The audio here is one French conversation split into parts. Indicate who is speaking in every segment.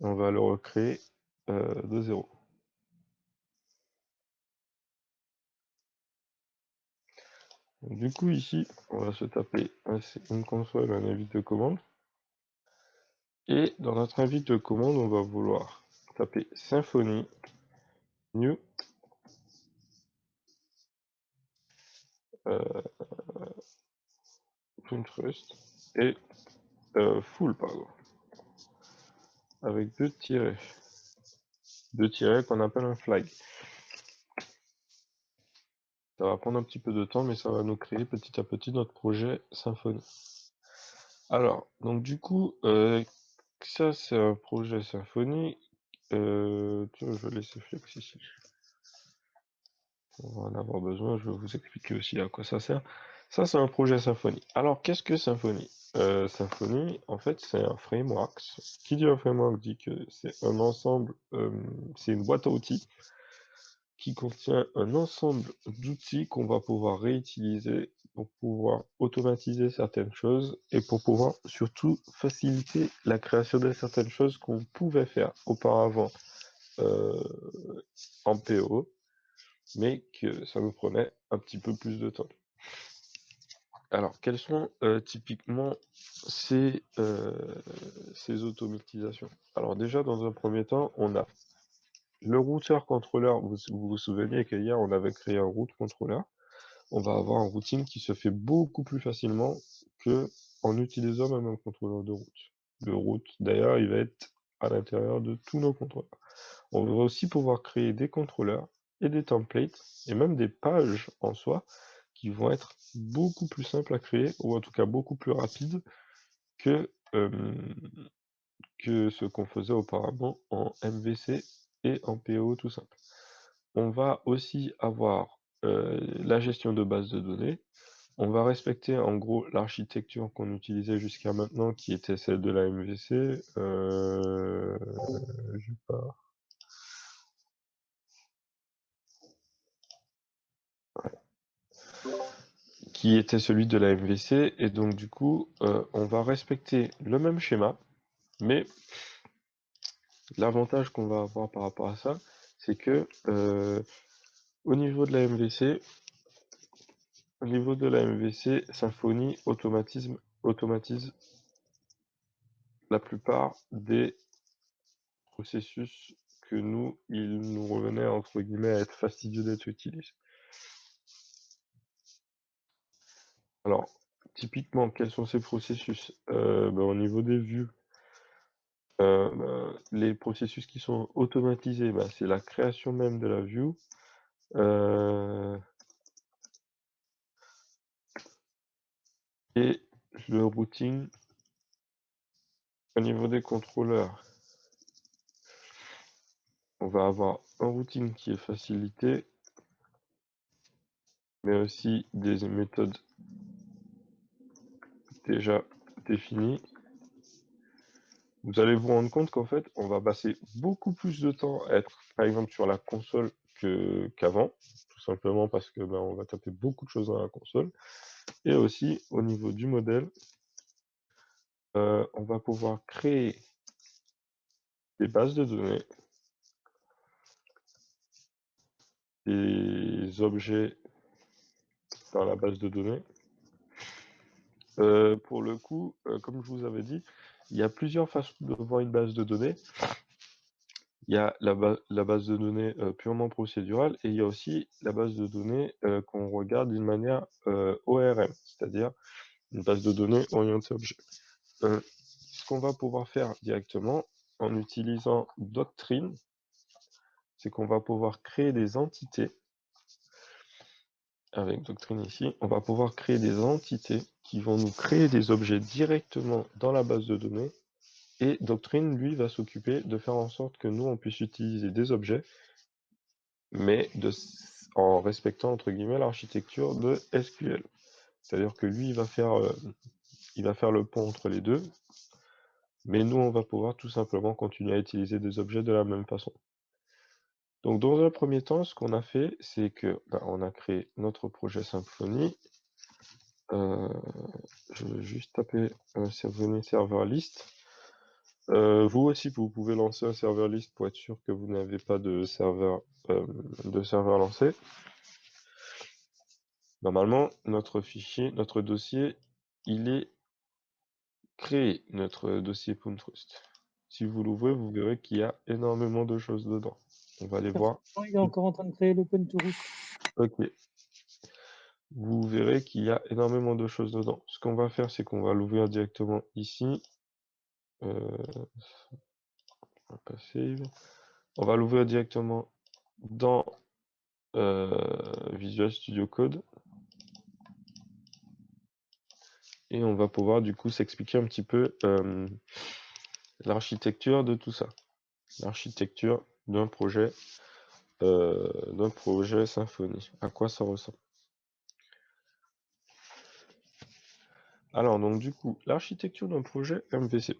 Speaker 1: on va le recréer de zéro. Du coup, ici, on va se taper une console, un invite de commande. Et dans notre invite de commande, on va vouloir taper Symfony, New, Pinterest et Full, pardon, avec deux tirets qu'on appelle un flag. Ça va prendre un petit peu de temps, mais ça va nous créer petit à petit notre projet Symfony. Alors, donc du coup, ça c'est un projet Symfony. Tiens, je vais laisser Flex ici. On va en avoir besoin, je vais vous expliquer aussi à quoi ça sert. Ça, c'est un projet Symfony. Alors, qu'est-ce que Symfony? Symfony, en fait, c'est un framework. Qui dit un framework dit que c'est un ensemble, c'est une boîte à outils qui contient un ensemble d'outils qu'on va pouvoir réutiliser pour pouvoir automatiser certaines choses et pour pouvoir surtout faciliter la création de certaines choses qu'on pouvait faire auparavant en PO, mais que ça nous prenait un petit peu plus de temps. Alors, quelles sont typiquement ces automatisations? Alors déjà, dans un premier temps, on a le routeur contrôleur. Vous vous souvenez qu'hier, on avait créé un route contrôleur. On va avoir un routing qui se fait beaucoup plus facilement que en utilisant même un contrôleur de route. Le route, d'ailleurs, il va être à l'intérieur de tous nos contrôleurs. On va aussi pouvoir créer des contrôleurs et des templates, et même des pages en soi, qui vont être beaucoup plus simples à créer, ou en tout cas beaucoup plus rapides que, que ce qu'on faisait auparavant en MVC et en PO tout simple. On va aussi avoir la gestion de base de données. On va respecter en gros l'architecture qu'on utilisait jusqu'à maintenant, qui était celle de la MVC. Je sais pas. Qui était celui de la MVC, et donc du coup, on va respecter le même schéma, mais l'avantage qu'on va avoir par rapport à ça, c'est que au niveau de la MVC, Symfony automatise la plupart des processus que nous, il nous revenait entre guillemets à être fastidieux d'être utilisés. Alors, typiquement, quels sont ces processus? Au niveau des vues, les processus qui sont automatisés, c'est la création même de la view. Et le routing au niveau des contrôleurs. On va avoir un routing qui est facilité, mais aussi des méthodes déjà définies. Vous allez vous rendre compte qu'en fait, on va passer beaucoup plus de temps à être, par exemple, sur la console qu'avant, tout simplement parce que on va taper beaucoup de choses dans la console. Et aussi, au niveau du modèle, on va pouvoir créer des bases de données, des objets dans la base de données. Pour le coup, comme je vous avais dit, il y a plusieurs façons de voir une base de données. Il y a la base de données purement procédurale, et il y a aussi la base de données qu'on regarde d'une manière ORM, c'est-à-dire une base de données orientée objet. Ce qu'on va pouvoir faire directement en utilisant Doctrine, c'est qu'on va pouvoir créer des entités. Avec Doctrine ici, on va pouvoir créer des entités qui vont nous créer des objets directement dans la base de données. Et Doctrine, lui, va s'occuper de faire en sorte que nous, on puisse utiliser des objets, mais en respectant, entre guillemets, l'architecture de SQL. C'est-à-dire que lui, il va faire le pont entre les deux, mais nous, on va pouvoir tout simplement continuer à utiliser des objets de la même façon. Donc, dans un premier temps, ce qu'on a fait, c'est que on a créé notre projet Symfony. Je vais juste taper Symfony Server List. Vous aussi, vous pouvez lancer un serveur list pour être sûr que vous n'avez pas de serveur lancé. Normalement, notre dossier, il est créé, notre dossier Poontrust. Si vous l'ouvrez, vous verrez qu'il y a énormément de choses dedans. On va les voir.
Speaker 2: Il est encore en train de créer l'Open Tourist.
Speaker 1: Ok. Vous verrez qu'il y a énormément de choses dedans. Ce qu'on va faire, c'est qu'on va l'ouvrir directement ici. On va pas save. On va l'ouvrir directement dans Visual Studio Code. Et on va pouvoir du coup s'expliquer un petit peu l'architecture de tout ça. L'architecture d'un projet Symfony. À quoi ça ressemble. Alors donc du coup, l'architecture d'un projet MVC.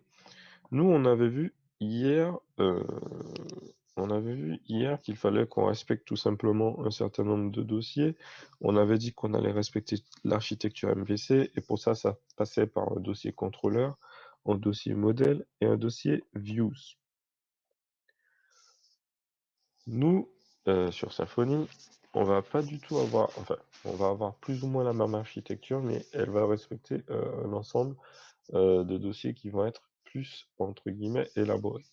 Speaker 1: Nous on avait vu hier qu'il fallait qu'on respecte tout simplement un certain nombre de dossiers. On avait dit qu'on allait respecter l'architecture MVC et pour ça, ça passait par un dossier contrôleur, un dossier modèle et un dossier views. Nous, sur Symfony, on va pas du tout avoir, enfin, on va avoir plus ou moins la même architecture, mais elle va respecter un ensemble de dossiers qui vont être plus, entre guillemets, élaborés.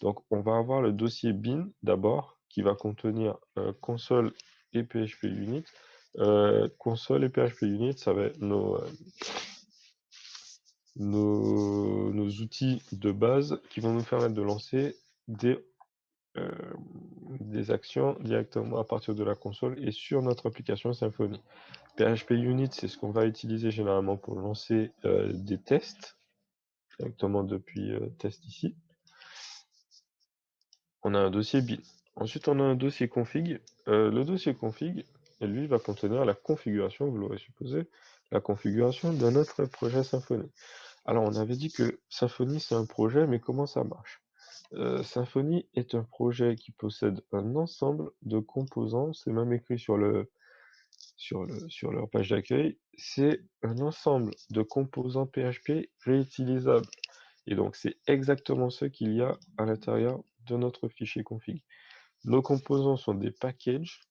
Speaker 1: Donc, on va avoir le dossier bin d'abord, qui va contenir console et PHP Unit. Console et PHP Unit, ça va être nos outils de base qui vont nous permettre de lancer euh, des actions directement à partir de la console et sur notre application Symfony. PHP Unit, c'est ce qu'on va utiliser généralement pour lancer des tests, directement depuis test ici. On a un dossier bin. Ensuite, on a un dossier config. Le dossier config, lui, va contenir la configuration, vous l'aurez supposé, la configuration de notre projet Symfony. Alors, on avait dit que Symfony, c'est un projet, mais comment ça marche? Symfony est un projet qui possède un ensemble de composants, c'est même écrit sur leur page d'accueil, c'est un ensemble de composants PHP réutilisables. Et donc, c'est exactement ce qu'il y a à l'intérieur de notre fichier config. Nos composants sont des packages,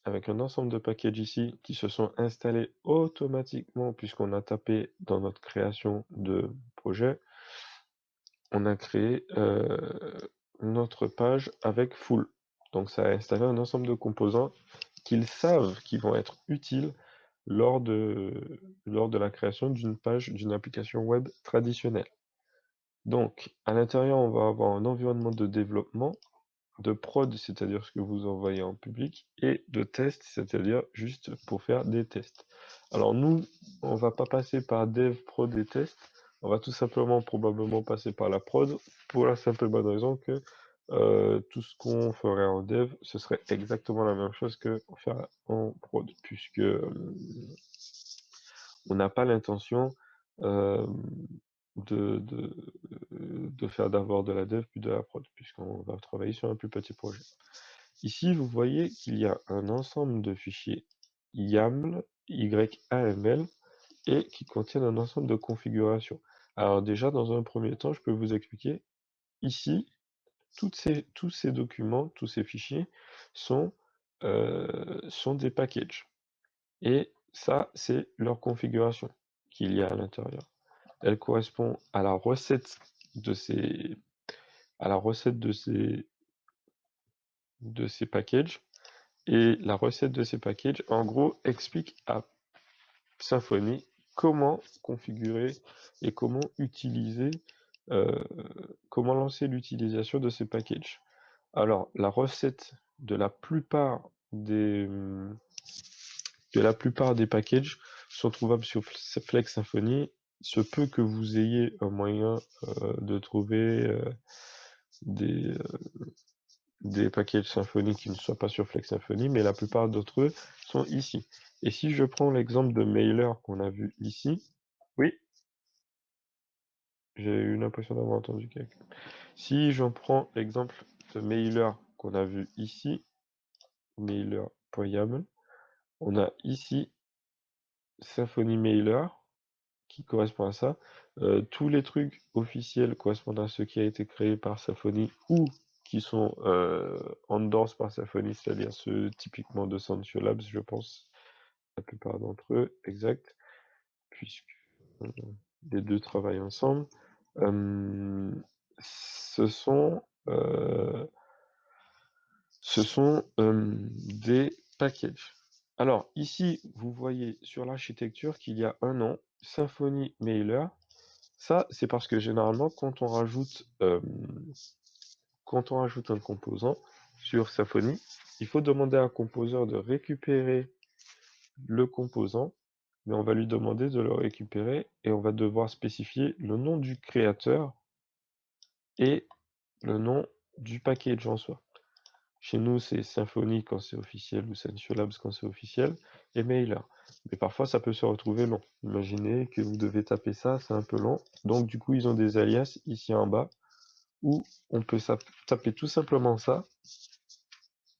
Speaker 1: avec un ensemble de packages ici qui se sont installés automatiquement puisqu'on a tapé dans notre création de projet. On a créé notre page avec full. Donc ça a installé un ensemble de composants qu'ils savent qui vont être utiles lors de la création d'une page, d'une application web traditionnelle. Donc, à l'intérieur, on va avoir un environnement de développement, de prod, c'est-à-dire ce que vous envoyez en public, et de test, c'est-à-dire juste pour faire des tests. Alors nous, on va pas passer par dev, prod et test, on va tout simplement probablement passer par la prod, pour la simple et bonne raison que tout ce qu'on ferait en dev, ce serait exactement la même chose que faire en prod, puisque on n'a pas l'intention euh, de faire d'abord de la dev puis de la prod, puisqu'on va travailler sur un plus petit projet. Ici, vous voyez qu'il y a un ensemble de fichiers YAML, YAML, et qui contiennent un ensemble de configurations. Alors déjà, dans un premier temps, je peux vous expliquer. Ici, tous ces documents, tous ces fichiers sont des packages. Et ça, c'est leur configuration qu'il y a à l'intérieur. Elle correspond à la recette de ces, de ces packages. Et la recette de ces packages, en gros, explique à Symfony comment configurer et euh, comment lancer l'utilisation de ces packages. Alors, la recette de la plupart des packages sont trouvables sur Flex Symfony. Il se peut que vous ayez un moyen de trouver des, des packages Symfony qui ne soient pas sur Flex Symfony, mais la plupart d'entre eux sont ici. Et si je prends l'exemple de mailer qu'on a vu ici, oui, j'ai eu l'impression d'avoir entendu quelqu'un. Si j'en prends l'exemple de mailer qu'on a vu ici, mailer.yaml, on a ici Symfony Mailer qui correspond à ça. Tous les trucs officiels correspondent à ce qui a été créé par Symfony ou qui sont, endorsed par Symfony, c'est-à-dire ceux typiquement de Sancho Labs, je pense, la plupart d'entre eux, exact, puisque, heu, les 2 travaillent ensemble. Ce sont, des packages. Alors ici, vous voyez sur l'architecture qu'il y a un nom, Symfony Mailer. Ça, c'est parce que généralement, quand on rajoute un composant sur Symfony, il faut demander à un composeur de récupérer le composant, mais on va lui demander de le récupérer et on va devoir spécifier le nom du créateur et le nom du package en soi. Chez nous, c'est Symfony quand c'est officiel ou Sensu Labs quand c'est officiel et Mailer. Mais parfois, ça peut se retrouver long. Imaginez que vous devez taper ça, c'est un peu long. Donc, du coup, ils ont des alias ici en bas où on peut taper tout simplement ça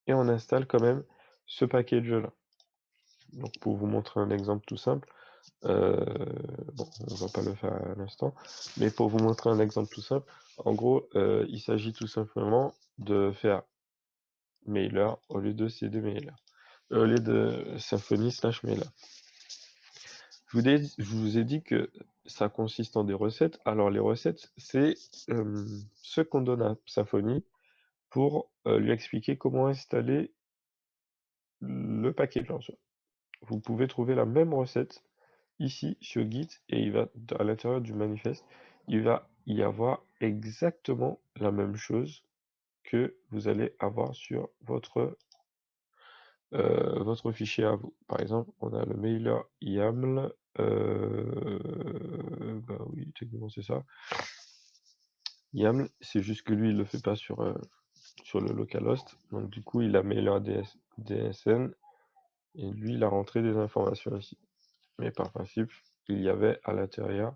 Speaker 1: et on installe quand même ce package-là. Donc, pour vous montrer un exemple tout simple, bon, on va pas le faire à l'instant, mais pour vous montrer un exemple tout simple, en gros, il s'agit tout simplement de faire mailer au lieu de CD mailer, au lieu de Symfony/mailer. Je vous ai dit que ça consiste en des recettes. Alors les recettes, c'est ce qu'on donne à Symfony pour lui expliquer comment installer le package en soi. Vous pouvez trouver la même recette ici sur Git et il va à l'intérieur du manifeste, il va y avoir exactement la même chose que vous allez avoir sur votre fichier à vous. Par exemple, on a le mailer YAML, bah oui, techniquement c'est ça. YAML, c'est juste que lui, il le fait pas sur le localhost. Donc du coup, il a mailer DSN et lui, il a rentré des informations ici. Mais par principe, il y avait à l'intérieur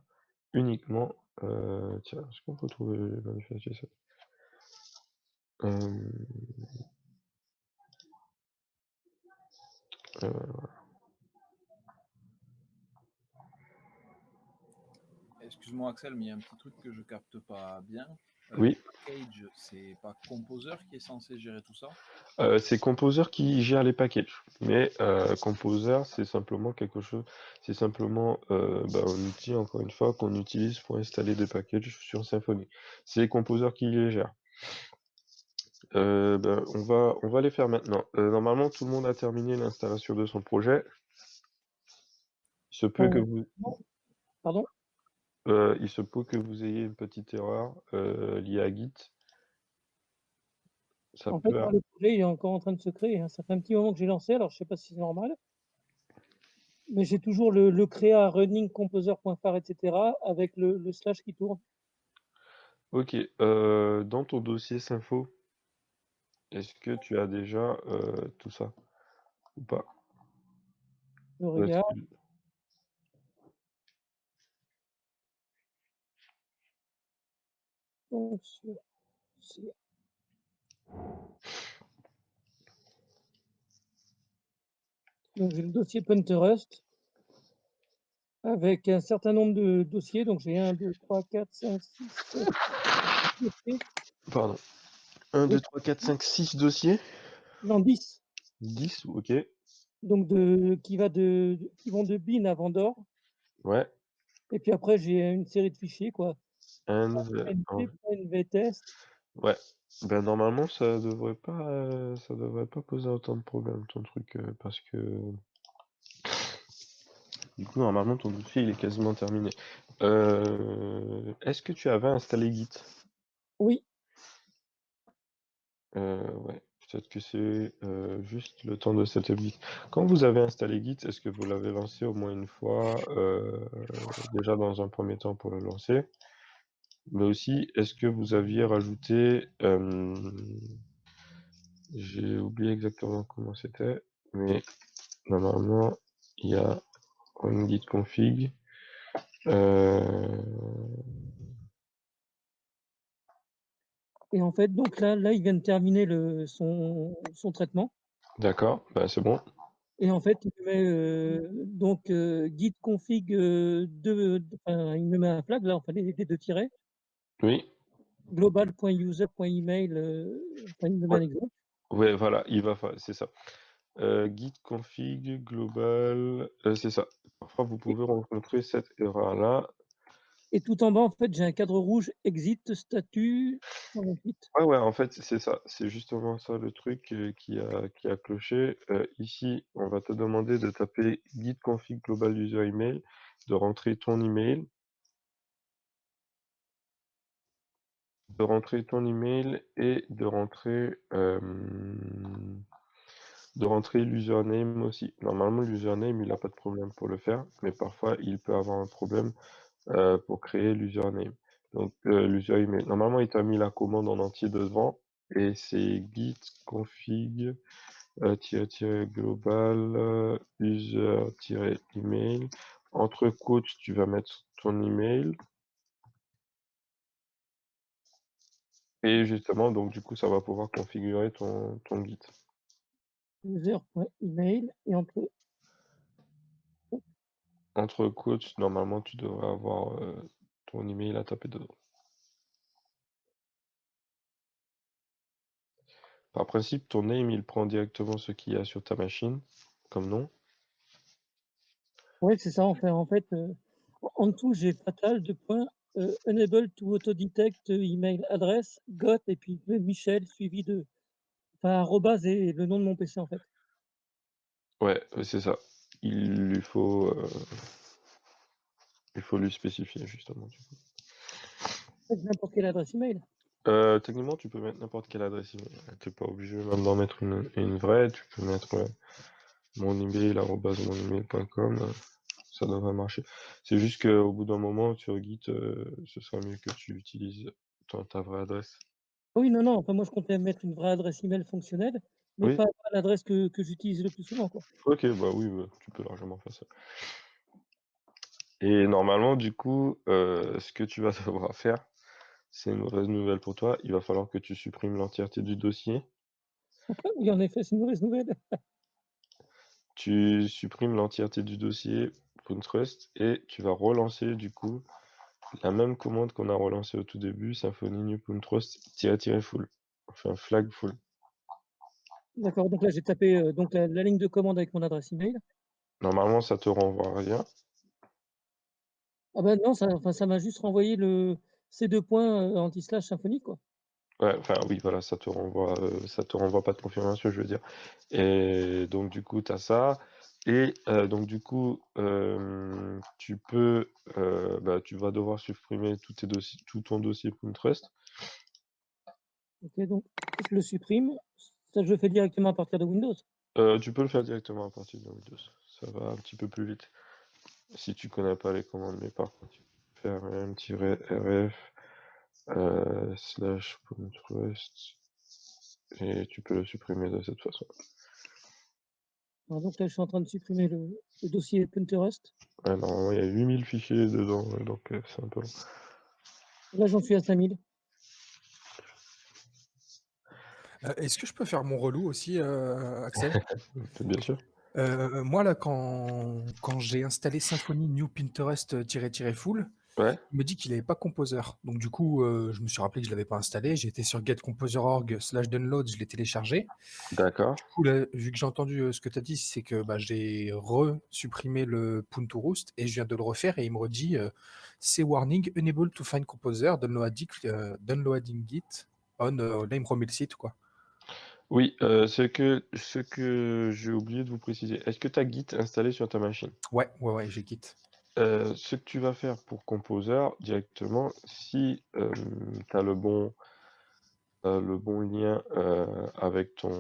Speaker 1: uniquement, tiens, est-ce qu'on peut trouver le manifeste JSON? Euh, euh,
Speaker 3: Excuse-moi Axel, mais il y a un petit truc que je capte pas bien.
Speaker 1: oui,
Speaker 3: Les packages, c'est pas Composer qui est censé gérer tout ça?
Speaker 1: c'est Composer qui gère les packages. Mais Composer, c'est simplement quelque chose, c'est simplement bah, un outil, encore une fois, qu'on utilise pour installer des packages sur Symfony. C'est Composer qui les gère. Ben, on va les faire maintenant. Normalement, tout le monde a terminé l'installation de son projet. Il se peut que vous,
Speaker 2: Non, pardon?
Speaker 1: il se peut que vous ayez une petite erreur liée à Git. Ça
Speaker 2: En fait,
Speaker 1: peut.
Speaker 2: moi, le projet il est encore en train de se créer, hein. Ça fait un petit moment que j'ai lancé, alors je sais pas si c'est normal, mais j'ai toujours le créa running composer.phare, et cetera, avec le slash qui tourne.
Speaker 1: Ok. Dans ton dossier Sympho, est-ce que tu as déjà tout ça ou pas?
Speaker 2: Je
Speaker 1: Ou est-ce
Speaker 2: regarde,
Speaker 1: que-
Speaker 2: donc donc j'ai le dossier Punterest avec un certain nombre de dossiers, donc j'ai 1, 2, 3, 4, 5, 6, 7 dossiers.
Speaker 1: Pardon. 1,
Speaker 2: Oui,
Speaker 1: 2, 3, 4, 5, 6 dossiers.
Speaker 2: non 10,
Speaker 1: 10, ok.
Speaker 2: donc qui vont de bin à vendor,
Speaker 1: Ouais.
Speaker 2: et puis après j'ai une série de fichiers quoi.
Speaker 1: Ouais.
Speaker 2: NP.nvtest.
Speaker 1: Ouais. Ben normalement ça devrait pas poser autant de problèmes ton truc parce que du coup normalement ton dossier il est quasiment terminé. Est-ce que tu avais installé Git?
Speaker 2: Oui,
Speaker 1: Ouais, peut-être que c'est juste le temps de setup Git. Quand vous avez installé Git, est-ce que vous l'avez lancé au moins une fois déjà dans un premier temps pour le lancer? Mais aussi, est-ce que vous aviez rajouté j'ai oublié exactement comment c'était, mais normalement, il y a une git config.
Speaker 2: et en fait donc là il vient de terminer son traitement.
Speaker 1: D'accord, bah c'est bon.
Speaker 2: Et en fait, il me met donc git config, enfin, il me met un flag là, enfin les 2 tirets,
Speaker 1: Oui,
Speaker 2: global.user.email, enfin il me met
Speaker 1: ouais,
Speaker 2: un exemple.
Speaker 1: ouais, voilà, c'est ça. Git config global, c'est ça. Parfois, vous
Speaker 2: Et
Speaker 1: pouvez rencontrer cette erreur-là.
Speaker 2: et tout en bas, en fait, j'ai un cadre rouge exit statut 128.
Speaker 1: Ouais, ouais, en fait, c'est ça. C'est justement ça le truc, qui a cloché. Ici, on va te demander de taper git config global user email, de rentrer ton email, et de rentrer l'username aussi. Normalement, l'username, il a pas de problème pour le faire, mais parfois, il peut avoir un problème, pour créer l'username. Donc, l'user email. Normalement, il t'a mis la commande en entier devant et c'est git config global user-email. Entre quotes, tu vas mettre ton email. Et justement, donc du coup, ça va pouvoir configurer ton Git.
Speaker 2: User.email et
Speaker 1: Entre quotes, normalement, tu devrais avoir ton email à taper dedans. Par principe, ton name, il prend directement ce qu'il y a sur ta machine, comme nom.
Speaker 2: ouais, c'est ça, en fait, en dessous, j'ai fatal, 2 points, unable to auto detect email address, got et puis Michel suivi de enfin arrobase et le nom de mon PC, en fait.
Speaker 1: Ouais, c'est ça. Il lui faut, il faut lui spécifier, justement. Du coup.
Speaker 2: N'importe quelle adresse email.
Speaker 1: Techniquement, tu peux mettre n'importe quelle adresse email. T'es pas obligé même d'en mettre une vraie. Tu peux mettre mon email, @monemail.com, ça devrait marcher. C'est juste qu'au bout d'un moment, sur Git, ce serait mieux que tu utilises ta vraie adresse.
Speaker 2: Oui, non, non, enfin moi je comptais mettre une vraie adresse email fonctionnelle, mais
Speaker 1: Oui?
Speaker 2: pas l'adresse que j'utilise le plus souvent, quoi.
Speaker 1: Ok, bah oui, bah, tu peux largement faire ça. Et normalement, du coup, ce que tu vas devoir faire, c'est une mauvaise nouvelle pour toi. Il va falloir que tu supprimes l'entièreté du dossier.
Speaker 2: Oui, en effet, c'est une mauvaise nouvelle.
Speaker 1: Tu supprimes l'entièreté du dossier Puntrust et tu vas relancer du coup la même commande qu'on a relancée au tout début, Symfony new Puntrust-full. Enfin flag full.
Speaker 2: D'accord, donc là j'ai tapé, donc la ligne de commande avec mon adresse email.
Speaker 1: Normalement, ça te renvoie à rien.
Speaker 2: Ah bah non, ça m'a juste renvoyé ces 2 points, anti/slash Symfony, quoi.
Speaker 1: Ouais, enfin oui, voilà, ça te renvoie pas de confirmation, je veux dire. Et donc du coup, tu as ça. Et donc du coup, tu vas devoir supprimer tout ton dossier Puntrust.
Speaker 2: OK, donc je le supprime. Ça, je le fais directement à partir de Windows.
Speaker 1: Tu peux le faire directement à partir de Windows. Ça va un petit peu plus vite. Si tu connais pas les commandes, mais par contre, tu peux faire -rf /Puntrust et tu peux le supprimer de cette façon.
Speaker 2: Alors donc là, je suis en train de supprimer le dossier Punterest.
Speaker 1: Ouais, normalement, il y a 8000 fichiers dedans, donc c'est un peu long.
Speaker 2: Là, j'en suis à 5000.
Speaker 4: Est-ce que je peux faire mon relou aussi, Axel?
Speaker 1: Bien sûr.
Speaker 4: Moi là, quand j'ai installé Symfony new Pinterest, -full,
Speaker 1: Ouais,
Speaker 4: il me dit qu'il avait pas Composer. Donc du coup, je me suis rappelé que je l'avais pas installé. J'ai été sur getcomposer.org/download, je l'ai téléchargé.
Speaker 1: d'accord.
Speaker 4: Du coup là, vu que j'ai entendu, ce que tu as dit, c'est que, bah, j'ai resupprimé le Punto-Roost et je viens de le refaire et il me redit, «C'est warning, unable to find Composer, downloading Git on», là il me remet le site quoi.
Speaker 1: Oui, ce que j'ai oublié de vous préciser, est-ce que tu as Git installé sur ta machine?
Speaker 4: Ouais, ouais, ouais, j'ai Git.
Speaker 1: Ce que tu vas faire pour Composer directement, si, tu as le bon lien, avec ton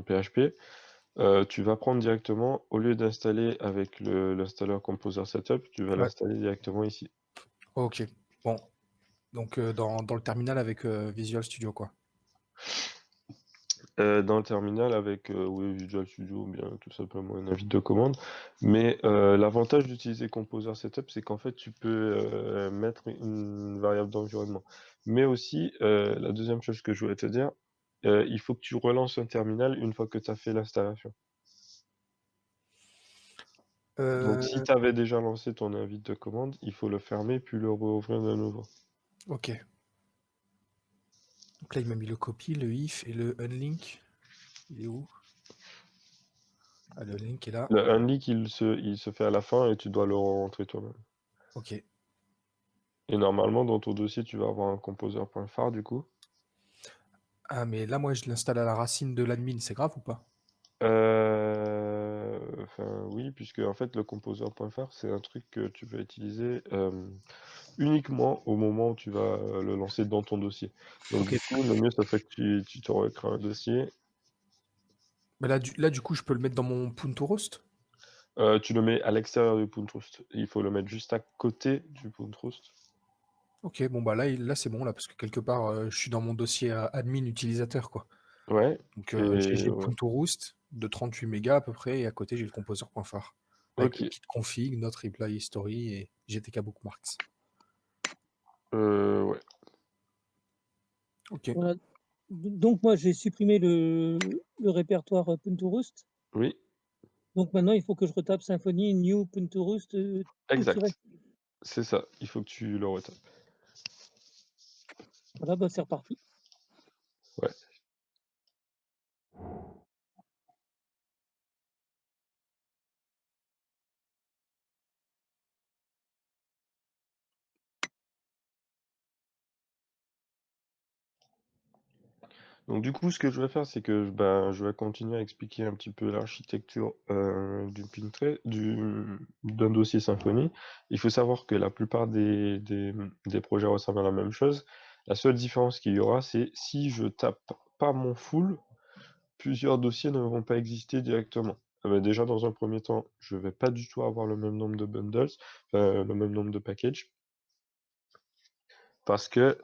Speaker 1: PHP, tu vas prendre directement, au lieu d'installer avec l'installeur Composer Setup, tu vas
Speaker 4: Ouais.
Speaker 1: l'installer directement ici.
Speaker 4: OK. Bon, donc dans le terminal avec, Visual Studio, quoi.
Speaker 1: Dans le terminal avec, oui, Visual Studio ou bien tout simplement une invite de commande. Mais l'avantage d'utiliser Composer Setup, c'est qu'en fait, tu peux mettre une variable d'environnement. Mais aussi, la deuxième chose que je voulais te dire, il faut que tu relances un terminal une fois que tu as fait l'installation. Donc si
Speaker 4: Euh,
Speaker 1: tu avais déjà lancé ton invite de commande, il faut le fermer puis le rouvrir de nouveau.
Speaker 4: Ok. Donc là, il m'a mis le copy, le if et le unlink. Il est où? Ah, le link est là.
Speaker 1: Le unlink, il se fait à la fin et tu dois le rentrer toi-même.
Speaker 4: Ok.
Speaker 1: Et normalement, dans ton dossier, tu vas avoir un composer.phare du coup.
Speaker 4: Ah, mais là, moi, je l'installe à la racine de l'admin. C'est grave ou pas?
Speaker 1: Enfin, oui, puisque en fait, le composer.phare, c'est un truc que tu vas utiliser uniquement au moment où tu vas le lancer dans ton dossier. Donc
Speaker 4: Ok.
Speaker 1: du coup, le mieux, ça fait que tu te recrées un dossier.
Speaker 4: Mais là, du coup, je peux le mettre dans mon Punto-Roast?
Speaker 1: Tu le mets à l'extérieur du Puntrust. Il faut le mettre juste à côté du Puntrust.
Speaker 4: Ok, bon, bah là, c'est bon, là, parce que quelque part, je suis dans mon dossier admin utilisateur, quoi.
Speaker 1: Ouais.
Speaker 4: Donc,
Speaker 1: Et
Speaker 4: j'ai le
Speaker 1: ouais.
Speaker 4: Punto-Roast de 38 mégas à peu près, et à côté, j'ai le composer.phare. Avec le
Speaker 1: Ok.
Speaker 4: kit config, notre reply history et GTK bookmarks.
Speaker 1: Ouais.
Speaker 4: Ok.
Speaker 2: Voilà. Donc moi, j'ai supprimé le répertoire Punto-Roost.
Speaker 1: Oui.
Speaker 2: Donc maintenant, il faut que je retape Symfony new Punto-Roost tout tiré.
Speaker 1: Exact. C'est ça. Il faut que tu le retapes.
Speaker 2: Voilà, bah, c'est reparti.
Speaker 1: Ouais. Donc du coup, ce que je vais faire, c'est que je vais continuer à expliquer un petit peu l'architecture d'un dossier Symfony. Il faut savoir que la plupart des projets ressemblent à la même chose. La seule différence qu'il y aura, c'est si je tape pas mon full, plusieurs dossiers ne vont pas exister directement. Déjà, dans un premier temps, je vais pas du tout avoir le même nombre de bundles, le même nombre de packages. Parce que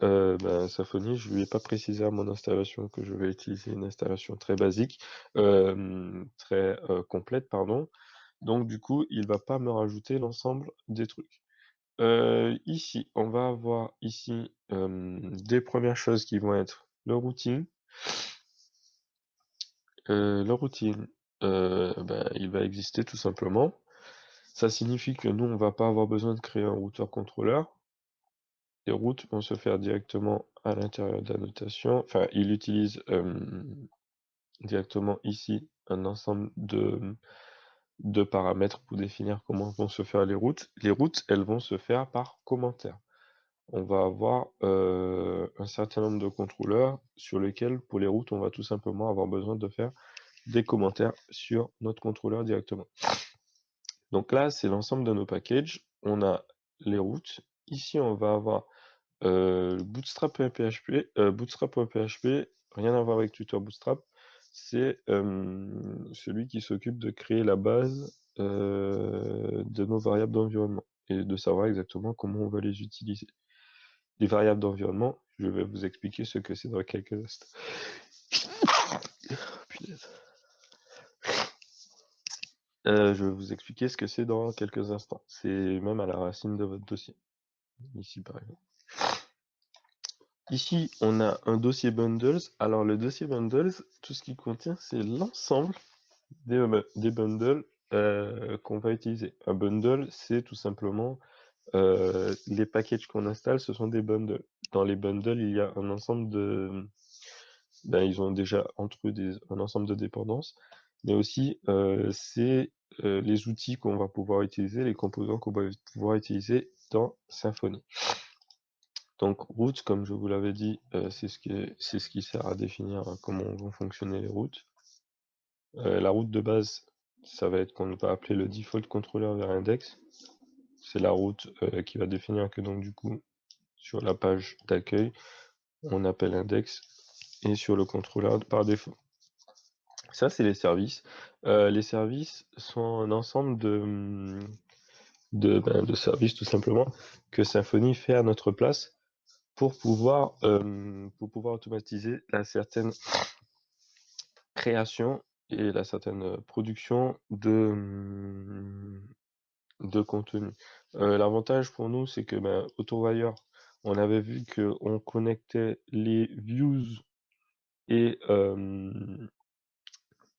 Speaker 1: Symfony, je lui ai pas précisé à mon installation que je vais utiliser une installation très basique, très complète, pardon. Donc du coup, il va pas me rajouter l'ensemble des trucs. Ici, on va avoir ici des premières choses qui vont être le routing. Le routing, il va exister tout simplement. Ça signifie que nous, on va pas avoir besoin de créer un routeur contrôleur. Les routes vont se faire directement à l'intérieur de la notation. Enfin, il utilise directement ici un ensemble de paramètres pour définir comment vont se faire les routes. Les routes, elles vont se faire par commentaire. On va avoir un certain nombre de contrôleurs sur lesquels, pour les routes, on va tout simplement avoir besoin de faire des commentaires sur notre contrôleur directement. Donc là, c'est l'ensemble de nos packages. On a les routes. Ici, on va avoir Bootstrap.php, Bootstrap.php, rien à voir avec Tutor Bootstrap, c'est celui qui s'occupe de créer la base de nos variables d'environnement et de savoir exactement comment on va les utiliser. Les variables d'environnement, je vais vous expliquer ce que c'est dans quelques instants. Punaise. Je vais vous expliquer ce que c'est dans quelques instants. C'est même à la racine de votre dossier. Ici, par exemple. Ici, on a un dossier bundles. Alors, le dossier bundles, tout ce qu'il contient, c'est l'ensemble des bundles qu'on va utiliser. Un bundle, c'est tout simplement les packages qu'on installe, ce sont des bundles. Dans les bundles, il y a un ensemble de... ils ont déjà entre eux un ensemble de dépendances, mais aussi c'est les outils qu'on va pouvoir utiliser, les composants qu'on va pouvoir utiliser dans Symfony. Donc route, comme je vous l'avais dit, c'est ce qui sert à définir comment vont fonctionner les routes. La route de base, ça va être qu'on va appeler le default controller vers index. C'est la route qui va définir que donc du coup, sur la page d'accueil, on appelle index et sur le contrôleur par défaut. Ça, c'est les services. Les services sont un ensemble de services tout simplement que Symfony fait à notre place pour pouvoir automatiser la certaine création et la certaine production de contenu. L'avantage pour nous, c'est que AutoWire, on avait vu qu'on connectait les views et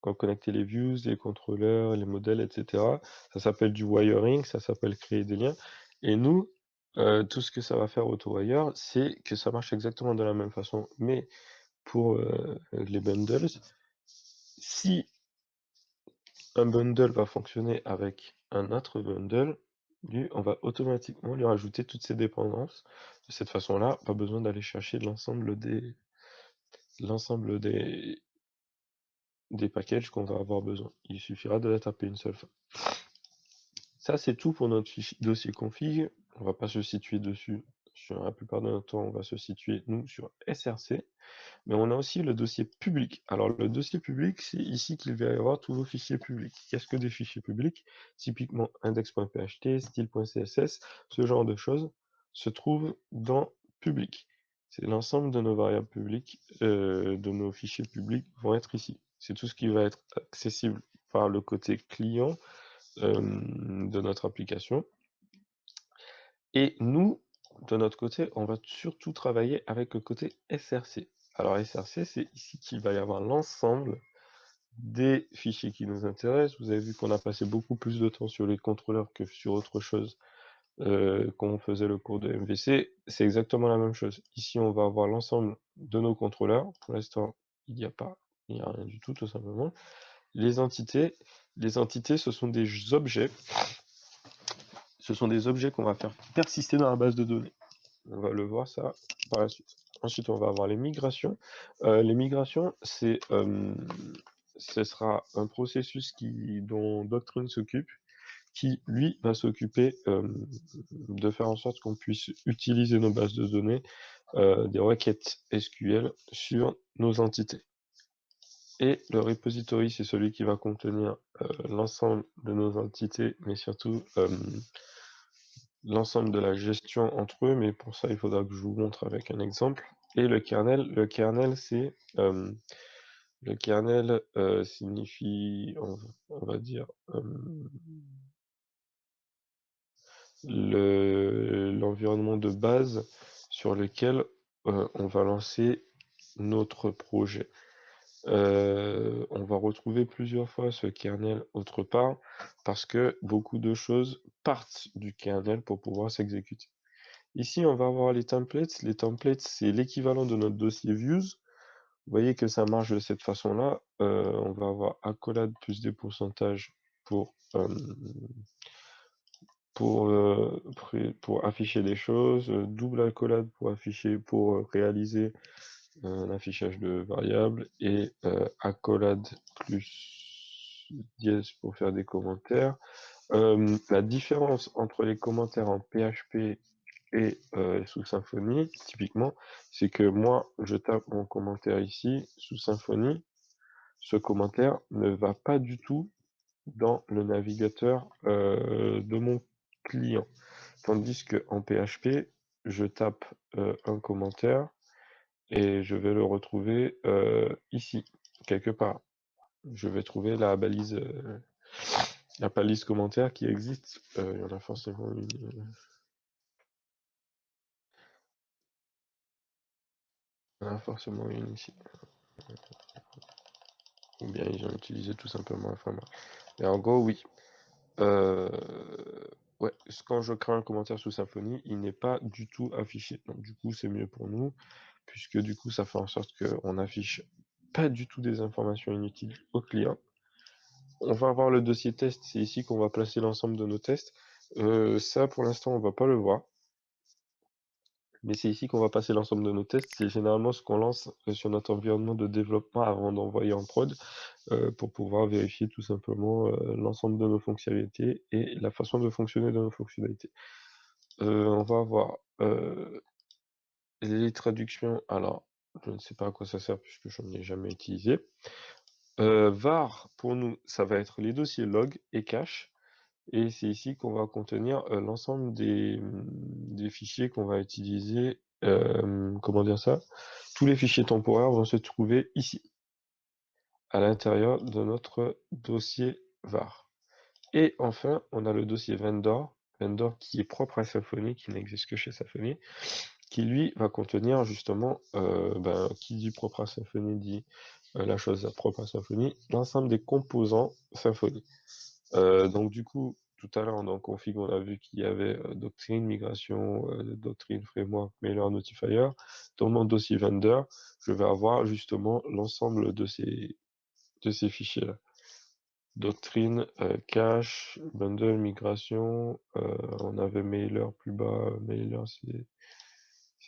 Speaker 1: quand connecter les views, les contrôleurs, les modèles, etc. Ça s'appelle du wiring, ça s'appelle créer des liens. Et nous, tout ce que ça va faire AutoWire, c'est que ça marche exactement de la même façon. Mais pour les bundles, si un bundle va fonctionner avec un autre bundle, lui, on va automatiquement lui rajouter toutes ses dépendances. De cette façon-là, pas besoin d'aller chercher l'ensemble des packages qu'on va avoir besoin. Il suffira de la taper une seule fois. Ça, c'est tout pour notre dossier config. On va pas se situer dessus. Sur la plupart de notre temps, on va se situer, nous, sur SRC. Mais on a aussi le dossier public. Alors, le dossier public, c'est ici qu'il va y avoir tous vos fichiers publics. Qu'est-ce que des fichiers publics? Typiquement, index.pht, style.css, ce genre de choses se trouvent dans public. C'est l'ensemble de nos variables publiques, de nos fichiers publics vont être ici. C'est tout ce qui va être accessible par le côté client de notre application. Et nous, de notre côté, on va surtout travailler avec le côté SRC. Alors SRC, c'est ici qu'il va y avoir l'ensemble des fichiers qui nous intéressent. Vous avez vu qu'on a passé beaucoup plus de temps sur les contrôleurs que sur autre chose quand on faisait le cours de MVC. C'est exactement la même chose. Ici, on va avoir l'ensemble de nos contrôleurs. Pour l'instant, il n'y a rien du tout simplement. Les entités, ce sont des objets. Ce sont des objets qu'on va faire persister dans la base de données. On va le voir ça par la suite. Ensuite, on va avoir les migrations. Les migrations, ce sera un processus dont Doctrine s'occupe, qui, lui, va s'occuper de faire en sorte qu'on puisse utiliser nos bases de données, des requêtes SQL sur nos entités. Et le repository, c'est celui qui va contenir l'ensemble de nos entités, mais surtout l'ensemble de la gestion entre eux, mais pour ça, il faudra que je vous montre avec un exemple. Et le kernel, le kernel signifie, on va dire, l'environnement de base sur lequel on va lancer notre projet. On va retrouver plusieurs fois ce kernel autre part parce que beaucoup de choses partent du kernel pour pouvoir s'exécuter. Ici, on va avoir les templates. Les templates, c'est l'équivalent de notre dossier views. Vous voyez que ça marche de cette façon-là. On va avoir accolade plus des pourcentages pour afficher des choses, double accolade pour réaliser un affichage de variables et accolade plus dièse pour faire des commentaires. La différence entre les commentaires en PHP et sous Symfony, typiquement, c'est que moi, je tape mon commentaire ici, sous Symfony, ce commentaire ne va pas du tout dans le navigateur de mon client. Tandis qu'en PHP, je tape un commentaire et je vais le retrouver ici, quelque part. Je vais trouver la balise commentaire qui existe. Il y en a forcément une. Il y en a forcément une ici. Ou bien ils ont utilisé tout simplement la format. Et en gros, oui. Ouais, quand je crée un commentaire sous Symfony, il n'est pas du tout affiché. Donc du coup, c'est mieux pour nous, puisque du coup, ça fait en sorte qu'on n'affiche pas du tout des informations inutiles au client. On va avoir le dossier test, c'est ici qu'on va placer l'ensemble de nos tests. Ça, pour l'instant, on va pas le voir. Mais c'est ici qu'on va passer l'ensemble de nos tests. C'est généralement ce qu'on lance sur notre environnement de développement avant d'envoyer en prod pour pouvoir vérifier tout simplement l'ensemble de nos fonctionnalités et la façon de fonctionner de nos fonctionnalités. On va avoir les traductions. Alors, je ne sais pas à quoi ça sert puisque je n'en ai jamais utilisé. var, pour nous, ça va être les dossiers log et cache. Et c'est ici qu'on va contenir l'ensemble des fichiers qu'on va utiliser. Comment dire ça? Tous les fichiers temporaires vont se trouver ici, à l'intérieur de notre dossier var. Et enfin, on a le dossier vendor qui est propre à Symfony, qui n'existe que chez Symfony, qui lui va contenir justement, qui dit propre à Symfony dit la chose propre à Symfony, l'ensemble des composants Symfony. Donc du coup, tout à l'heure dans config, on a vu qu'il y avait doctrine, migration, doctrine, framework, mailer, notifier. Dans mon dossier vendor, je vais avoir justement l'ensemble de ces fichiers-là. Doctrine, cache, bundle, migration, on avait mailer plus bas, mailer c'est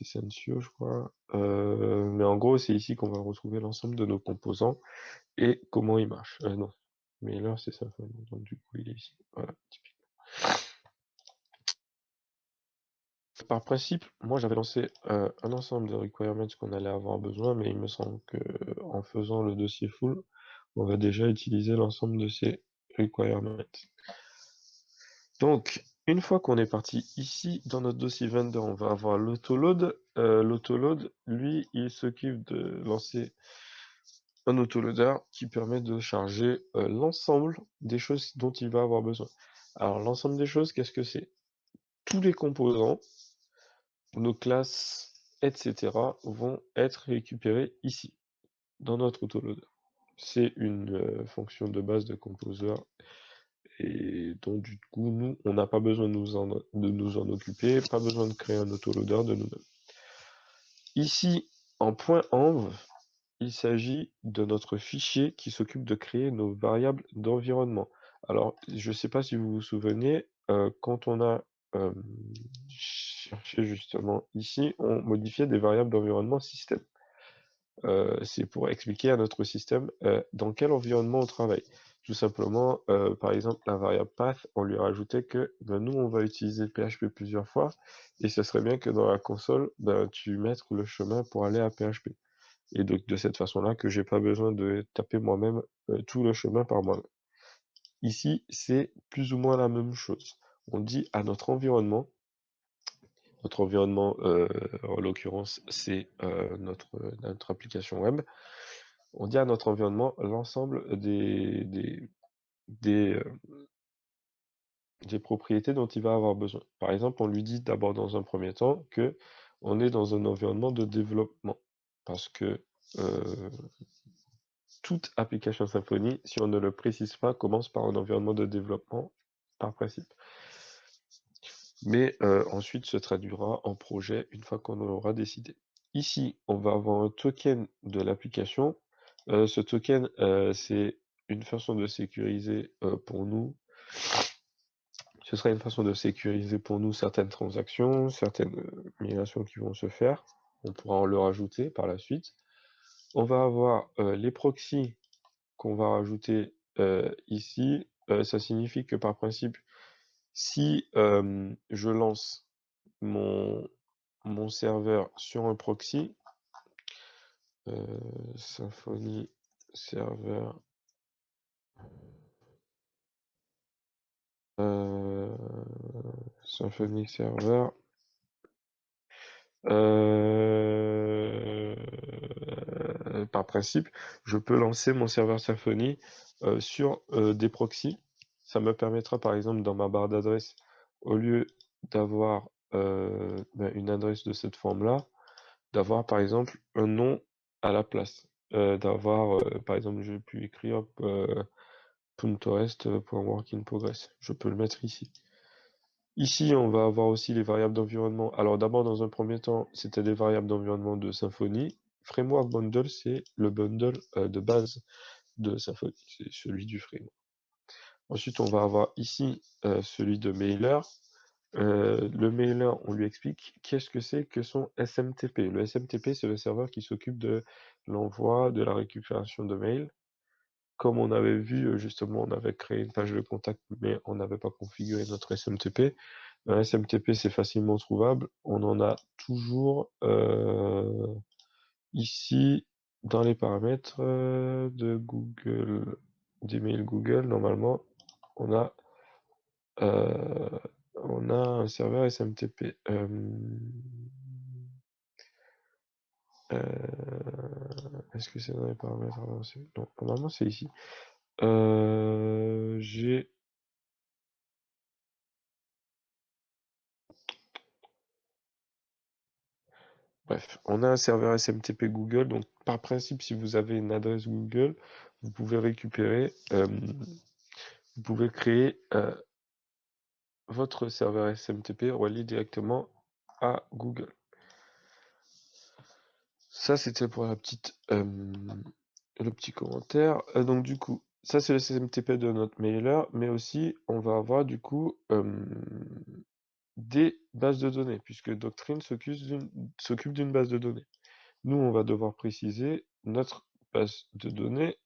Speaker 1: Sensio, je crois. Mais en gros, c'est ici qu'on va retrouver l'ensemble de nos composants et comment ils marchent. Non, mailer c'est ça, donc du coup il est ici. Voilà, typiquement. Par principe, moi j'avais lancé un ensemble de requirements qu'on allait avoir besoin, mais il me semble que en faisant le dossier full, on va déjà utiliser l'ensemble de ces requirements. Donc, une fois qu'on est parti ici, dans notre dossier vendor, on va avoir l'autoload. L'autoload, lui, il s'occupe de lancer un autoloader qui permet de charger l'ensemble des choses dont il va avoir besoin. Alors, l'ensemble des choses, qu'est-ce que c'est? Tous les composants, nos classes, etc., vont être récupérés ici, dans notre autoloader. C'est une fonction de base de Composer et donc du coup, nous, on n'a pas besoin de nous en occuper, pas besoin de créer un autoloader de nous-mêmes. Ici, en .env, il s'agit de notre fichier qui s'occupe de créer nos variables d'environnement. Alors, je ne sais pas si vous vous souvenez, quand on a cherché justement ici, on modifiait des variables d'environnement système. C'est pour expliquer à notre système dans quel environnement on travaille. Tout simplement, par exemple, la variable path, on lui rajoutait que nous, on va utiliser PHP plusieurs fois, et ce serait bien que dans la console, tu mettes le chemin pour aller à PHP. Et donc, de cette façon-là, que j'ai pas besoin de taper moi-même tout le chemin par moi-même. Ici, c'est plus ou moins la même chose. On dit à notre environnement, en l'occurrence, c'est notre application web. On dit à notre environnement l'ensemble des propriétés dont il va avoir besoin. Par exemple, on lui dit d'abord dans un premier temps que on est dans un environnement de développement. Parce que toute application Symfony, si on ne le précise pas, commence par un environnement de développement par principe. Mais ensuite se traduira en projet une fois qu'on aura décidé. Ici, on va avoir un token de l'application. Ce token, c'est une façon de sécuriser pour nous. Ce sera une façon de sécuriser pour nous certaines transactions, certaines migrations qui vont se faire. On pourra en le rajouter par la suite. On va avoir les proxys qu'on va rajouter ici. Ça signifie que par principe, si je lance mon serveur sur un proxy, Symfony serveur, Symfony serveur, par principe, je peux lancer mon serveur Symfony sur des proxys. Ça me permettra par exemple dans ma barre d'adresse, au lieu d'avoir une adresse de cette forme-là, d'avoir par exemple un nom à la place. D'avoir, par exemple, j'ai pu écrire .rest.work-in-progress. Je peux le mettre ici. Ici, on va avoir aussi les variables d'environnement. Alors d'abord, dans un premier temps, c'était des variables d'environnement de Symfony. Framework Bundle, c'est le bundle de base de Symfony. C'est celui du framework. Ensuite, on va avoir ici celui de mailer. Le mailer, on lui explique qu'est-ce que c'est que son SMTP. Le SMTP, c'est le serveur qui s'occupe de l'envoi, de la récupération de mails. Comme on avait vu, justement, on avait créé une page de contact, mais on n'avait pas configuré notre SMTP. Un SMTP, c'est facilement trouvable. On en a toujours ici dans les paramètres de Google, d'email Google. Normalement, on a un serveur SMTP. Est-ce que c'est dans les paramètres avancés? Non, normalement c'est ici. J'ai Bref, on a un serveur SMTP Google, donc par principe, si vous avez une adresse Google, vous pouvez récupérer, vous pouvez créer votre serveur SMTP relié directement à Google. Ça, c'était pour le petit commentaire. Donc du coup, ça c'est le SMTP de notre mailer, mais aussi on va avoir du coup des bases de données, puisque Doctrine s'occupe d'une base de données. Nous, on va devoir préciser notre base de données.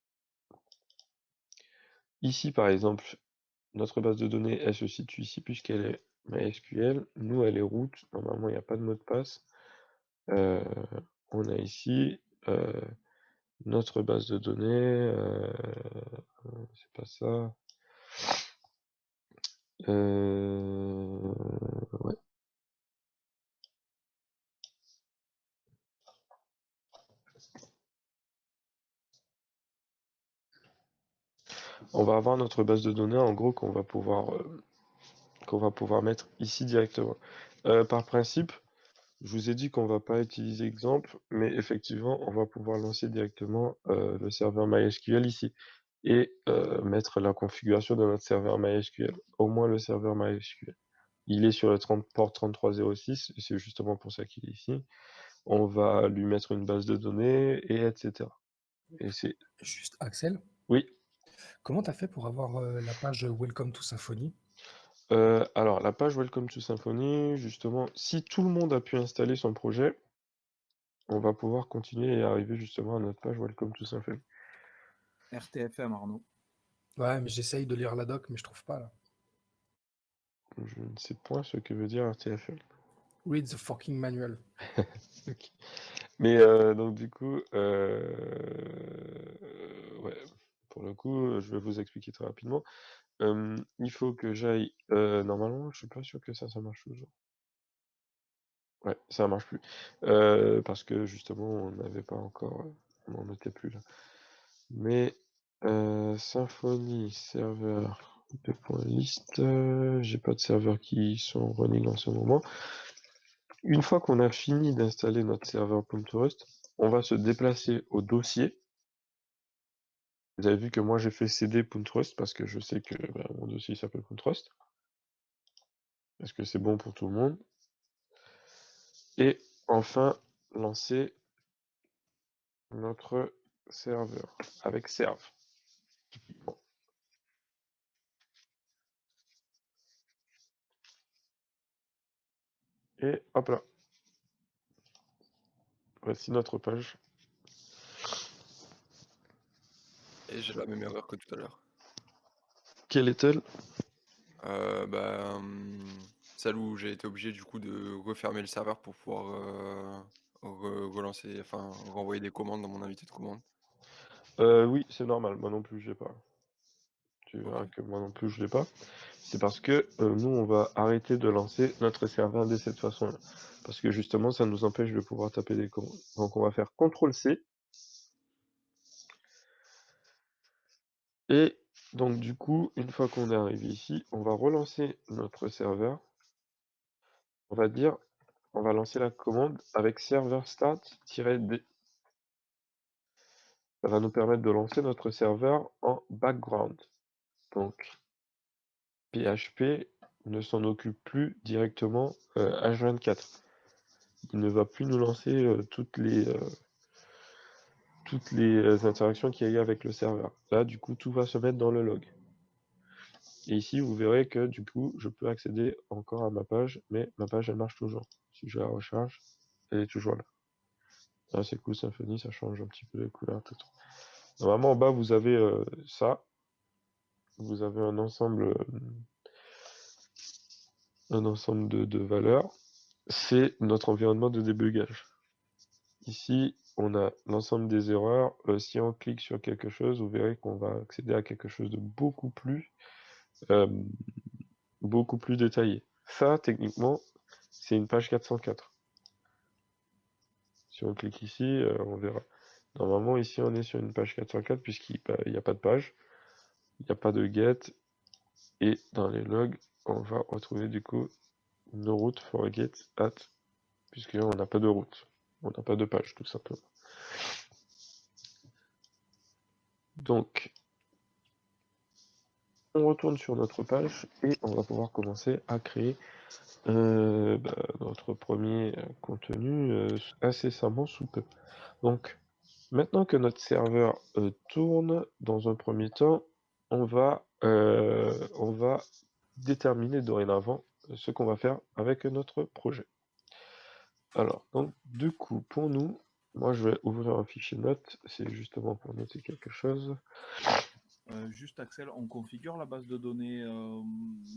Speaker 1: Ici, par exemple, notre base de données, elle se situe ici puisqu'elle est MySQL. Nous, elle est root. Normalement, il n'y a pas de mot de passe. On a ici notre base de données. C'est pas ça. Ouais. On va avoir notre base de données, en gros, qu'on va pouvoir mettre ici directement. Par principe, je vous ai dit qu'on va pas utiliser exemple, mais effectivement, on va pouvoir lancer directement le serveur MySQL ici et mettre la configuration de notre serveur MySQL, au moins le serveur MySQL. Il est sur le port 3306, et c'est justement pour ça qu'il est ici. On va lui mettre une base de données, et etc. Et c'est...
Speaker 4: Juste, Axel,
Speaker 1: Oui.
Speaker 4: comment t'as fait pour avoir la page Welcome to Symfony?
Speaker 1: Alors, la page Welcome to Symfony, justement, si tout le monde a pu installer son projet, on va pouvoir continuer et arriver justement à notre page Welcome to Symfony.
Speaker 3: RTFM, Arnaud.
Speaker 4: Ouais, mais j'essaye de lire la doc, mais je trouve pas là.
Speaker 1: Je ne sais point ce que veut dire RTFL.
Speaker 4: Read the fucking manual.
Speaker 1: Okay. Mais donc du coup, ouais, pour le coup, je vais vous expliquer très rapidement. Il faut que j'aille... normalement, je suis pas sûr que ça marche toujours. Ouais, ça marche plus. Parce que justement, on n'avait pas encore... on n'en était plus là. Mais Symfony serveur .list, j'ai pas de serveurs qui sont running en ce moment. Une fois qu'on a fini d'installer notre serveur .rust, on va se déplacer au dossier. Vous avez vu que moi j'ai fait cd .rust parce que je sais que mon dossier s'appelle .rust. Est-ce que c'est bon pour tout le monde? Et enfin, lancer notre serveur avec serve. Bon. Et hop là. Voici notre page.
Speaker 5: Et j'ai la même erreur que tout à l'heure.
Speaker 1: Quelle est-elle?
Speaker 5: Celle où j'ai été obligé du coup de refermer le serveur pour pouvoir relancer, enfin renvoyer des commandes dans mon invité de commande.
Speaker 1: Oui, c'est normal, moi non plus je l'ai pas. Tu verras
Speaker 5: Ok.
Speaker 1: que moi non plus je l'ai pas. C'est parce que nous on va arrêter de lancer notre serveur de cette façon-là. Parce que justement ça nous empêche de pouvoir taper des commandes. Donc on va faire CTRL-C. Et donc du coup, une fois qu'on est arrivé ici, on va relancer notre serveur. On va dire, on va lancer la commande avec server start-d. Ça va nous permettre de lancer notre serveur en background. Donc PHP ne s'en occupe plus directement H24. Il ne va plus nous lancer toutes les interactions qu'il y a eu avec le serveur. Là, du coup, tout va se mettre dans le log. Et ici, vous verrez que du coup, je peux accéder encore à ma page, mais ma page, elle marche toujours. Si je la recharge, elle est toujours là. Ah, c'est cool, Symfony, ça change un petit peu les couleurs. Tout. Normalement, en bas, vous avez ça. Vous avez un ensemble de valeurs. C'est notre environnement de débugage. Ici, on a l'ensemble des erreurs. Si on clique sur quelque chose, vous verrez qu'on va accéder à quelque chose de beaucoup plus détaillé. Ça, techniquement, c'est une page 404. Si on clique ici, on verra. Normalement, ici, on est sur une page 404 puisqu'il n'y a pas de page, il n'y a pas de get. Et dans les logs, on va retrouver du coup no route for get at, puisqu'on n'a pas de route. On n'a pas de page, tout simplement. Donc, on retourne sur notre page et on va pouvoir commencer à créer notre premier contenu incessamment sous peu. Donc, maintenant que notre serveur tourne, dans un premier temps, on va déterminer dorénavant ce qu'on va faire avec notre projet. Alors, donc, du coup, pour nous, moi je vais ouvrir un fichier notes, c'est justement pour noter quelque chose.
Speaker 3: Juste Axel, on configure la base de données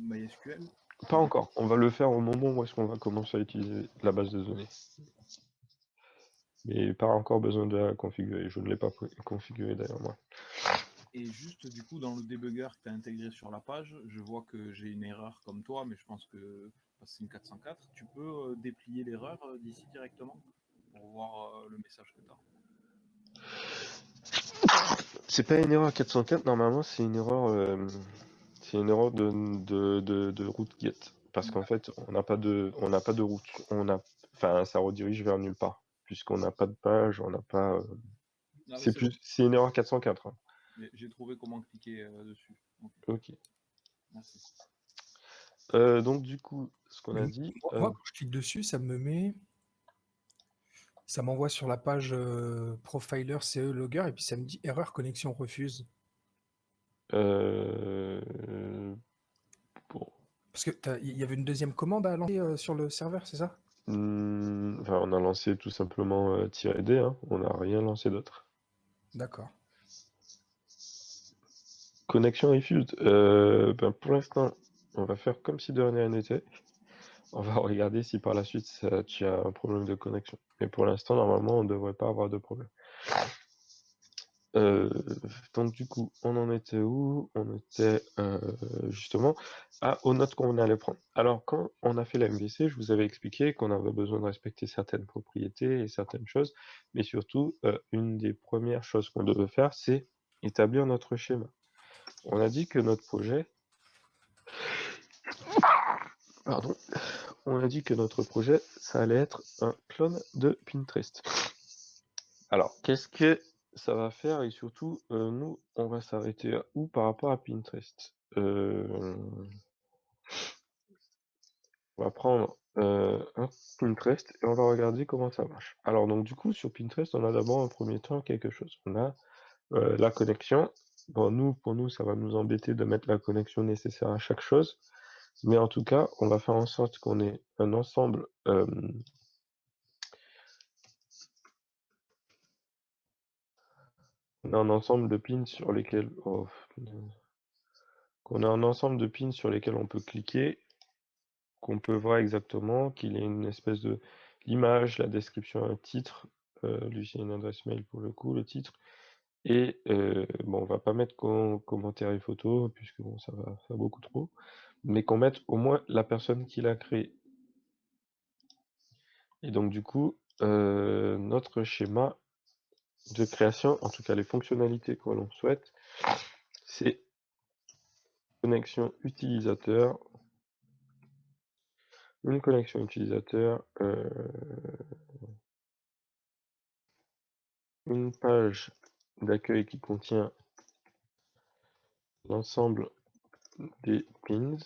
Speaker 3: MySQL?
Speaker 1: Pas encore, on va le faire au moment où est-ce qu'on va commencer à utiliser la base de données. Mais pas encore besoin de la configurer, je ne l'ai pas configurée d'ailleurs moi.
Speaker 3: Et juste du coup dans le debugger que tu as intégré sur la page, je vois que j'ai une erreur comme toi, mais je pense que c'est une 404. Tu peux déplier l'erreur d'ici directement pour voir le message que tu as.
Speaker 1: C'est pas une erreur 404, normalement c'est une erreur de route get. Parce qu'en fait, on n'a pas de route. Ça redirige vers nulle part. Puisqu'on n'a pas de page, on n'a pas. C'est une erreur 404. Hein.
Speaker 3: J'ai trouvé comment cliquer dessus.
Speaker 1: Ok.
Speaker 3: Merci.
Speaker 1: Donc du coup, ce qu'on a dit.
Speaker 4: Moi, quand je clique dessus, ça m'envoie sur la page Profiler CE Logger et puis ça me dit erreur connexion refuse.
Speaker 1: Bon.
Speaker 4: Parce que il y avait une deuxième commande à lancer sur le serveur, c'est ça?
Speaker 1: Enfin, on a lancé tout simplement -d, hein. On n'a rien lancé d'autre.
Speaker 4: D'accord.
Speaker 1: Connexion refused. Pour l'instant, on va faire comme si de rien n'était. On va regarder si par la suite tu as un problème de connexion. Mais pour l'instant, normalement, on ne devrait pas avoir de problème. Donc du coup, on en était où? On était justement aux notes qu'on allait prendre. Alors quand on a fait la MVC, je vous avais expliqué qu'on avait besoin de respecter certaines propriétés et certaines choses, mais surtout, une des premières choses qu'on devait faire, c'est établir notre schéma. On a dit que notre projet... Pardon. On a dit que notre projet, ça allait être un clone de Pinterest. Alors, qu'est-ce que ça va faire et surtout, nous, on va s'arrêter à où par rapport à Pinterest? On va prendre un Pinterest et on va regarder comment ça marche. Alors, donc du coup, sur Pinterest, on a d'abord en premier temps quelque chose. On a la connexion. Bon, pour nous, ça va nous embêter de mettre la connexion nécessaire à chaque chose. Mais en tout cas, on va faire en sorte qu'on ait un ensemble de pins sur lesquels qu'on a un ensemble de pins sur lesquels on peut cliquer, qu'on peut voir exactement, qu'il ait une espèce de l'image, la description, un titre, lui c'est une adresse mail pour le coup, le titre, et bon, on va pas mettre commentaires et photos puisque bon, ça va faire beaucoup trop, mais qu'on mette au moins la personne qui l'a créé. Et donc du coup, notre schéma de création, en tout cas les fonctionnalités que l'on souhaite, c'est connexion utilisateur, une connexion utilisateur, une page d'accueil qui contient l'ensemble des pins,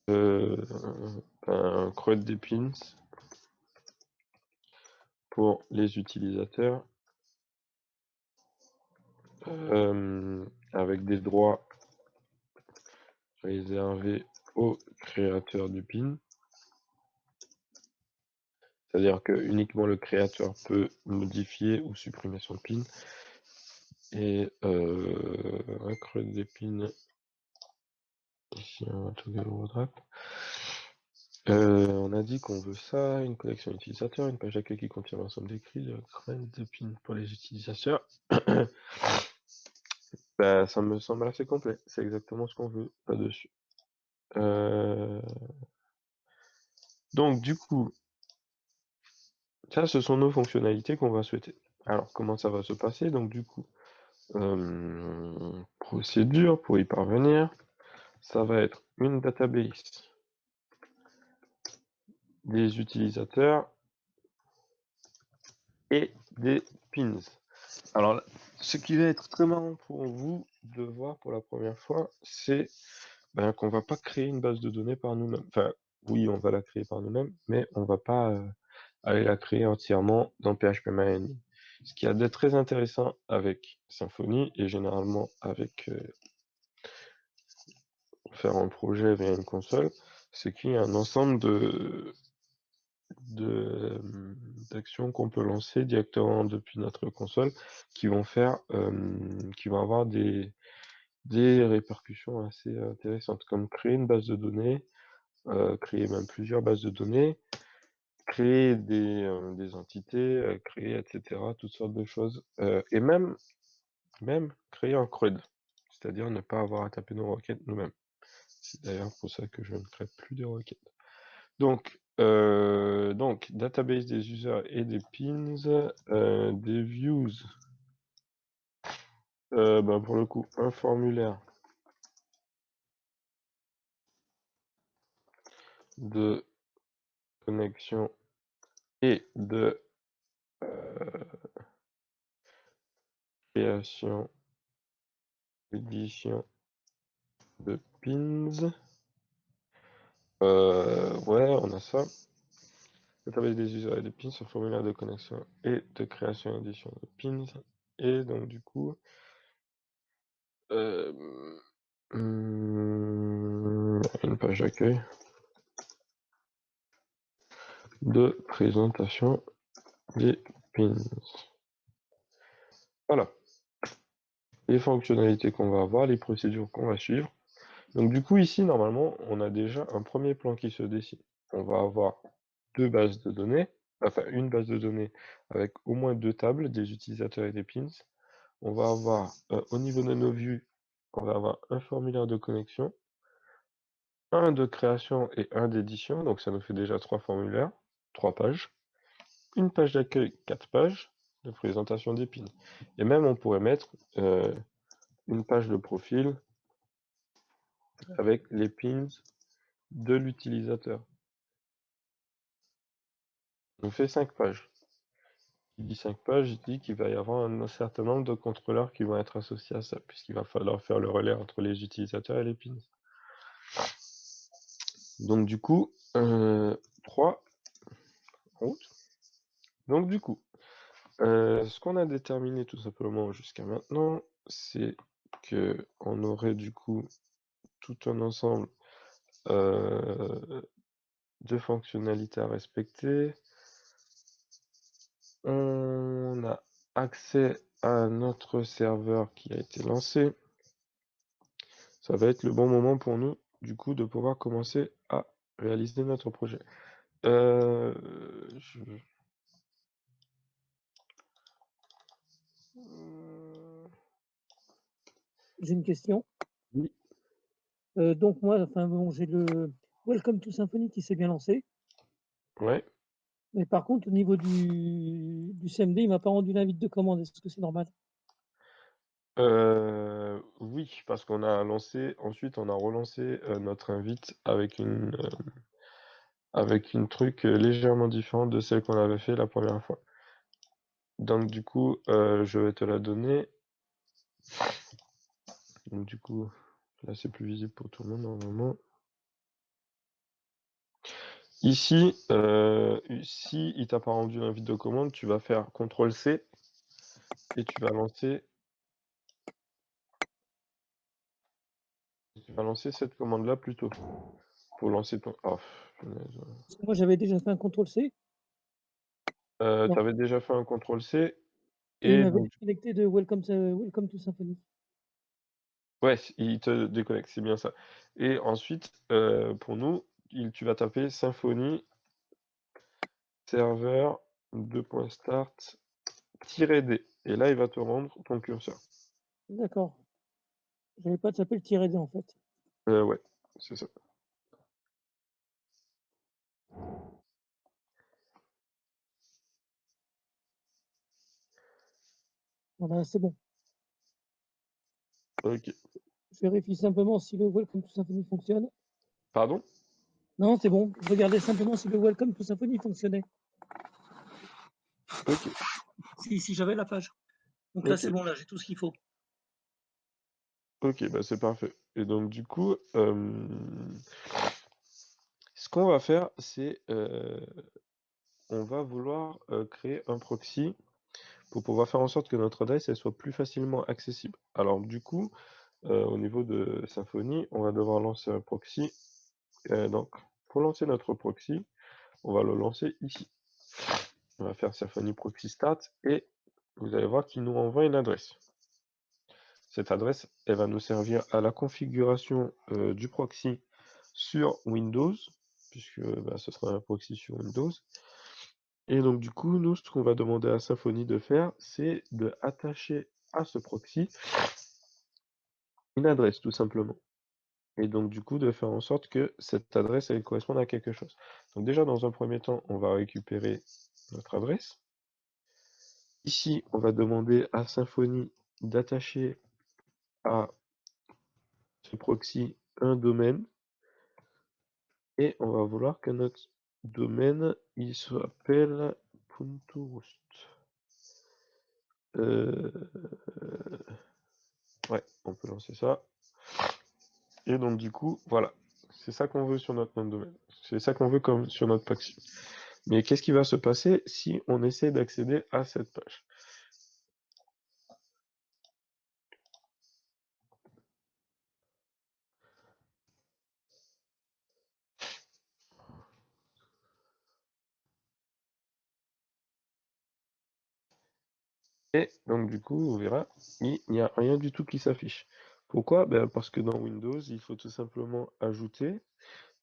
Speaker 1: un CRUD des pins pour les utilisateurs, avec des droits réservés aux créateurs du pin. C'est-à-dire que uniquement le créateur peut modifier ou supprimer son pin. Et un CRUD des pins. Ici, on va tout wrap. On a dit qu'on veut ça, une collection utilisateur, une page d'accueil qui contient l'ensemble des clés, le CRUD des pins pour les utilisateurs. Ça me semble assez complet. C'est exactement ce qu'on veut là-dessus. Donc du coup, ça ce sont nos fonctionnalités qu'on va souhaiter. Alors comment ça va se passer? Donc du coup, procédure pour y parvenir, ça va être une database des utilisateurs et des pins. Alors, ce qui va être très marrant pour vous de voir pour la première fois, c'est qu'on va pas créer une base de données par nous-mêmes. Enfin, oui, on va la créer par nous-mêmes, mais on va pas aller la créer entièrement dans PHP-MyAdmin. Ce qui a de très intéressant avec Symfony et généralement avec faire un projet via une console, c'est qu'il y a un ensemble d'actions qu'on peut lancer directement depuis notre console qui vont faire, qui vont avoir des répercussions assez intéressantes, comme créer une base de données, créer même plusieurs bases de données, créer des entités, créer etc., toutes sortes de choses, et même créer un CRUD, c'est-à-dire ne pas avoir à taper nos requêtes nous-mêmes. C'est d'ailleurs pour ça que je ne crée plus de requêtes. Donc, database des users et des pins, des views. Pour le coup, un formulaire de connexion et de création, édition de pins. Ouais, on a ça. Database des users et des pins, un formulaire de connexion et de création et édition de pins. Et donc du coup, une page d'accueil de présentation des pins. Voilà. Les fonctionnalités qu'on va avoir, les procédures qu'on va suivre. Donc du coup ici, normalement, on a déjà un premier plan qui se dessine. On va avoir deux bases de données, enfin une base de données avec au moins deux tables, des utilisateurs et des pins. On va avoir, au niveau de nos vues, on va avoir un formulaire de connexion, un de création et un d'édition, donc ça nous fait déjà 3 formulaires, 3 pages. Une page d'accueil, 4 pages de présentation des pins. Et même on pourrait mettre une page de profil avec les pins de l'utilisateur. On fait 5 pages. Qui dit 5 pages, il dit qu'il va y avoir un certain nombre de contrôleurs qui vont être associés à ça, puisqu'il va falloir faire le relais entre les utilisateurs et les pins. Donc du coup, 3 en route. Donc du coup, ce qu'on a déterminé tout simplement jusqu'à maintenant, c'est que on aurait du coup tout un ensemble de fonctionnalités à respecter. On a accès à notre serveur qui a été lancé. Ça va être le bon moment pour nous, du coup, de pouvoir commencer à réaliser notre projet. Je...
Speaker 2: J'ai une question.
Speaker 1: Oui.
Speaker 2: Donc moi, enfin bon, j'ai le Welcome to Symfony qui s'est bien lancé.
Speaker 1: Ouais.
Speaker 2: Mais par contre, au niveau du CMD, il m'a pas rendu l'invite de commande. Est-ce que c'est normal?
Speaker 1: Oui, parce qu'on a lancé, ensuite on a relancé notre invite avec une truc légèrement différent de celle qu'on avait fait la première fois. Donc du coup, je vais te la donner. Donc du coup, là c'est plus visible pour tout le monde normalement. Ici, si il t'a pas rendu l'invite de commande, tu vas faire CTRL-C et tu vas lancer cette commande-là plutôt. Pour lancer ton... Oh, punaise.
Speaker 2: Parce que moi, j'avais déjà fait un CTRL-C
Speaker 1: Tu avais déjà fait un CTRL-C
Speaker 2: et il
Speaker 1: et
Speaker 2: m'avait
Speaker 1: donc
Speaker 2: déconnecté de Welcome to Symfony.
Speaker 1: ouais, il te déconnecte, c'est bien ça. Et ensuite, pour nous, tu vas taper Symfony serveur :start-d et là, il va te rendre ton curseur.
Speaker 2: D'accord. J'avais pas tapé le -d en fait.
Speaker 1: Ouais, c'est ça.
Speaker 2: Voilà, c'est bon.
Speaker 1: OK.
Speaker 2: Je vérifie simplement si le Welcome to Symfony fonctionne.
Speaker 1: Pardon?
Speaker 2: Non, c'est bon. Je regardais simplement si le Welcome to Symfony fonctionnait.
Speaker 1: Ok,
Speaker 2: Si j'avais la page. Donc là, c'est
Speaker 1: ok,
Speaker 2: bon, là, j'ai tout ce qu'il faut.
Speaker 1: ok, bah c'est parfait. Et donc du coup, ce qu'on va faire, c'est on va vouloir créer un proxy pour pouvoir faire en sorte que notre adresse elle soit plus facilement accessible. Alors du coup, au niveau de Symfony, on va devoir lancer un proxy. Donc, pour lancer notre proxy, on va le lancer ici. On va faire Symfony Proxy Start et vous allez voir qu'il nous envoie une adresse. Cette adresse, elle va nous servir à la configuration du proxy sur Windows, puisque bah, ce sera un proxy sur Windows. Et donc du coup, nous, ce qu'on va demander à Symfony de faire, c'est de attacher à ce proxy une adresse, tout simplement. Et donc du coup, de faire en sorte que cette adresse, elle corresponde à quelque chose. Donc déjà, dans un premier temps, on va récupérer notre adresse. Ici, on va demander à Symfony d'attacher à ce proxy un domaine. Et on va vouloir que notre domaine, il s'appelle Punturust. Ouais, on peut lancer ça. Et donc du coup, voilà. C'est ça qu'on veut sur notre nom de domaine. C'est ça qu'on veut comme sur notre proxy. Mais qu'est-ce qui va se passer si on essaie d'accéder à cette page? Et donc du coup, on verra, il n'y a rien du tout qui s'affiche. Pourquoi? Ben, parce que dans Windows, il faut tout simplement ajouter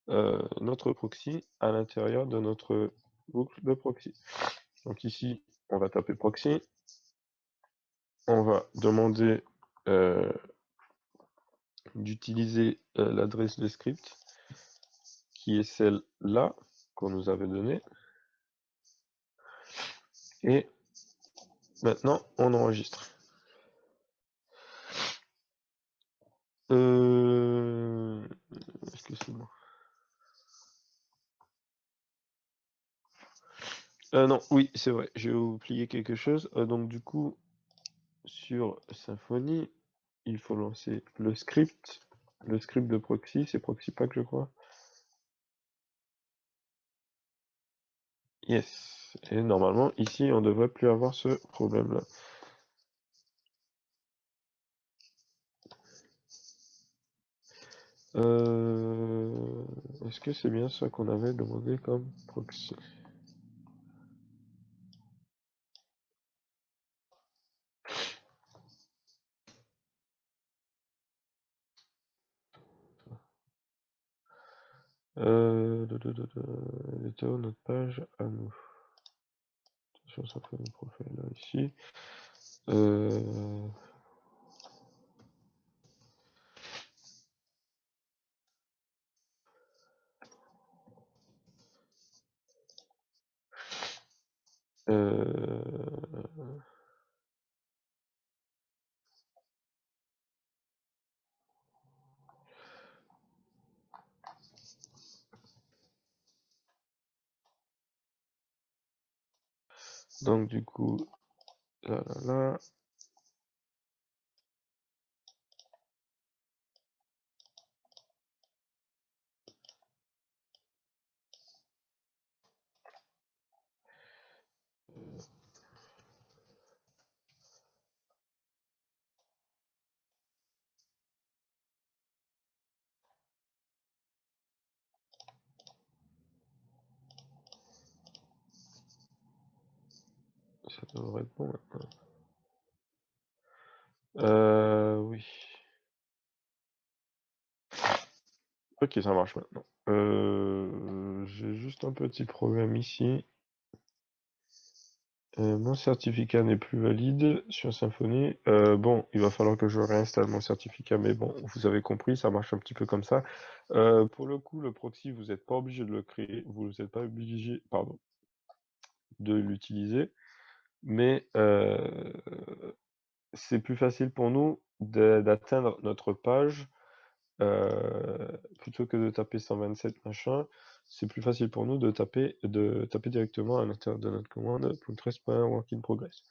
Speaker 1: notre proxy à l'intérieur de notre boucle de proxy. Donc ici, on va taper proxy, on va demander d'utiliser l'adresse de script qui est celle-là qu'on nous avait donnée. Et maintenant, on enregistre. Est-ce que c'est bon? Non, oui, c'est vrai, j'ai oublié quelque chose. Donc du coup, sur Symfony, il faut lancer le script de proxy, c'est proxypack je crois. Yes. Et normalement, ici, on devrait plus avoir ce problème-là. Est-ce que c'est bien ça qu'on avait demandé comme proxy? Était où notre page à nous? Attention, ça fait mon profil là, ici. Donc du coup, là. Ça devrait être bon maintenant. Oui. Ok, ça marche maintenant. J'ai juste un petit problème ici. Mon certificat n'est plus valide sur Symfony. Bon, il va falloir que je réinstalle mon certificat, mais bon, vous avez compris, ça marche un petit peu comme ça. Pour le coup, le proxy, vous n'êtes pas obligé de le créer, vous n'êtes pas obligé, pardon, de l'utiliser, mais c'est plus facile pour nous d'atteindre notre page plutôt que de taper 127 machin, c'est plus facile pour nous de taper directement à l'intérieur de notre commande .rest.work in progress.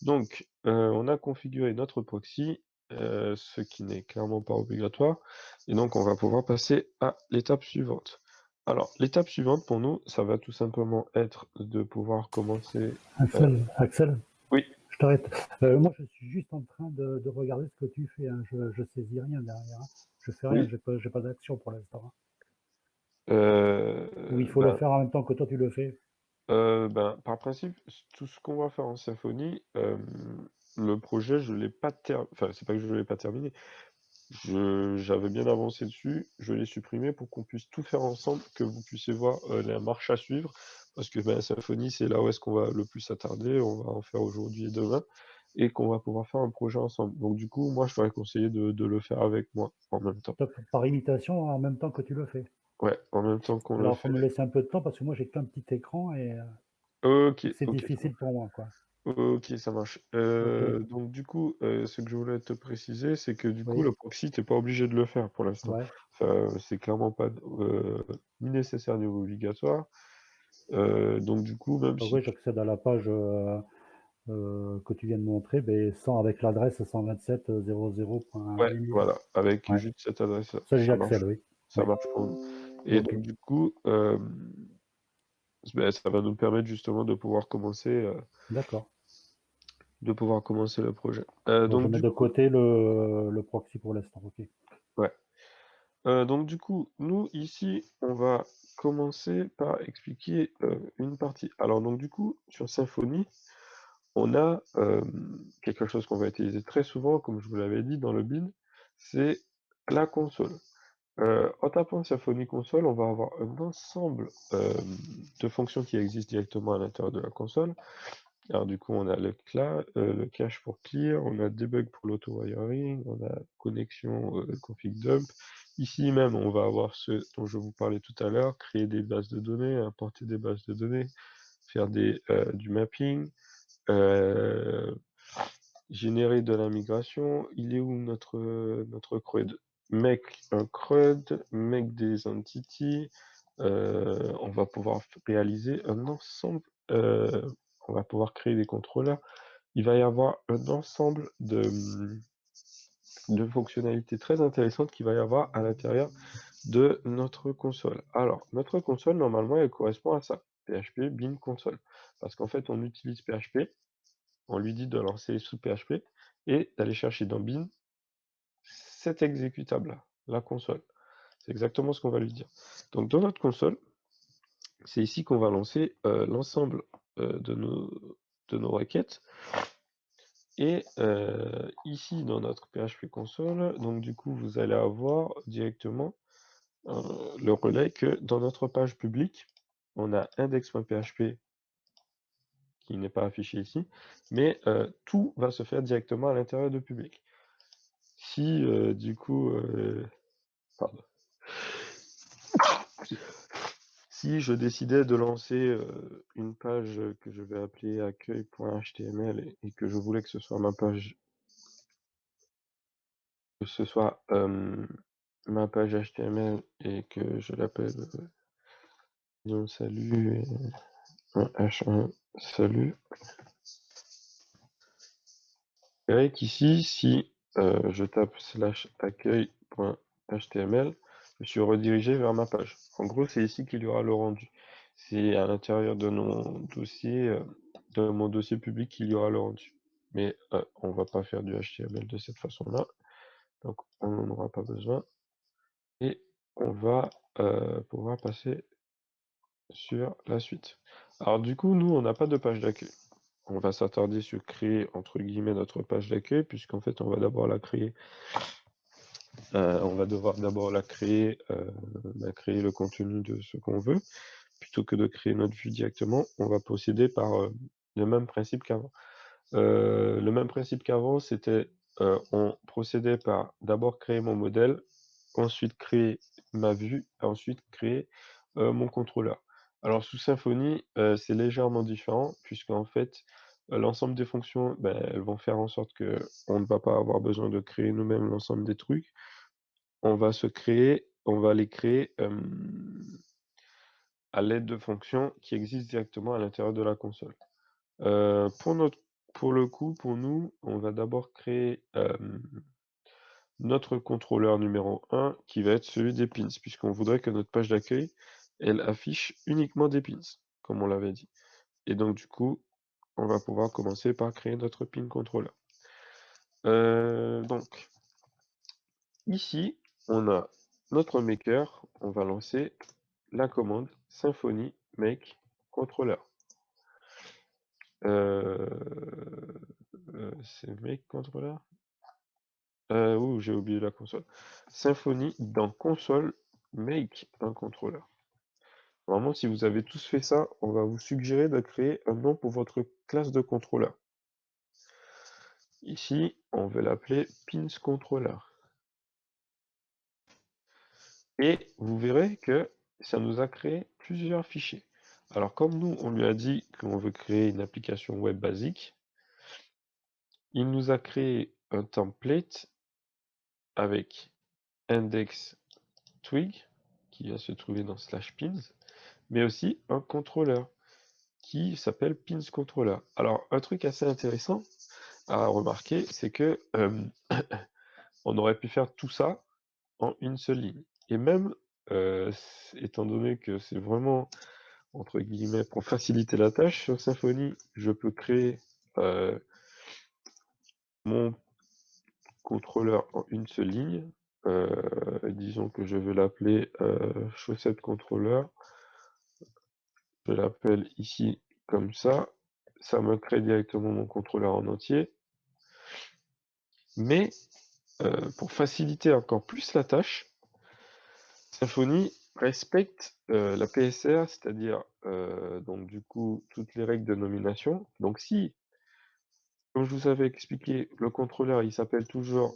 Speaker 1: Donc, on a configuré notre proxy, ce qui n'est clairement pas obligatoire, et donc on va pouvoir passer à l'étape suivante. Alors, l'étape suivante pour nous, ça va tout simplement être de pouvoir commencer.
Speaker 6: Axel,
Speaker 1: Oui.
Speaker 6: je t'arrête. Moi, je suis juste en train de regarder ce que tu fais. Hein. Je saisis rien derrière. Hein. Je fais rien.
Speaker 1: Oui.
Speaker 6: J'ai pas d'action pour l'instant. Ou il faut le
Speaker 1: Ben,
Speaker 6: faire en même temps que toi tu le fais.
Speaker 1: par principe, tout ce qu'on va faire en Symfony, le projet, je l'ai pas enfin, c'est pas que je l'ai pas terminé. J'avais bien avancé dessus, je l'ai supprimé pour qu'on puisse tout faire ensemble, que vous puissiez voir la marche à suivre, parce que Symfony, c'est là où est-ce qu'on va le plus s'attarder, on va en faire aujourd'hui et demain, et qu'on va pouvoir faire un projet ensemble. Donc du coup, moi, je t'aurais conseillé de le faire avec moi en même temps.
Speaker 6: Par imitation en même temps que tu le fais.
Speaker 1: Ouais, en même temps qu'on le
Speaker 6: Alors, il
Speaker 1: fait.
Speaker 6: faut me laisser un peu de temps parce que moi, j'ai qu'un petit écran et
Speaker 1: Ok,
Speaker 6: c'est
Speaker 1: ok.
Speaker 6: difficile pour moi, quoi.
Speaker 1: Ok, ça marche.
Speaker 6: Ok.
Speaker 1: Donc du coup, ce que je voulais te préciser, c'est que du coup,
Speaker 6: Oui.
Speaker 1: le proxy, t'es pas obligé de le faire pour l'instant.
Speaker 6: Ouais.
Speaker 1: Enfin, c'est clairement pas ni nécessaire ni obligatoire. Donc du coup, même
Speaker 6: Donc,
Speaker 1: si
Speaker 6: oui, j'accède à la page que tu viens de montrer, ben, sans avec l'adresse 127.00.1000.
Speaker 1: ouais, voilà, avec
Speaker 6: Ouais.
Speaker 1: juste cette adresse-là,
Speaker 6: Ça,
Speaker 1: ça
Speaker 6: j'accède,
Speaker 1: marche,
Speaker 6: oui.
Speaker 1: ça
Speaker 6: Oui.
Speaker 1: marche pour nous. Et
Speaker 6: Ok.
Speaker 1: donc du coup, ça va nous permettre justement de pouvoir commencer,
Speaker 6: D'accord.
Speaker 1: le projet.
Speaker 6: Donc, je
Speaker 1: Donc
Speaker 6: mets
Speaker 1: du
Speaker 6: de
Speaker 1: coup,
Speaker 6: côté le proxy pour l'instant. Ok.
Speaker 1: ouais. Donc du coup, nous ici, on va commencer par expliquer une partie. Alors donc du coup, sur Symfony, on a quelque chose qu'on va utiliser très souvent, comme je vous l'avais dit dans le bin, c'est la console. En tapant Symfony console, on va avoir un ensemble de fonctions qui existent directement à l'intérieur de la console. Alors du coup, on a le cache pour clear, on a debug pour l'auto-wiring, on a connexion config dump. Ici même, on va avoir ce dont je vous parlais tout à l'heure, créer des bases de données, importer des bases de données, faire du mapping, générer de la migration. Il est où notre CRUD? Make un CRUD, make des entities. On va pouvoir réaliser un ensemble. On va pouvoir créer des contrôleurs. Il va y avoir un ensemble de fonctionnalités très intéressantes qu'il va y avoir à l'intérieur de notre console. Alors, notre console, normalement, elle correspond à ça. PHP bin console. Parce qu'en fait, on utilise PHP, on lui dit de lancer sous PHP et d'aller chercher dans bin cet exécutable-là, la console. C'est exactement ce qu'on va lui dire. Donc, dans notre console, c'est ici qu'on va lancer l'ensemble de nos requêtes. Et ici, dans notre PHP console, donc du coup, vous allez avoir directement le relais que dans notre page publique, on a index.php qui n'est pas affiché ici, mais tout va se faire directement à l'intérieur de public. Si du coup, pardon. Si je décidais de lancer une page que je vais appeler accueil.html et que je voulais que ce soit ma page, que ce soit ma page HTML et que je l'appelle salut et un H1 salut. Vous verrez qu'ici, si je tape /accueil.html, je suis redirigé vers ma page. En gros, c'est ici qu'il y aura le rendu. C'est à l'intérieur de mon dossier, public qu'il y aura le rendu. Mais on va pas faire du HTML de cette façon-là. Donc on n'en aura pas besoin. Et on va pouvoir passer sur la suite. Alors du coup, nous, on n'a pas de page d'accueil. On va s'attarder sur créer, entre guillemets, notre page d'accueil, puisqu'en fait, on va d'abord la créer. On va devoir d'abord créer le contenu de ce qu'on veut. Plutôt que de créer notre vue directement, on va procéder par le même principe qu'avant. Le même principe qu'avant, c'était on procédait par d'abord créer mon modèle, ensuite créer ma vue, et ensuite créer mon contrôleur. Alors sous Symfony, c'est légèrement différent, puisqu'en fait, l'ensemble des fonctions, elles vont faire en sorte qu'on ne va pas avoir besoin de créer nous-mêmes l'ensemble des trucs. on va les créer à l'aide de fonctions qui existent directement à l'intérieur de la console. Pour le coup, pour nous, on va d'abord créer notre contrôleur numéro 1 qui va être celui des pins, puisqu'on voudrait que notre page d'accueil, elle affiche uniquement des pins, comme on l'avait dit. Et donc du coup, on va pouvoir commencer par créer notre pin controller. Donc, ici, on a notre maker, on va lancer la commande Symfony make controller. C'est make controller? Ouh, j'ai oublié la console. Symfony dans console make un contrôleur. Normalement, si vous avez tous fait ça, on va vous suggérer de créer un nom pour votre classe de contrôleur. Ici, on va l'appeler pins controller. Et vous verrez que ça nous a créé plusieurs fichiers. Alors, comme nous, on lui a dit qu'on veut créer une application web basique, il nous a créé un template avec index twig, qui va se trouver dans /pins, mais aussi un contrôleur qui s'appelle pins controller. Alors, un truc assez intéressant à remarquer, c'est que on aurait pu faire tout ça en une seule ligne. Et même, étant donné que c'est vraiment, entre guillemets, pour faciliter la tâche, sur Symfony, je peux créer mon contrôleur en une seule ligne. Disons que je veux l'appeler chaussette contrôleur. Je l'appelle ici comme ça. Ça me crée directement mon contrôleur en entier. Mais pour faciliter encore plus la tâche, Symfony respecte la PSR, c'est-à-dire donc du coup toutes les règles de nomination. Donc si, comme je vous avais expliqué, le contrôleur il s'appelle toujours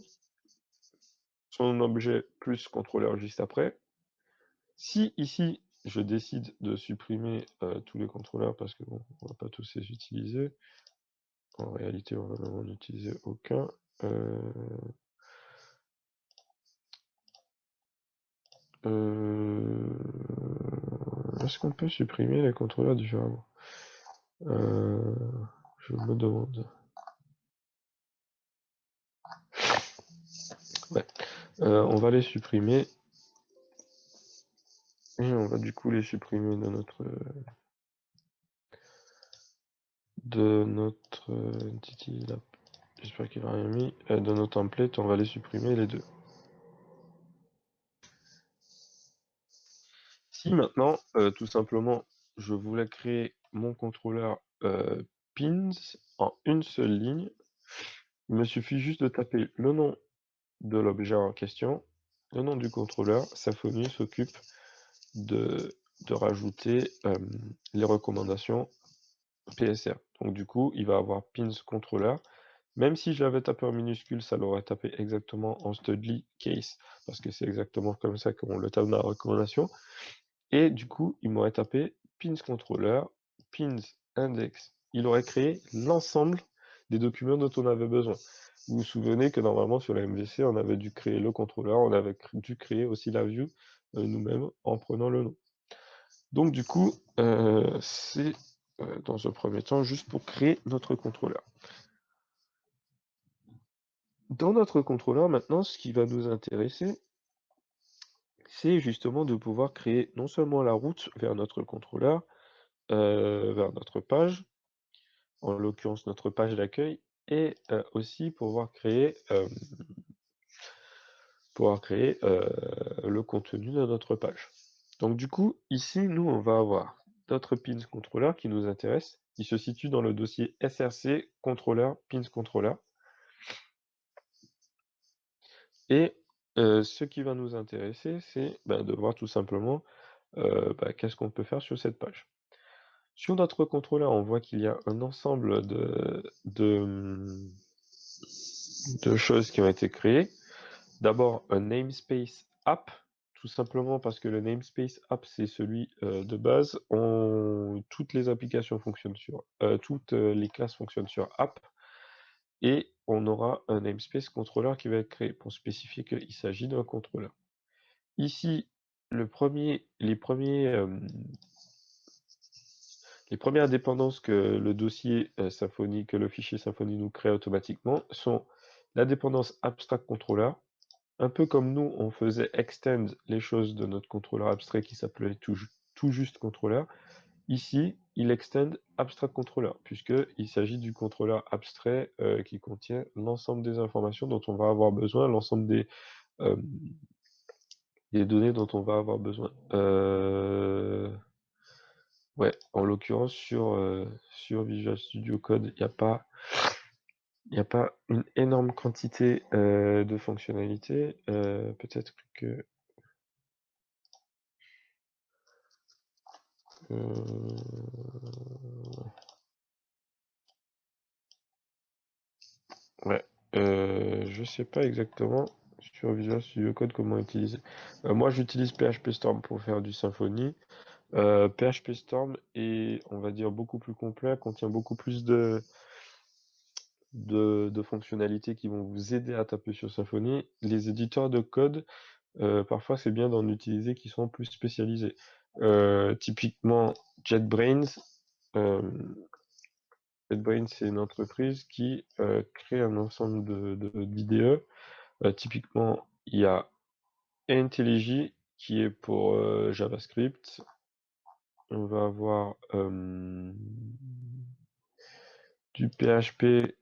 Speaker 1: son objet plus contrôleur juste après. Si ici je décide de supprimer tous les contrôleurs parce que bon, on va pas tous les utiliser. En réalité, on va en utiliser aucun. Est-ce qu'on peut supprimer les contrôleurs différemment? Je me demande. Ouais. On va les supprimer. Et on va du coup les supprimer dans notre entity là. J'espère qu'il n'a rien mis. Dans nos templates, on va les supprimer les deux. Si maintenant, tout simplement, je voulais créer mon contrôleur pins en une seule ligne, il me suffit juste de taper le nom de l'objet en question, le nom du contrôleur. Symfony s'occupe de rajouter les recommandations PSR. Donc du coup, il va avoir pins controller. Même si je l'avais tapé en minuscule, ça l'aurait tapé exactement en studly case, parce que c'est exactement comme ça qu'on le tape dans la recommandation. Et du coup, il m'aurait tapé pins controller, pins index. Il aurait créé l'ensemble des documents dont on avait besoin. Vous vous souvenez que normalement sur la MVC, on avait dû créer le contrôleur, on avait dû créer aussi la view nous-mêmes en prenant le nom. Donc du coup, c'est dans un premier temps juste pour créer notre contrôleur. Dans notre contrôleur, maintenant, ce qui va nous intéresser, c'est justement de pouvoir créer non seulement la route vers notre contrôleur, vers notre page, en l'occurrence notre page d'accueil, et aussi pouvoir créer le contenu de notre page. Donc du coup, ici, nous, on va avoir notre pins controller qui nous intéresse. Il se situe dans le dossier src controller pins controller. Et ce qui va nous intéresser, c'est de voir tout simplement qu'est-ce qu'on peut faire sur cette page. Sur notre contrôleur, on voit qu'il y a un ensemble de choses qui ont été créées. D'abord, un namespace app, tout simplement parce que le namespace app, c'est celui de base. Toutes les applications fonctionnent sur... toutes les classes fonctionnent sur app. et on aura un namespace contrôleur qui va être créé pour spécifier qu'il s'agit d'un contrôleur. Ici, les premières dépendances que le dossier Symfony, que le fichier Symfony nous crée automatiquement sont la dépendance abstract controller. Un peu comme nous, on faisait extend les choses de notre contrôleur abstrait qui s'appelait tout juste contrôleur. Ici, il extend abstract controller, puisqu'il s'agit du contrôleur abstrait qui contient l'ensemble des informations dont on va avoir besoin, l'ensemble des données dont on va avoir besoin. Ouais, en l'occurrence, sur Visual Studio Code, il n'y a pas une énorme quantité de fonctionnalités. Peut-être que... Ouais, je sais pas exactement sur Visual Studio Code comment utiliser. Moi, j'utilise PHP Storm pour faire du Symfony. PHP Storm est, on va dire, beaucoup plus complet, contient beaucoup plus de fonctionnalités qui vont vous aider à taper sur Symfony. Les éditeurs de code, parfois, c'est bien d'en utiliser qui sont plus spécialisés. Typiquement, JetBrains. JetBrains, c'est une entreprise qui crée un ensemble d'IDE. Typiquement, il y a IntelliJ qui est pour JavaScript. On va avoir du PHP.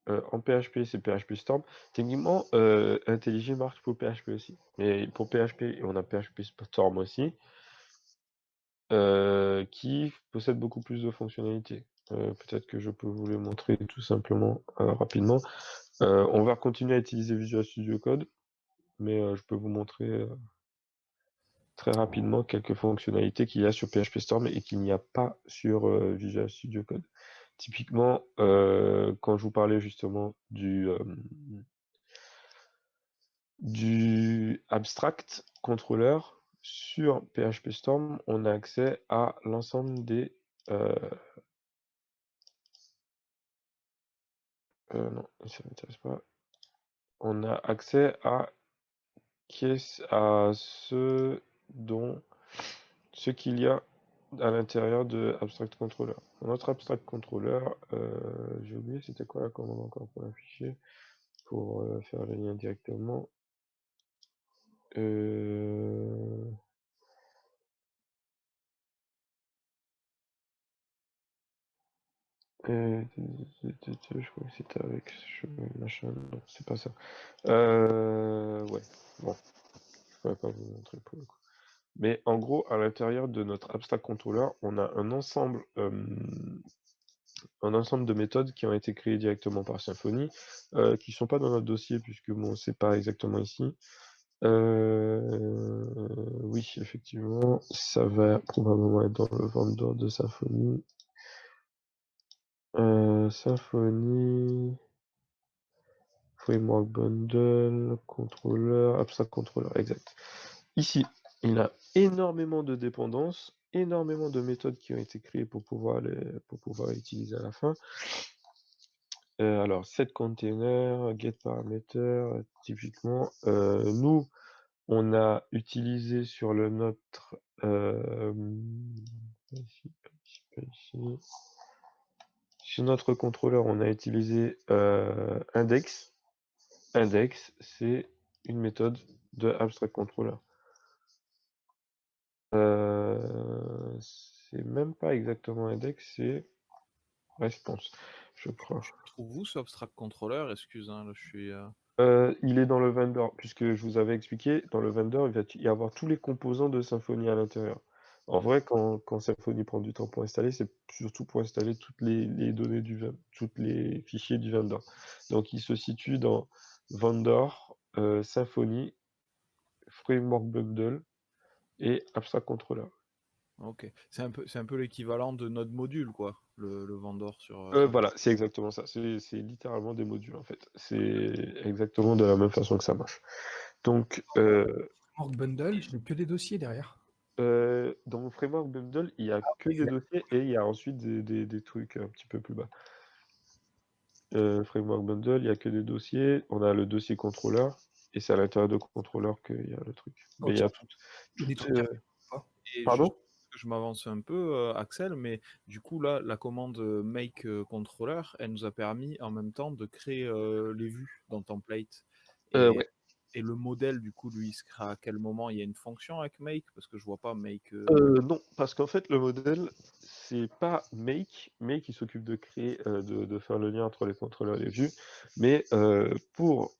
Speaker 1: En PHP, c'est PHP Storm. Techniquement, IntelliJ marche pour PHP aussi. Mais pour PHP, on a PHP Storm aussi, qui possède beaucoup plus de fonctionnalités. Peut-être que je peux vous les montrer tout simplement rapidement. On va continuer à utiliser Visual Studio Code, mais je peux vous montrer très rapidement quelques fonctionnalités qu'il y a sur PHP Storm et qu'il n'y a pas sur Visual Studio Code. Typiquement, quand je vous parlais justement du abstract controller, sur PHP Storm, on a accès à l'ensemble des... non, ça ne m'intéresse pas. On a accès à ce qu'il y a à l'intérieur de Abstract Controller. Dans notre Abstract Controller, j'ai oublié c'était quoi la commande encore pour l'afficher, pour faire le lien directement. Je crois que c'était avec machin, non, c'est pas ça. Ouais, bon, je pourrais pas vous montrer pour le coup. Mais en gros, à l'intérieur de notre Abstract Controller, on a un ensemble de méthodes qui ont été créées directement par Symfony, qui ne sont pas dans notre dossier, puisque bon, c'est pas exactement ici. Oui, effectivement, ça va probablement être dans le vendor de Symfony. Symfony, Framework Bundle, Controller, Abstract Controller, exact. Ici, il a énormément de dépendances, énormément de méthodes qui ont été créées pour pouvoir les utiliser à la fin. Alors, set container, get parameter, typiquement, nous, on a utilisé sur le nôtre, sur notre contrôleur, on a utilisé index. Index, c'est une méthode de abstract controller. C'est même pas exactement index, c'est response, je crois.
Speaker 3: Je trouve où ce abstract controller? Excuse, hein, là je suis.
Speaker 1: Il est dans le vendor, puisque je vous avais expliqué, dans le vendor, il va y avoir tous les composants de Symfony à l'intérieur. En vrai, quand Symfony prend du temps pour installer, c'est surtout pour installer toutes les données tous les fichiers du vendor. Donc il se situe dans vendor, Symfony, Framework Bundle et Abstract Controller.
Speaker 3: Ok. C'est un peu l'équivalent de Node Module, quoi, le vendor sur.
Speaker 1: Voilà, c'est exactement ça. C'est littéralement des modules en fait. C'est exactement de la même façon que ça marche. Donc,
Speaker 4: Framework Bundle, je n'ai que des dossiers derrière.
Speaker 1: dans Framework Bundle, il n'y a que des dossiers et il y a ensuite des trucs un petit peu plus bas. framework bundle, il n'y a que des dossiers. On a le dossier contrôleur, et c'est à l'intérieur de contrôleur qu'il y a le truc. Mais il y a
Speaker 4: Ok. Il y a des trucs à faire ou pas?
Speaker 3: Et
Speaker 1: Pardon?
Speaker 3: juste que je m'avance un peu, Axel, mais du coup là, la commande make controller, elle nous a permis en même temps de créer les vues dans template.
Speaker 1: Ouais.
Speaker 3: Et le modèle, du coup, lui, il se crée à quel moment? Il y a une fonction avec make? Parce que je vois pas make.
Speaker 1: Non, parce qu'en fait, le modèle, c'est pas make. Make, il s'occupe de créer, de faire le lien entre les contrôleurs et les vues. Mais pour.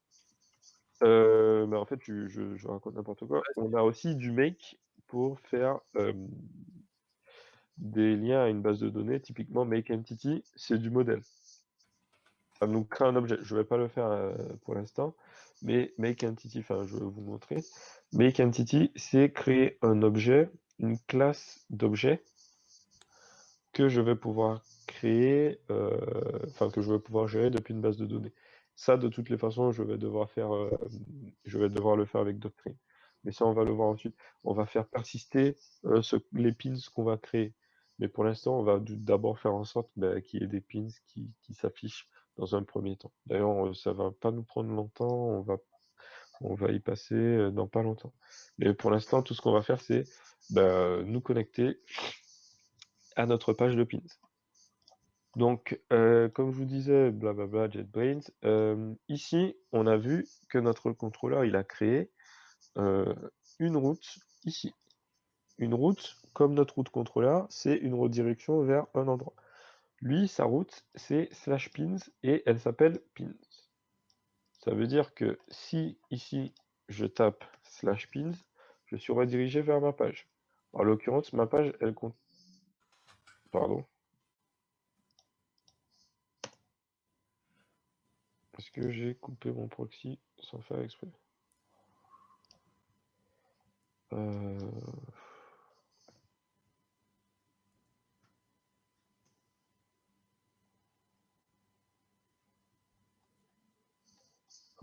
Speaker 1: Mais en fait, je raconte n'importe quoi. On a aussi du make pour faire des liens à une base de données. Typiquement, make entity, c'est du modèle. Ça nous crée un objet. Je vais pas le faire pour l'instant, mais make entity, enfin, je vais vous montrer. Make entity, c'est créer un objet, une classe d'objet que je vais pouvoir créer, enfin que je vais pouvoir gérer depuis une base de données. Ça, de toutes les façons, je vais devoir le faire avec Doctrine. Mais ça, on va le voir ensuite. On va faire persister les pins qu'on va créer. Mais pour l'instant, on va d'abord faire en sorte qu'il y ait des pins qui s'affichent dans un premier temps. D'ailleurs, ça va pas nous prendre longtemps, on va y passer dans pas longtemps. Mais pour l'instant, tout ce qu'on va faire, c'est nous connecter à notre page de pins. Donc, comme je vous disais, blablabla, JetBrains, ici, on a vu que notre contrôleur, il a créé une route ici. Une route, comme notre route contrôleur, c'est une redirection vers un endroit. Lui, sa route, c'est /pins et elle s'appelle pins. Ça veut dire que si ici, je tape /pins, je suis redirigé vers ma page. En l'occurrence, ma page, elle compte. Pardon. Est-ce que j'ai coupé mon proxy sans faire exprès?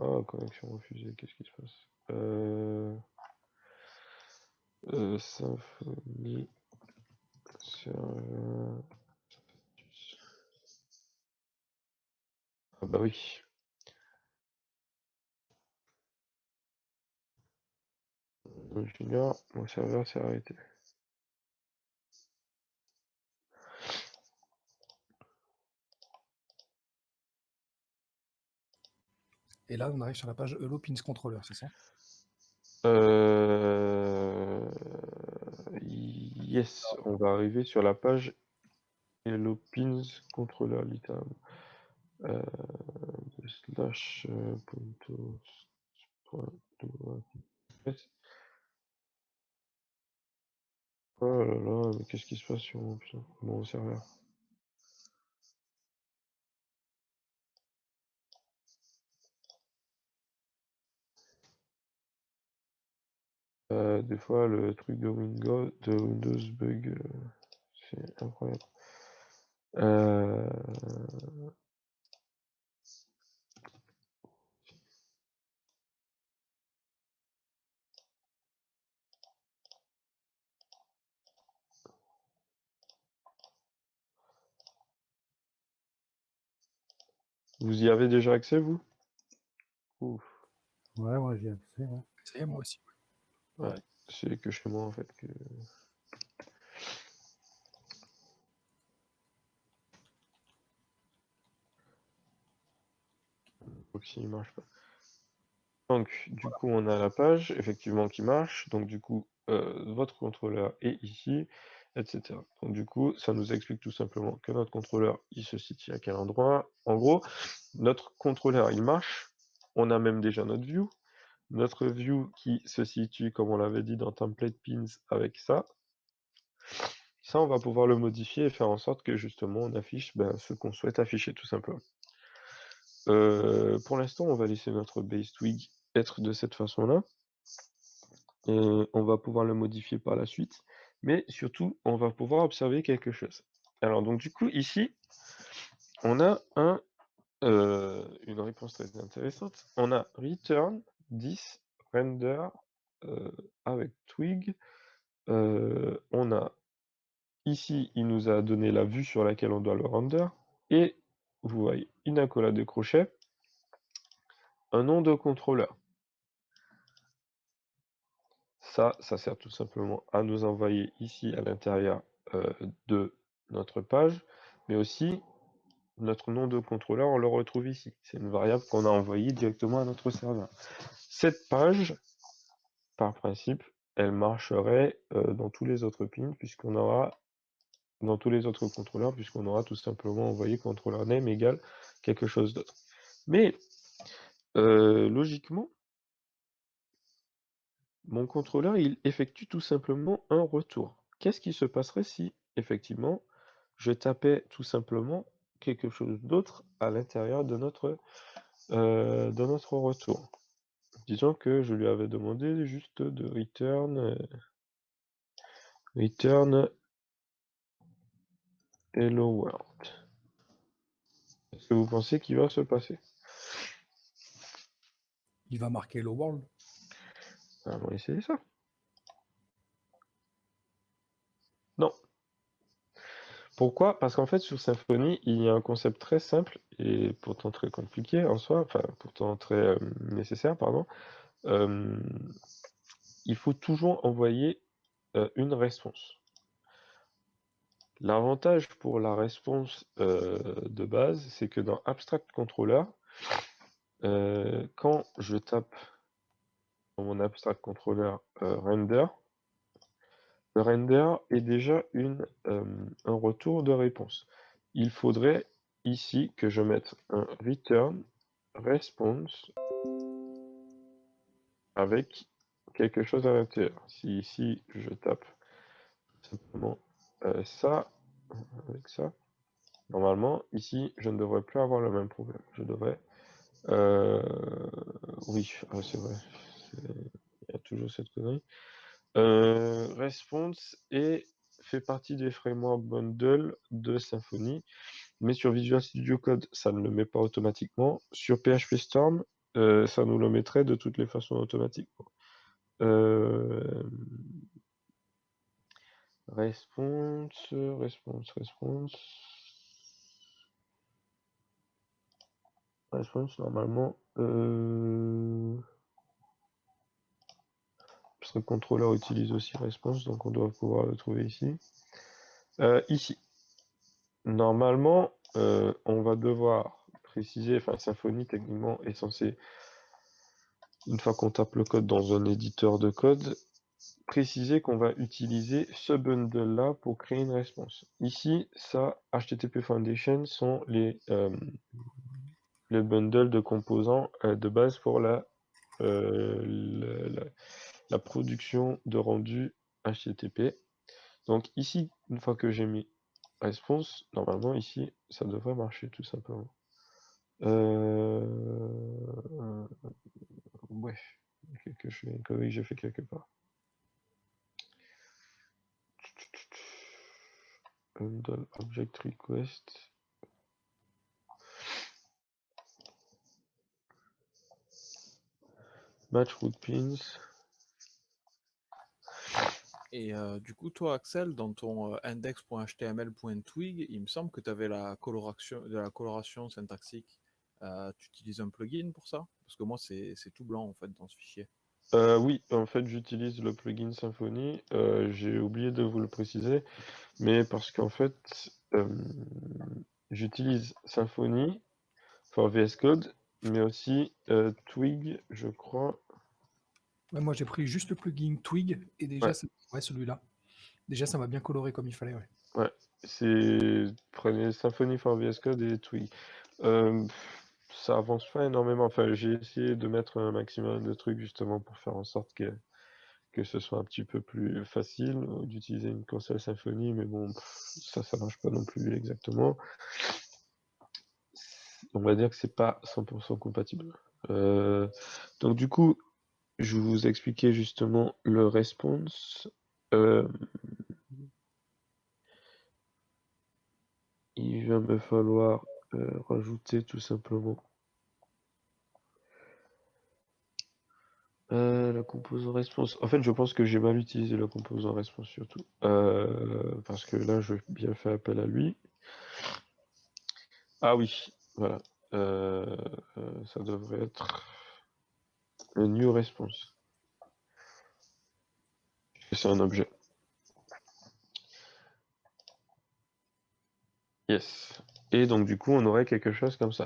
Speaker 1: Ah, connexion refusée, qu'est-ce qui se passe? Symfony serveur. Ah bah oui. Junior, mon serveur s'est arrêté.
Speaker 4: Et là, on arrive sur la page Hello Pins Controller, c'est ça?
Speaker 1: Yes, on va arriver sur la page Hello Pins contrôleur littéralement. Slash punto oh là là, mais qu'est-ce qui se passe sur mon serveur? Des fois, le truc de Windows bug, c'est incroyable. Vous y avez déjà accès, vous? Ouf.
Speaker 6: Ouais, j'y ai accès, ouais.
Speaker 4: Ça y est, moi aussi.
Speaker 1: Ouais, c'est que chez moi, en fait, que... Proxy ne marche pas. Donc, du coup, on a la page, effectivement, qui marche. Donc, du coup, votre contrôleur est ici, etc. Donc, du coup, ça nous explique tout simplement que notre contrôleur, il se situe à quel endroit. En gros, notre contrôleur, il marche. On a même déjà notre view. Notre view qui se situe, comme on l'avait dit, dans template pins avec ça. Ça, on va pouvoir le modifier et faire en sorte que, justement, on affiche ce qu'on souhaite afficher, tout simplement. Pour l'instant, on va laisser notre base twig être de cette façon-là. On va pouvoir le modifier par la suite, mais surtout, on va pouvoir observer quelque chose. Alors, donc, du coup, ici, on a une réponse très intéressante. On a return 10 render avec twig. On a ici, il nous a donné la vue sur laquelle on doit le render, et vous voyez une accolade de crochet, un nom de contrôleur. Ça sert tout simplement à nous envoyer ici à l'intérieur de notre page, mais aussi notre nom de contrôleur, on le retrouve ici. C'est une variable qu'on a envoyée directement à notre serveur. Cette page, par principe, elle marcherait dans tous les autres pins, puisqu'on aura dans tous les autres contrôleurs, puisqu'on aura tout simplement envoyé contrôleur name égale quelque chose d'autre. Mais logiquement, mon contrôleur, il effectue tout simplement un retour. Qu'est-ce qui se passerait si, effectivement, je tapais tout simplement quelque chose d'autre à l'intérieur de notre retour? Disons que je lui avais demandé juste de return hello world. Est-ce que vous pensez qu'il va se passer?
Speaker 4: Il va marquer Hello World.
Speaker 1: On va essayer ça. Non. Pourquoi? Parce qu'en fait, sur Symfony, il y a un concept très simple et pourtant très compliqué en soi, enfin pourtant très nécessaire, pardon. Il faut toujours envoyer une réponse. L'avantage pour la réponse de base, c'est que dans Abstract Controller, quand je tape dans mon Abstract Controller render, le render est déjà un retour de réponse. Il faudrait ici que je mette un return response avec quelque chose à l'intérieur. Si ici je tape simplement ça, avec ça, normalement ici je ne devrais plus avoir le même problème. Je devrais... oui, c'est vrai. Il y a toujours cette connerie. Response fait partie des frameworks bundle de Symfony, mais sur Visual Studio Code, ça ne le met pas automatiquement. Sur PHP Storm, ça nous le mettrait de toutes les façons automatiquement. Response. Response, normalement. Parce que le contrôleur utilise aussi response, donc on doit pouvoir le trouver ici. Ici. Normalement, on va devoir préciser, enfin Symfony techniquement est censé, une fois qu'on tape le code dans un éditeur de code, préciser qu'on va utiliser ce bundle-là pour créer une réponse. Ici, ça, HTTP Foundation sont les bundles de composants de base pour la production de rendu HTTP. Donc ici, une fois que j'ai mis response, normalement ici, ça devrait marcher tout simplement. Ouais, une connerie que j'ai fait quelque part. Bundle object request. Match root pins.
Speaker 3: Et du coup, toi, Axel, dans ton index.html.twig, il me semble que tu avais la coloration syntaxique. Tu utilises un plugin pour ça? Parce que moi, c'est tout blanc en fait dans ce fichier.
Speaker 1: Oui, en fait, j'utilise le plugin Symfony. J'ai oublié de vous le préciser, mais parce qu'en fait, j'utilise Symfony for VS Code, mais aussi Twig, je crois.
Speaker 4: Ouais, moi, j'ai pris juste le plugin Twig et déjà, celui-là. Déjà, ça m'a bien coloré comme il fallait.
Speaker 1: Ouais, prenez Symfony for VS Code et Twig. Ça avance pas énormément. Enfin, j'ai essayé de mettre un maximum de trucs justement pour faire en sorte que ce soit un petit peu plus facile d'utiliser une console Symfony, mais bon, ça marche pas non plus exactement. On va dire que c'est pas 100% compatible. Donc du coup, je vous expliquais justement le response. Il va me falloir rajouter tout simplement la composant response. En fait, je pense que j'ai mal utilisé le composant response surtout. Parce que là, je vais bien faire appel à lui. Ah oui, voilà. Ça devrait être le new response. C'est un objet. Yes. Et donc du coup, on aurait quelque chose comme ça.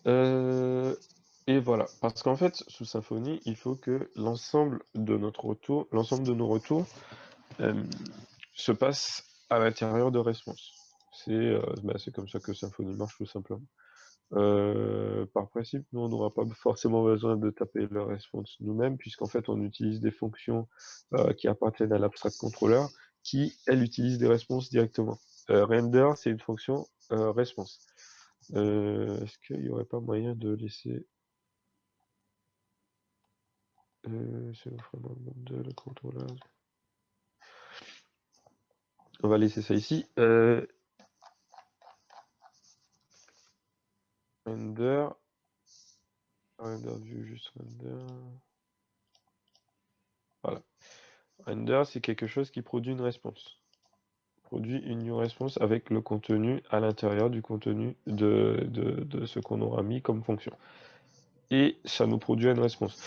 Speaker 1: Et voilà. Parce qu'en fait, sous Symfony, il faut que l'ensemble de nos retours se passe à l'intérieur de response. C'est comme ça que Symfony marche tout simplement. Par principe, nous, on n'aura pas forcément besoin de taper le response nous-mêmes, puisqu'en fait, on utilise des fonctions qui appartiennent à l'abstract controller, qui, elle, utilise des responses directement. Render, c'est une fonction response. Est-ce qu'il n'y aurait pas moyen de laisser... c'est vraiment le contrôleur. On va laisser ça ici. Render view, juste render. Voilà. Render, c'est quelque chose qui produit une réponse. Produit une new response avec le contenu à l'intérieur du contenu de ce qu'on aura mis comme fonction. Et ça nous produit une réponse.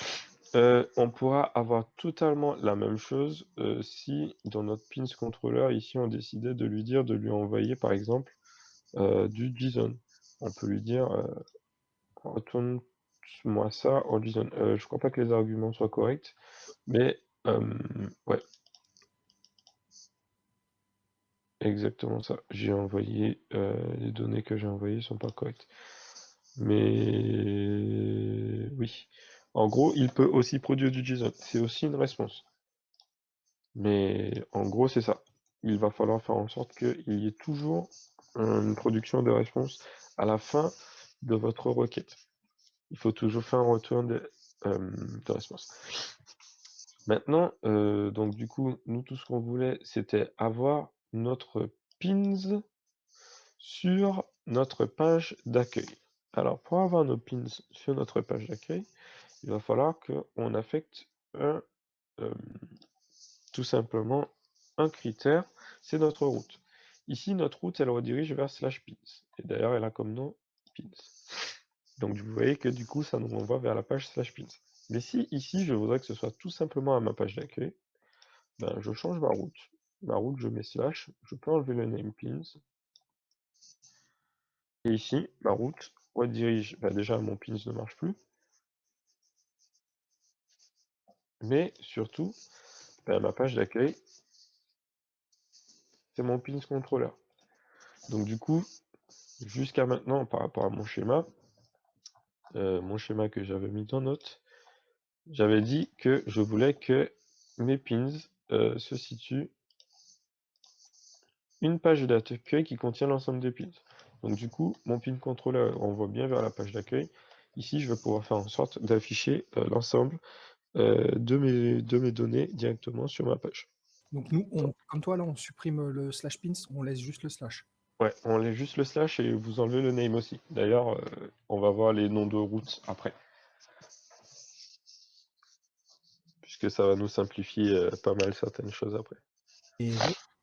Speaker 1: On pourra avoir totalement la même chose si dans notre pins controller, ici, on décidait de lui envoyer par exemple du JSON. On peut lui dire retourne-moi ça en JSON. Je crois pas que les arguments soient corrects, mais ouais. Exactement ça. J'ai envoyé, les données que j'ai envoyées sont pas correctes. Mais oui. En gros, il peut aussi produire du JSON. C'est aussi une réponse. Mais en gros, c'est ça. Il va falloir faire en sorte qu'il y ait toujours une production de réponse à la fin de votre requête. Il faut toujours faire un retour de réponse. Maintenant, donc du coup, nous, tout ce qu'on voulait, c'était avoir notre pins sur notre page d'accueil. Alors, pour avoir nos pins sur notre page d'accueil, il va falloir qu'on affecte tout simplement un critère, c'est notre route. Ici, notre route, elle redirige vers /pins. Et d'ailleurs, elle a comme nom pins. Donc, vous voyez que du coup, ça nous renvoie vers la page /pins. Mais si ici, je voudrais que ce soit tout simplement à ma page d'accueil, ben, je change ma route. Ma route, je mets /, je peux enlever le name pins. Et ici, ma route redirige, ben déjà mon pins ne marche plus. Mais surtout, ben, ma page d'accueil, c'est mon pins controller. Donc du coup, jusqu'à maintenant, par rapport à mon schéma que j'avais mis en note, j'avais dit que je voulais que mes pins se situent une page d'accueil qui contient l'ensemble des pins. Donc du coup, mon pin controller renvoie bien vers la page d'accueil. Ici, je vais pouvoir faire en sorte d'afficher l'ensemble de mes données directement sur ma page.
Speaker 4: Donc nous, comme toi, là, on supprime le /pins, on laisse juste le slash.
Speaker 1: Ouais, on laisse juste le slash et vous enlevez le name aussi. D'ailleurs, on va voir les noms de routes après. Puisque ça va nous simplifier pas mal certaines choses après.
Speaker 4: Et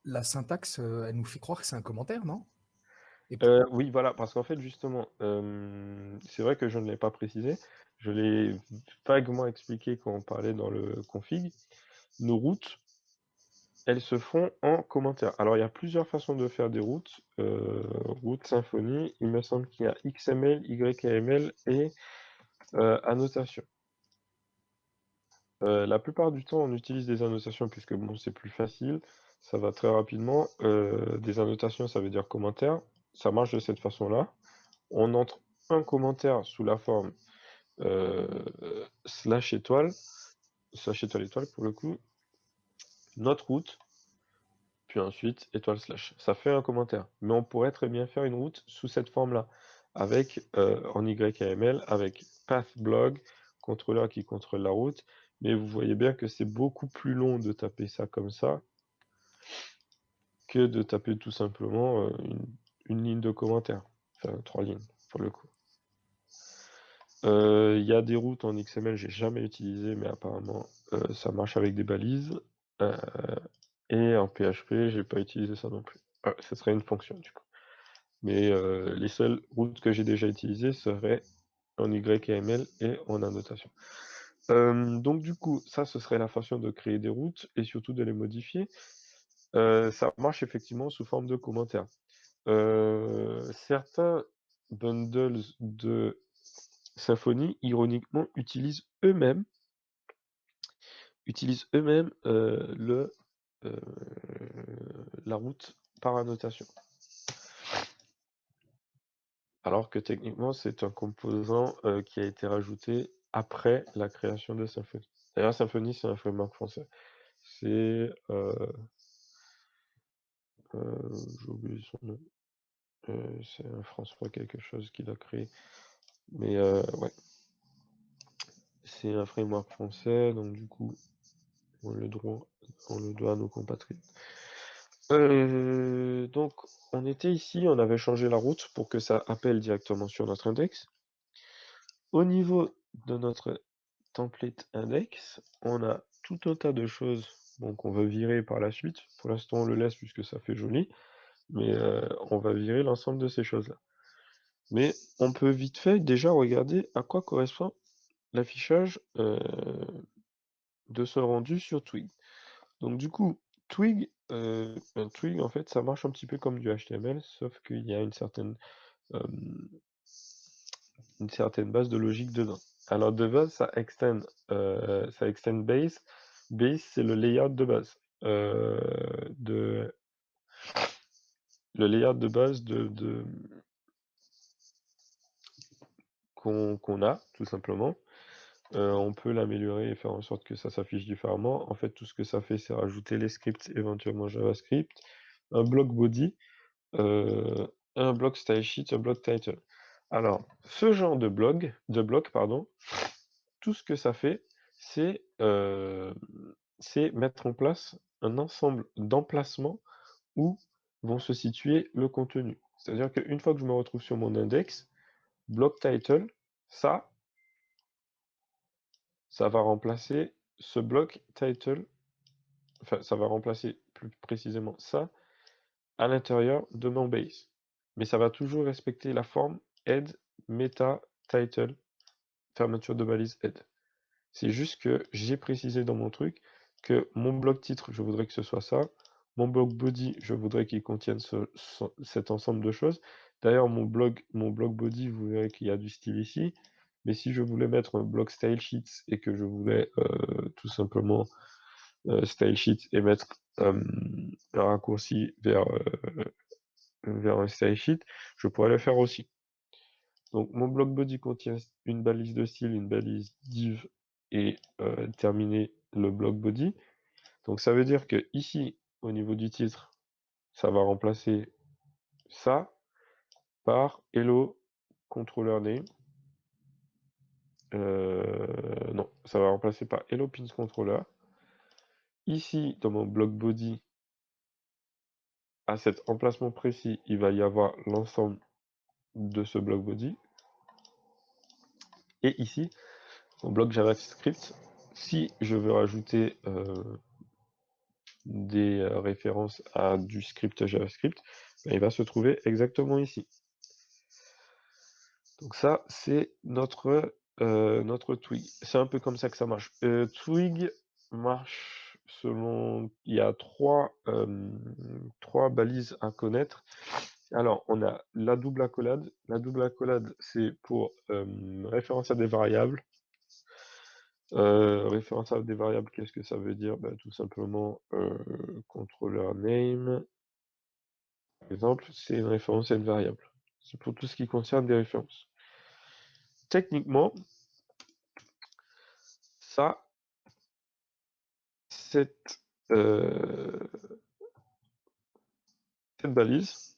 Speaker 4: la syntaxe, elle nous fait croire que c'est un commentaire, non?
Speaker 1: Oui, voilà, parce qu'en fait, justement, c'est vrai que je ne l'ai pas précisé. Je l'ai vaguement expliqué quand on parlait dans le config. Nos routes, elles se font en commentaire. Alors, il y a plusieurs façons de faire des routes. Route Symfony, il me semble qu'il y a XML, YAML et annotation. La plupart du temps, on utilise des annotations puisque bon, c'est plus facile, ça va très rapidement. Des annotations, ça veut dire commentaire. Ça marche de cette façon-là. On entre un commentaire sous la forme /étoile pour le coup, notre route, puis ensuite étoile /. Ça fait un commentaire. Mais on pourrait très bien faire une route sous cette forme-là, avec en YAML, avec path blog, contrôleur qui contrôle la route. Mais vous voyez bien que c'est beaucoup plus long de taper ça comme ça que de taper tout simplement une ligne de commentaire. Enfin, 3 lignes pour le coup. Il y a des routes en XML, j'ai jamais utilisé, mais apparemment ça marche avec des balises. Et en PHP, j'ai pas utilisé ça non plus. Ce serait une fonction du coup. Mais les seules routes que j'ai déjà utilisées seraient en YAML et en annotation. Donc du coup, ça, ce serait la façon de créer des routes et surtout de les modifier. Ça marche effectivement sous forme de commentaires. Certains bundles de Symfony, ironiquement, utilisent eux-mêmes la route par annotation. Alors que techniquement, c'est un composant qui a été rajouté après la création de Symfony. D'ailleurs, Symfony, c'est un framework français. C'est... j'ai oublié son nom. C'est un François quelque chose qui l'a créé. Mais ouais. C'est un framework français, donc du coup, on le doit à nos compatriotes. Donc, on était ici, on avait changé la route pour que ça appelle directement sur notre index. Au niveau de notre template index, on a tout un tas de choses qu'on va virer par la suite. Pour l'instant, on le laisse puisque ça fait joli, mais on va virer l'ensemble de ces choses-là. Mais on peut vite fait déjà regarder à quoi correspond l'affichage de ce rendu sur Twig. Donc du coup, Twig, Twig, en fait, ça marche un petit peu comme du HTML, sauf qu'il y a une certaine base de logique dedans. Alors de base, ça extend base. Base, c'est le layout de base. Le layout de base qu'on a, tout simplement. On peut l'améliorer et faire en sorte que ça s'affiche différemment. En fait, tout ce que ça fait, c'est rajouter les scripts, éventuellement JavaScript, un block body, un block style sheet, un block title. Alors, ce genre de bloc, tout ce que ça fait, c'est mettre en place un ensemble d'emplacements où vont se situer le contenu. C'est-à-dire qu'une fois que je me retrouve sur mon index, block title, ça va remplacer ce block title, enfin, ça va remplacer plus précisément ça à l'intérieur de mon base. Mais ça va toujours respecter la forme head, meta, title, fermeture de balise head. C'est juste que j'ai précisé dans mon truc que mon bloc titre, je voudrais que ce soit ça. Mon bloc body, je voudrais qu'il contienne cet ensemble de choses. D'ailleurs, mon bloc body, vous verrez qu'il y a du style ici. Mais si je voulais mettre un bloc style sheets et que je voulais tout simplement style sheet et mettre un raccourci vers un style sheet, je pourrais le faire aussi. Donc mon bloc body contient une balise de style, une balise div et terminer le bloc body. Donc ça veut dire que ici, au niveau du titre, ça va remplacer ça par hello controller name. Non, ça va remplacer par hello pins controller. Ici, dans mon bloc body, à cet emplacement précis, il va y avoir l'ensemble de ce bloc body. Et ici, mon bloc JavaScript, si je veux rajouter des références à du script JavaScript, il va se trouver exactement ici. Donc ça, c'est notre Twig. C'est un peu comme ça que ça marche. Twig marche selon... Il y a trois balises à connaître. Alors, on a la double accolade. La double accolade, c'est pour référencer à des variables. Référence à des variables, qu'est-ce que ça veut dire? Tout simplement, controller name, par exemple, c'est une référence à une variable. C'est pour tout ce qui concerne des références. Techniquement, ça, cette balise,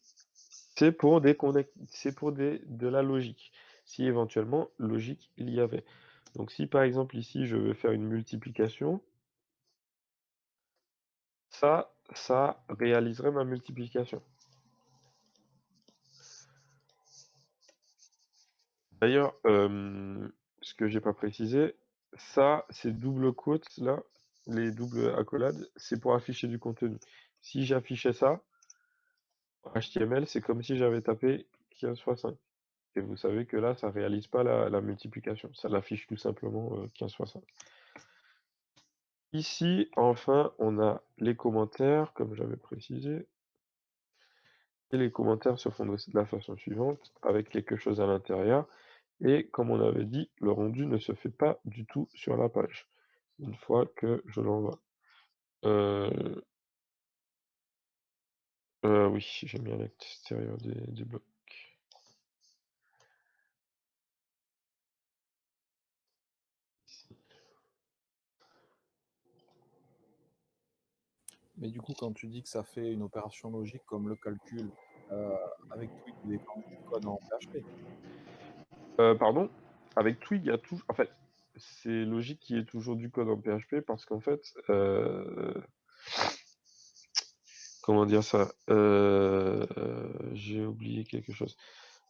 Speaker 1: c'est pour de la logique. Si éventuellement, logique, il y avait. Donc si par exemple ici, je veux faire une multiplication, ça réaliserait ma multiplication. D'ailleurs, ce que j'ai pas précisé, ça, ces doubles quotes là, les doubles accolades, c'est pour afficher du contenu. Si j'affichais ça, HTML, c'est comme si j'avais tapé 15 x 5. Et vous savez que là, ça réalise pas la multiplication. Ça l'affiche tout simplement 15 x 5. Ici, enfin, on a les commentaires, comme j'avais précisé. Et les commentaires se font de la façon suivante, avec quelque chose à l'intérieur. Et comme on avait dit, le rendu ne se fait pas du tout sur la page, une fois que je l'envoie. Oui, j'ai mis à l'extérieur des blocs.
Speaker 3: Mais du coup, quand tu dis que ça fait une opération logique comme le calcul, avec Twig, il est quand même du code en PHP.
Speaker 1: Pardon? Avec Twig, il y a tout. En fait, c'est logique qu'il y ait toujours du code en PHP parce qu'en fait, comment dire ça? J'ai oublié quelque chose.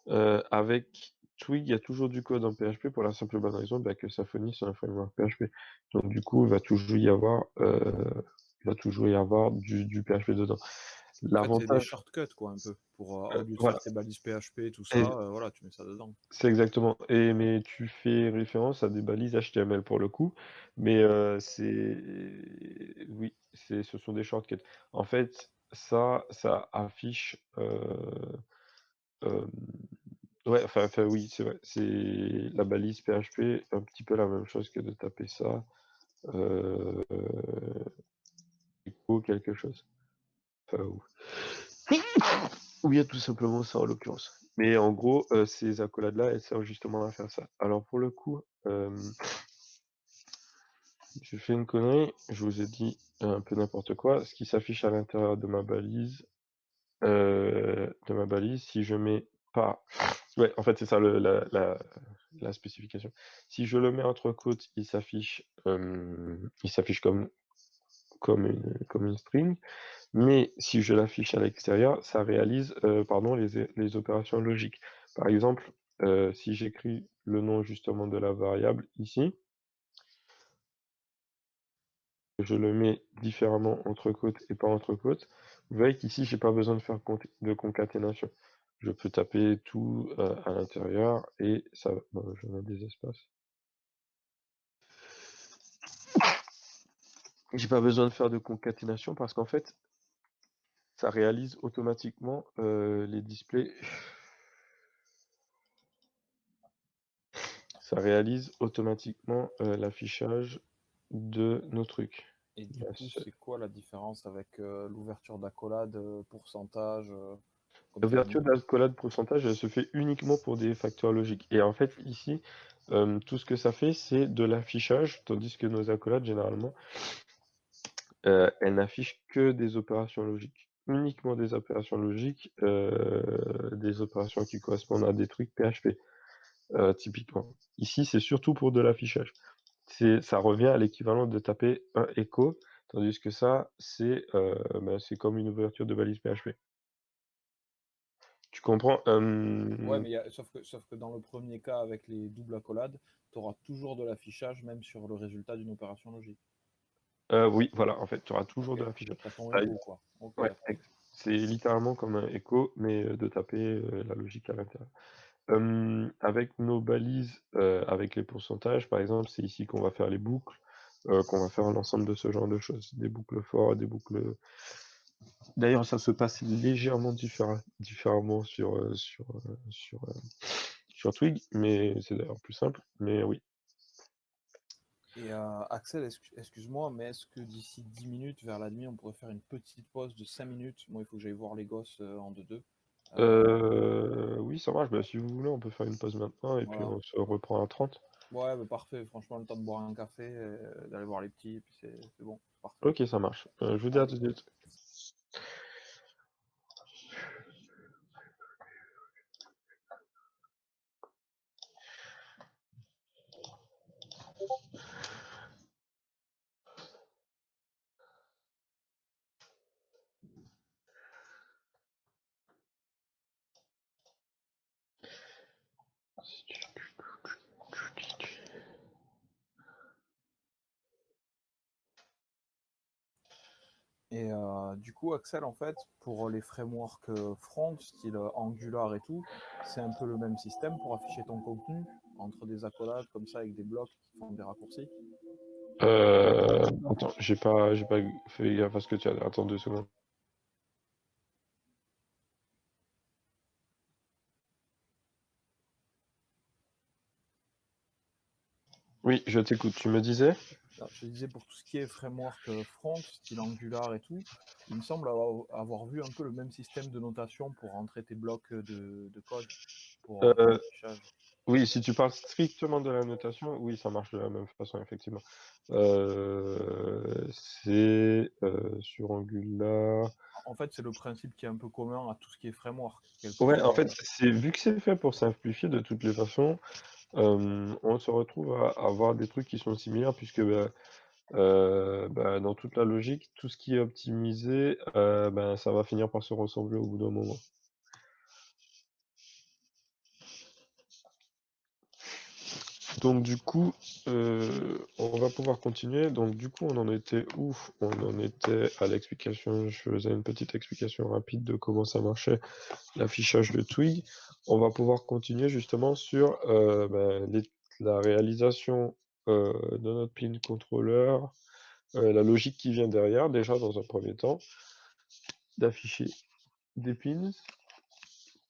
Speaker 1: Avec Twig, il y a toujours du code en PHP pour la simple bonne raison que Symfony, c'est un framework PHP. Donc du coup, il va toujours y avoir, du PHP dedans.
Speaker 3: En fait, c'est des
Speaker 1: L'avantage,
Speaker 3: shortcuts, quoi, un peu. Pour, au lieu de
Speaker 1: voilà,
Speaker 3: faire tes balises PHP et tout
Speaker 1: et
Speaker 3: ça, voilà, tu mets ça dedans.
Speaker 1: c'est exactement. Mais tu fais référence à des balises HTML pour le coup, mais oui, ce sont des shortcuts. En fait, ça affiche. Ouais, enfin, oui, c'est vrai. C'est la balise PHP, un petit peu la même chose que de taper ça. Echo quelque chose. Enfin, ou bien tout simplement ça en l'occurrence. Mais en gros, ces accolades-là, elles servent justement à faire ça. Alors pour le coup, j'ai fait une connerie, je vous ai dit un peu n'importe quoi. Ce qui s'affiche à l'intérieur de ma balise, si je mets pas. Ouais, en fait, c'est ça la spécification. Si je le mets entre côtes, il s'affiche comme une string. Mais si je l'affiche à l'extérieur, ça réalise les opérations logiques. Par exemple, si j'écris le nom justement de la variable ici, je le mets différemment entre côtes et pas entre côtes, vous voyez qu'ici, j'ai pas besoin de faire de concaténation. Je peux taper tout à l'intérieur et ça va. Bon, je mets des espaces. J'ai pas besoin de faire de concaténation parce qu'en fait, ça réalise automatiquement les displays. Ça réalise automatiquement l'affichage de nos trucs.
Speaker 3: Et du coup, c'est quoi la différence avec l'ouverture d'accolade, pourcentage comme tu as
Speaker 1: L'ouverture
Speaker 3: dit?
Speaker 1: d'accolade pourcentage, elle se fait uniquement pour des facteurs logiques. Et en fait, ici, tout ce que ça fait, c'est de l'affichage, tandis que nos accolades, généralement, elles n'affichent que des opérations logiques. Uniquement des opérations logiques, des opérations qui correspondent à des trucs PHP, typiquement. Ici, c'est surtout pour de l'affichage. Ça revient à l'équivalent de taper un echo, tandis que ça, c'est comme une ouverture de balise PHP. Tu comprends?
Speaker 3: Ouais, mais sauf que dans le premier cas, avec les doubles accolades, tu auras toujours de l'affichage, même sur le résultat d'une opération logique.
Speaker 1: Oui, voilà, en fait, tu auras toujours
Speaker 3: Ok,
Speaker 1: de l'affichage.
Speaker 3: tu as ton
Speaker 1: Par
Speaker 3: écho,
Speaker 1: exemple,
Speaker 3: quoi. Ok,
Speaker 1: ouais,
Speaker 3: d'accord.
Speaker 1: c'est littéralement comme un echo, mais de taper la logique à l'intérieur. Avec nos balises, avec les pourcentages, par exemple, c'est ici qu'on va faire les boucles, qu'on va faire l'ensemble de ce genre de choses. Des boucles for, des boucles. D'ailleurs, ça se passe légèrement différemment sur Twig, mais c'est d'ailleurs plus simple. Mais oui.
Speaker 3: Et Axel, excuse-moi, mais est-ce que d'ici 10 minutes, vers la nuit, on pourrait faire une petite pause de 5 minutes? Moi, il faut que j'aille voir les gosses en 2-2.
Speaker 1: Oui, ça marche. Bah, si vous voulez, on peut faire une pause maintenant et puis
Speaker 3: Voilà.
Speaker 1: on se reprend à 30.
Speaker 3: Ouais, bah, parfait. Franchement, le temps de boire un café, d'aller voir les petits, et puis c'est bon, c'est parfait.
Speaker 1: Ok, ça marche. Je vous dis à
Speaker 3: Allez.
Speaker 1: tout de suite.
Speaker 3: Et du coup, Axel, en fait, pour les frameworks front, style Angular et tout, c'est un peu le même système pour afficher ton contenu entre des accolades comme ça avec des blocs qui font des raccourcis.
Speaker 1: Attends, j'ai pas fait gaffe à ce que tu as. Attends 2 secondes. Oui, je t'écoute. Tu me disais?
Speaker 3: Alors, je te disais, pour tout ce qui est framework front, style Angular et tout, il me semble avoir vu un peu le même système de notation pour rentrer tes blocs de code pour ton
Speaker 1: Euh,
Speaker 3: affichage.
Speaker 1: oui, si tu parles strictement de la notation, oui, ça marche de la même façon, effectivement. C'est sur Angular.
Speaker 3: En fait, c'est le principe qui est un peu commun à tout ce qui est framework, quelque
Speaker 1: Ouais, en
Speaker 3: part.
Speaker 1: fait, vu que c'est fait pour simplifier de toutes les façons, on se retrouve à avoir des trucs qui sont similaires puisque dans toute la logique, tout ce qui est optimisé, ça va finir par se ressembler au bout d'un moment. Donc du coup, on va pouvoir continuer. Donc du coup, on en était où? On en était à l'explication. Je faisais une petite explication rapide de comment ça marchait, l'affichage de Twig. On va pouvoir continuer justement sur la réalisation de notre pin controller, la logique qui vient derrière, déjà dans un premier temps, d'afficher des pins,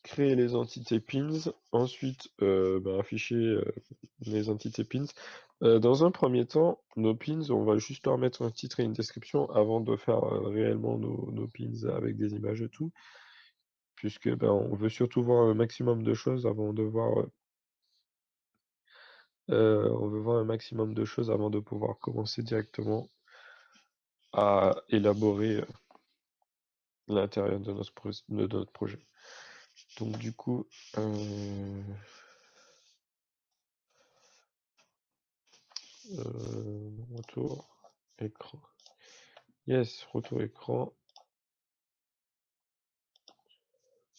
Speaker 1: créer les entités pins, ensuite afficher les entités pins. Dans un premier temps, nos pins, on va juste leur mettre un titre et une description avant de faire réellement nos pins avec des images et tout, puisque on veut surtout voir un maximum de choses avant de voir on veut voir un maximum de choses avant de pouvoir commencer directement à élaborer l'intérieur de notre projet. Donc du coup, retour écran. Yes, retour écran.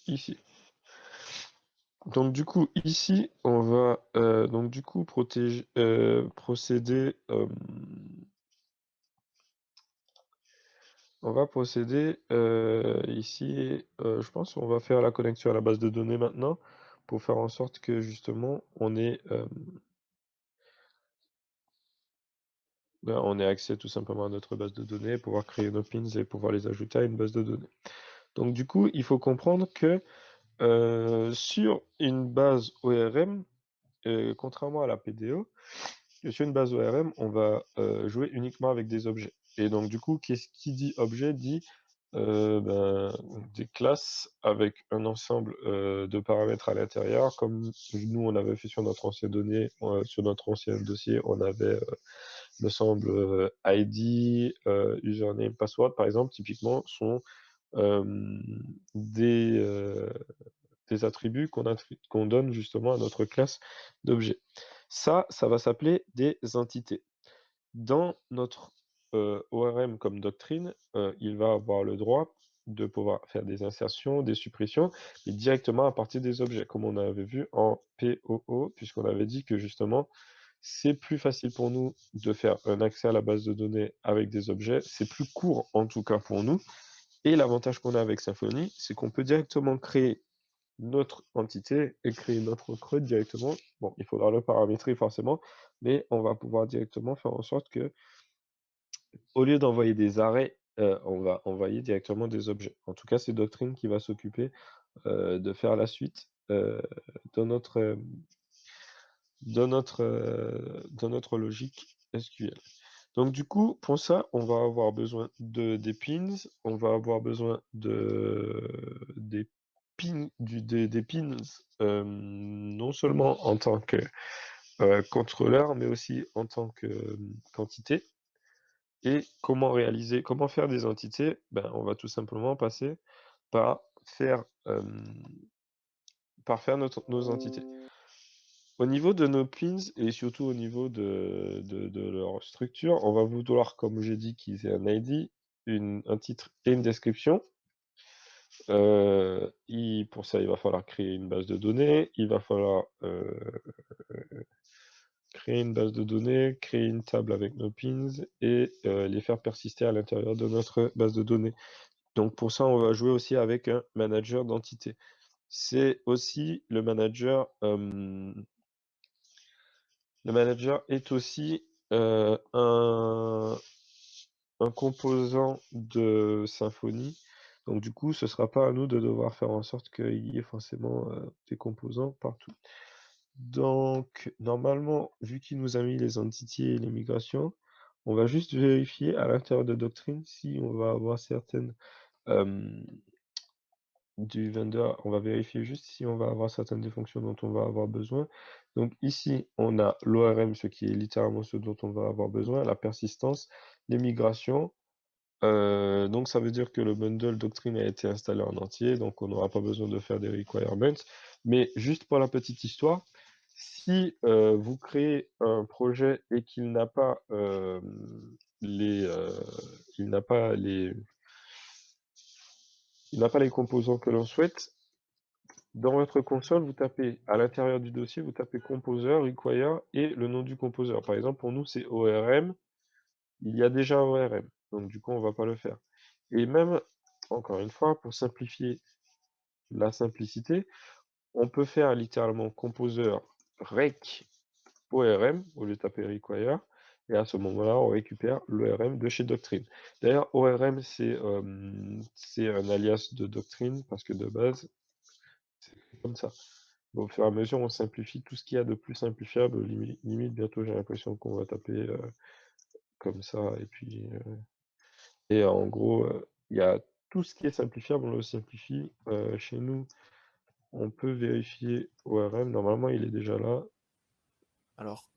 Speaker 1: Ici. Donc du coup, ici, on va donc du coup procéder. On va procéder ici. Je pense qu'on va faire la connexion à la base de données maintenant pour faire en sorte que justement on ait accès tout simplement à notre base de données, pouvoir créer nos pins et pouvoir les ajouter à une base de données. Donc du coup, il faut comprendre que sur une base ORM, contrairement à la PDO, sur une base ORM, on va jouer uniquement avec des objets. Et donc du coup, qu'est-ce qui dit objet dit des classes avec un ensemble de paramètres à l'intérieur, comme nous on avait fait sur notre ancienne donnée, sur notre ancien dossier, on avait me semble ID, username, password par exemple, typiquement sont des attributs qu'on donne justement à notre classe d'objets. Ça va s'appeler des entités. Dans notre ORM comme doctrine, il va avoir le droit de pouvoir faire des insertions, des suppressions, mais directement à partir des objets, comme on avait vu en POO, puisqu'on avait dit que justement, c'est plus facile pour nous de faire un accès à la base de données avec des objets, c'est plus court en tout cas pour nous, et l'avantage qu'on a avec Symfony, c'est qu'on peut directement créer notre entité et créer notre CRUD directement. Bon, il faudra le paramétrer forcément, mais on va pouvoir directement faire en sorte que, au lieu d'envoyer des arrêts, on va envoyer directement des objets. En tout cas, c'est Doctrine qui va s'occuper de faire la suite dans notre logique SQL. Donc du coup, pour ça, on va avoir besoin des pins, on va avoir besoin des pins non seulement en tant que contrôleur, mais aussi en tant que quantité. Et comment faire des entités? On va tout simplement passer par faire, nos entités. Au niveau de nos pins et surtout au niveau de leur structure, on va vouloir, comme j'ai dit, qu'ils aient un ID, un titre et une description. Pour ça, il va falloir créer une base de données, il va falloir créer une base de données, créer une table avec nos pins et les faire persister à l'intérieur de notre base de données. Donc pour ça, on va jouer aussi avec un manager d'entité. C'est aussi le manager est aussi, un composant de Symfony. Donc du coup, ce sera pas à nous de devoir faire en sorte qu'il y ait forcément, des composants partout. Donc normalement, vu qu'il nous a mis les entités et les migrations, on va juste vérifier à l'intérieur de Doctrine si on va avoir certaines, du vendor, on va vérifier juste si on va avoir certaines des fonctions dont on va avoir besoin. Donc ici, on a l'ORM, ce qui est littéralement ce dont on va avoir besoin, la persistance, les migrations. Donc ça veut dire que le bundle Doctrine a été installé en entier, donc on n'aura pas besoin de faire des requirements. Mais juste pour la petite histoire, si vous créez un projet et qu'il n'a pas les, il n'a pas les, il n'a pas les composants que l'on souhaite, dans votre console, vous tapez à l'intérieur du dossier, vous tapez composer, require et le nom du composer. Par exemple, pour nous, c'est ORM. Il y a déjà un ORM, donc du coup, on va pas le faire. Et même, encore une fois, pour simplifier la simplicité, on peut faire littéralement composer rec ORM au lieu de taper require. Et à ce moment-là, on récupère l'ORM de chez Doctrine. D'ailleurs, ORM, c'est un alias de Doctrine parce que de base, c'est comme ça. Au fur et à mesure, on simplifie tout ce qu'il y a de plus simplifiable. Limite, bientôt, j'ai l'impression qu'on va taper comme ça. Et en gros, il y a tout ce qui est simplifiable, on le simplifie. Chez nous, on peut vérifier ORM. Normalement, il est déjà là.
Speaker 3: Alors,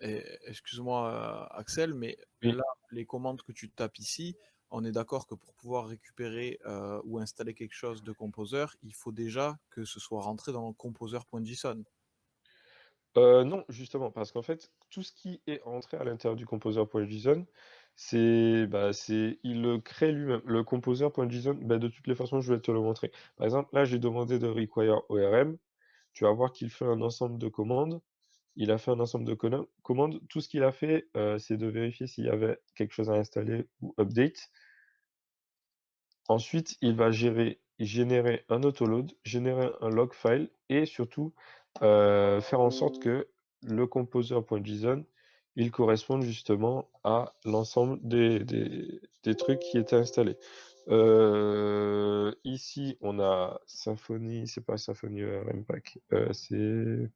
Speaker 3: excuse-moi, Axel, mais
Speaker 1: Oui.
Speaker 3: là, les commandes que tu tapes ici, on est d'accord que pour pouvoir récupérer ou installer quelque chose de Composer, il faut déjà que ce soit rentré dans le composer.json.
Speaker 1: Non, justement, parce qu'en fait, tout ce qui est entré à l'intérieur du composer.json, il le crée lui-même. Le composer.json, de toutes les façons, je vais te le montrer. Par exemple, là, j'ai demandé de require ORM. Tu vas voir qu'il fait un ensemble de commandes. Il a fait un ensemble de commandes. Tout ce qu'il a fait, c'est de vérifier s'il y avait quelque chose à installer ou update. Ensuite, il va générer un autoload, générer un log file et surtout faire en sorte que le composer.json il corresponde justement à l'ensemble des trucs qui étaient installés. Ici, on a Symfony, c'est pas Symfony RMPack, c'est.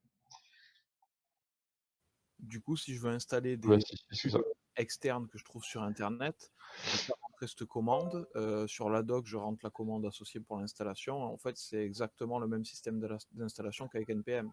Speaker 3: Du coup, si je veux installer
Speaker 1: Ouais,
Speaker 3: des
Speaker 1: si, c'est ça.
Speaker 3: externes que je trouve sur Internet, je vais faire rentrer cette commande. Sur la doc, je rentre la commande associée pour l'installation. En fait, c'est exactement le même système d'installation qu'avec NPM.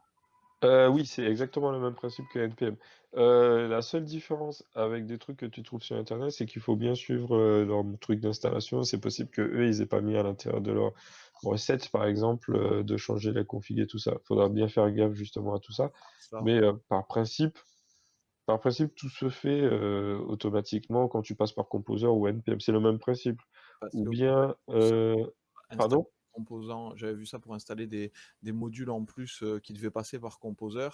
Speaker 1: Oui, c'est exactement le même principe que NPM. La seule différence avec des trucs que tu trouves sur internet, c'est qu'il faut bien suivre, leur truc d'installation. C'est possible qu'eux, ils aient pas mis à l'intérieur de leur recette, par exemple, de changer la config et tout ça. Faudra bien faire gaffe justement à tout ça.
Speaker 3: Ça,
Speaker 1: Mais, par principe, tout se fait, automatiquement quand tu passes par Composer ou NPM. C'est le même principe.
Speaker 3: parce
Speaker 1: Ou
Speaker 3: que
Speaker 1: bien,
Speaker 3: installer
Speaker 1: pardon?
Speaker 3: des composants, j'avais vu ça pour installer des modules en plus qui devaient passer par Composer.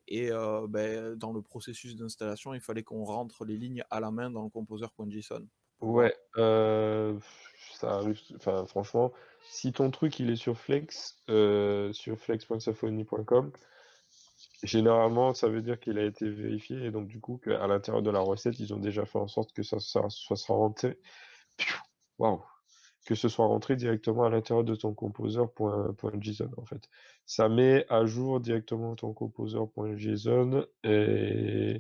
Speaker 3: Et dans le processus d'installation, il fallait qu'on rentre les lignes à la main dans le composer.json.
Speaker 1: Ouais, ça arrive, enfin franchement, si ton truc il est sur Flex, sur flex.symfony.com, généralement ça veut dire qu'il a été vérifié et donc du coup qu'à l'intérieur de la recette, ils ont déjà fait en sorte que ça soit rentré, waouh, que ce soit rentré directement à l'intérieur de ton composer.json en fait. Ça met à jour directement ton composer.json et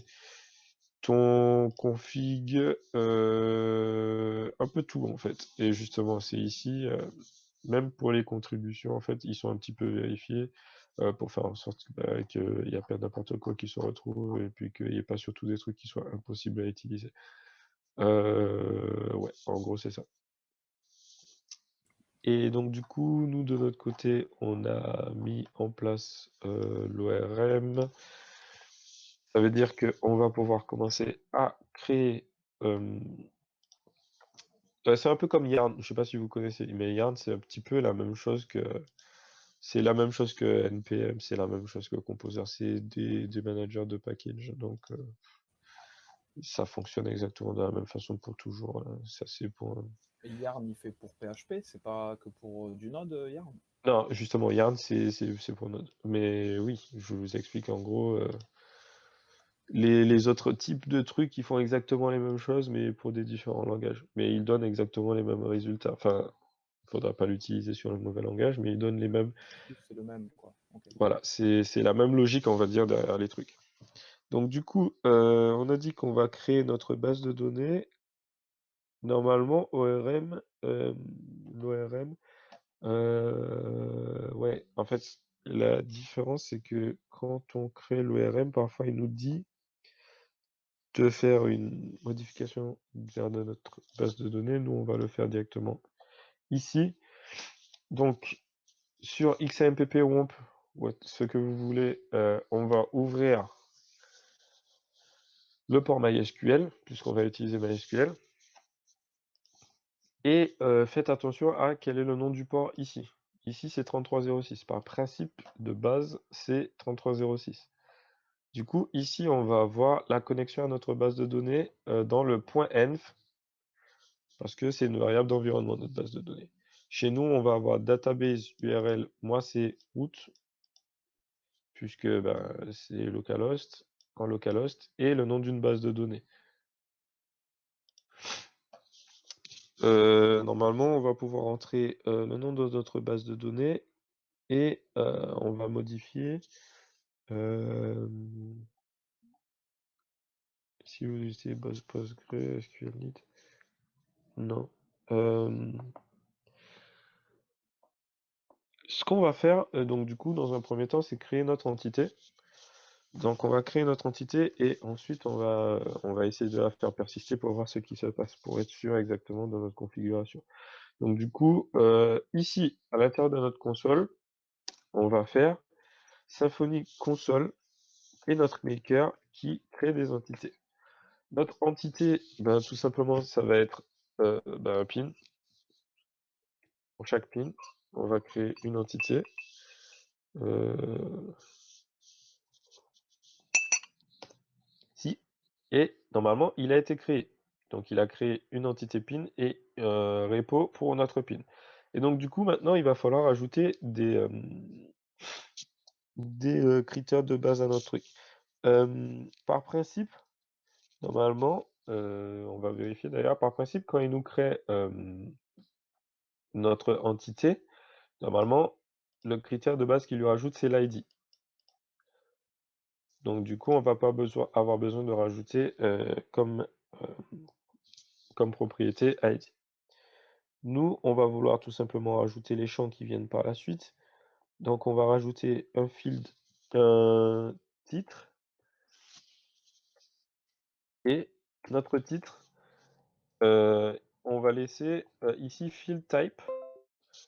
Speaker 1: ton config, un peu tout en fait. Et justement, c'est ici, même pour les contributions, en fait, ils sont un petit peu vérifiés pour faire en sorte qu'il n'y a pas n'importe quoi qui se retrouve et puis qu'il n'y ait pas surtout des trucs qui soient impossibles à utiliser. Ouais, en gros, c'est ça. Et donc, du coup, nous, de notre côté, on a mis en place l'ORM. Ça veut dire qu'on va pouvoir commencer à créer. C'est un peu comme Yarn, je sais pas si vous connaissez, mais Yarn, c'est un petit peu la même chose C'est la même chose que NPM, c'est la même chose que Composer, c'est des managers de package, donc ça fonctionne exactement de la même façon pour toujours. Ça, c'est pour...
Speaker 3: Et Yarn, il fait pour PHP, c'est pas que pour du Node, Yarn?
Speaker 1: Non, justement, Yarn, c'est pour Node. Mais oui, je vous explique en gros les autres types de trucs qui font exactement les mêmes choses, mais pour des différents langages. Mais ils donnent exactement les mêmes résultats. Enfin, il faudra pas l'utiliser sur le mauvais langage, mais ils donnent les mêmes.
Speaker 3: C'est le même, quoi. Ok.
Speaker 1: Voilà, c'est la même logique, on va dire, derrière les trucs. Donc du coup, on a dit qu'on va créer notre base de données. Normalement, l'ORM, ouais, en fait, la différence, c'est que quand on crée l'ORM, parfois, il nous dit de faire une modification vers de notre base de données. Nous, on va le faire directement ici. Donc, sur XAMPP WOMP, ce que vous voulez, on va ouvrir le port MySQL, puisqu'on va utiliser MySQL. Et faites attention à quel est le nom du port ici. Ici, c'est 3306. Par principe de base, c'est 3306. Du coup, ici, on va avoir la connexion à notre base de données dans le .env, parce que c'est une variable d'environnement, notre base de données. Chez nous, on va avoir database URL, moi c'est root, puisque c'est localhost, en localhost, et le nom d'une base de données. Normalement, on va pouvoir entrer le nom de notre base de données et on va modifier. Si vous utilisez PostgreSQLite, non. Ce qu'on va faire, donc du coup, dans un premier temps, c'est créer notre entité. Donc on va créer notre entité et ensuite on va essayer de la faire persister pour voir ce qui se passe, pour être sûr exactement de notre configuration. Donc du coup, ici, à l'intérieur de notre console, on va faire Symfony console et notre maker qui crée des entités. Notre entité, tout simplement, ça va être un pin. Pour chaque pin, on va créer une entité. Si. Et normalement, il a été créé. Donc, il a créé une entité pin et repo pour notre pin. Et donc, du coup, maintenant, il va falloir ajouter des critères de base à notre truc. Par principe, normalement, on va vérifier d'ailleurs, par principe, quand il nous crée notre entité, normalement, le critère de base qu'il lui rajoute, c'est l'ID. Donc du coup, on va pas avoir besoin de rajouter comme propriété ID. Nous, on va vouloir tout simplement rajouter les champs qui viennent par la suite. Donc on va rajouter un field, un titre, et notre titre, on va laisser ici field type.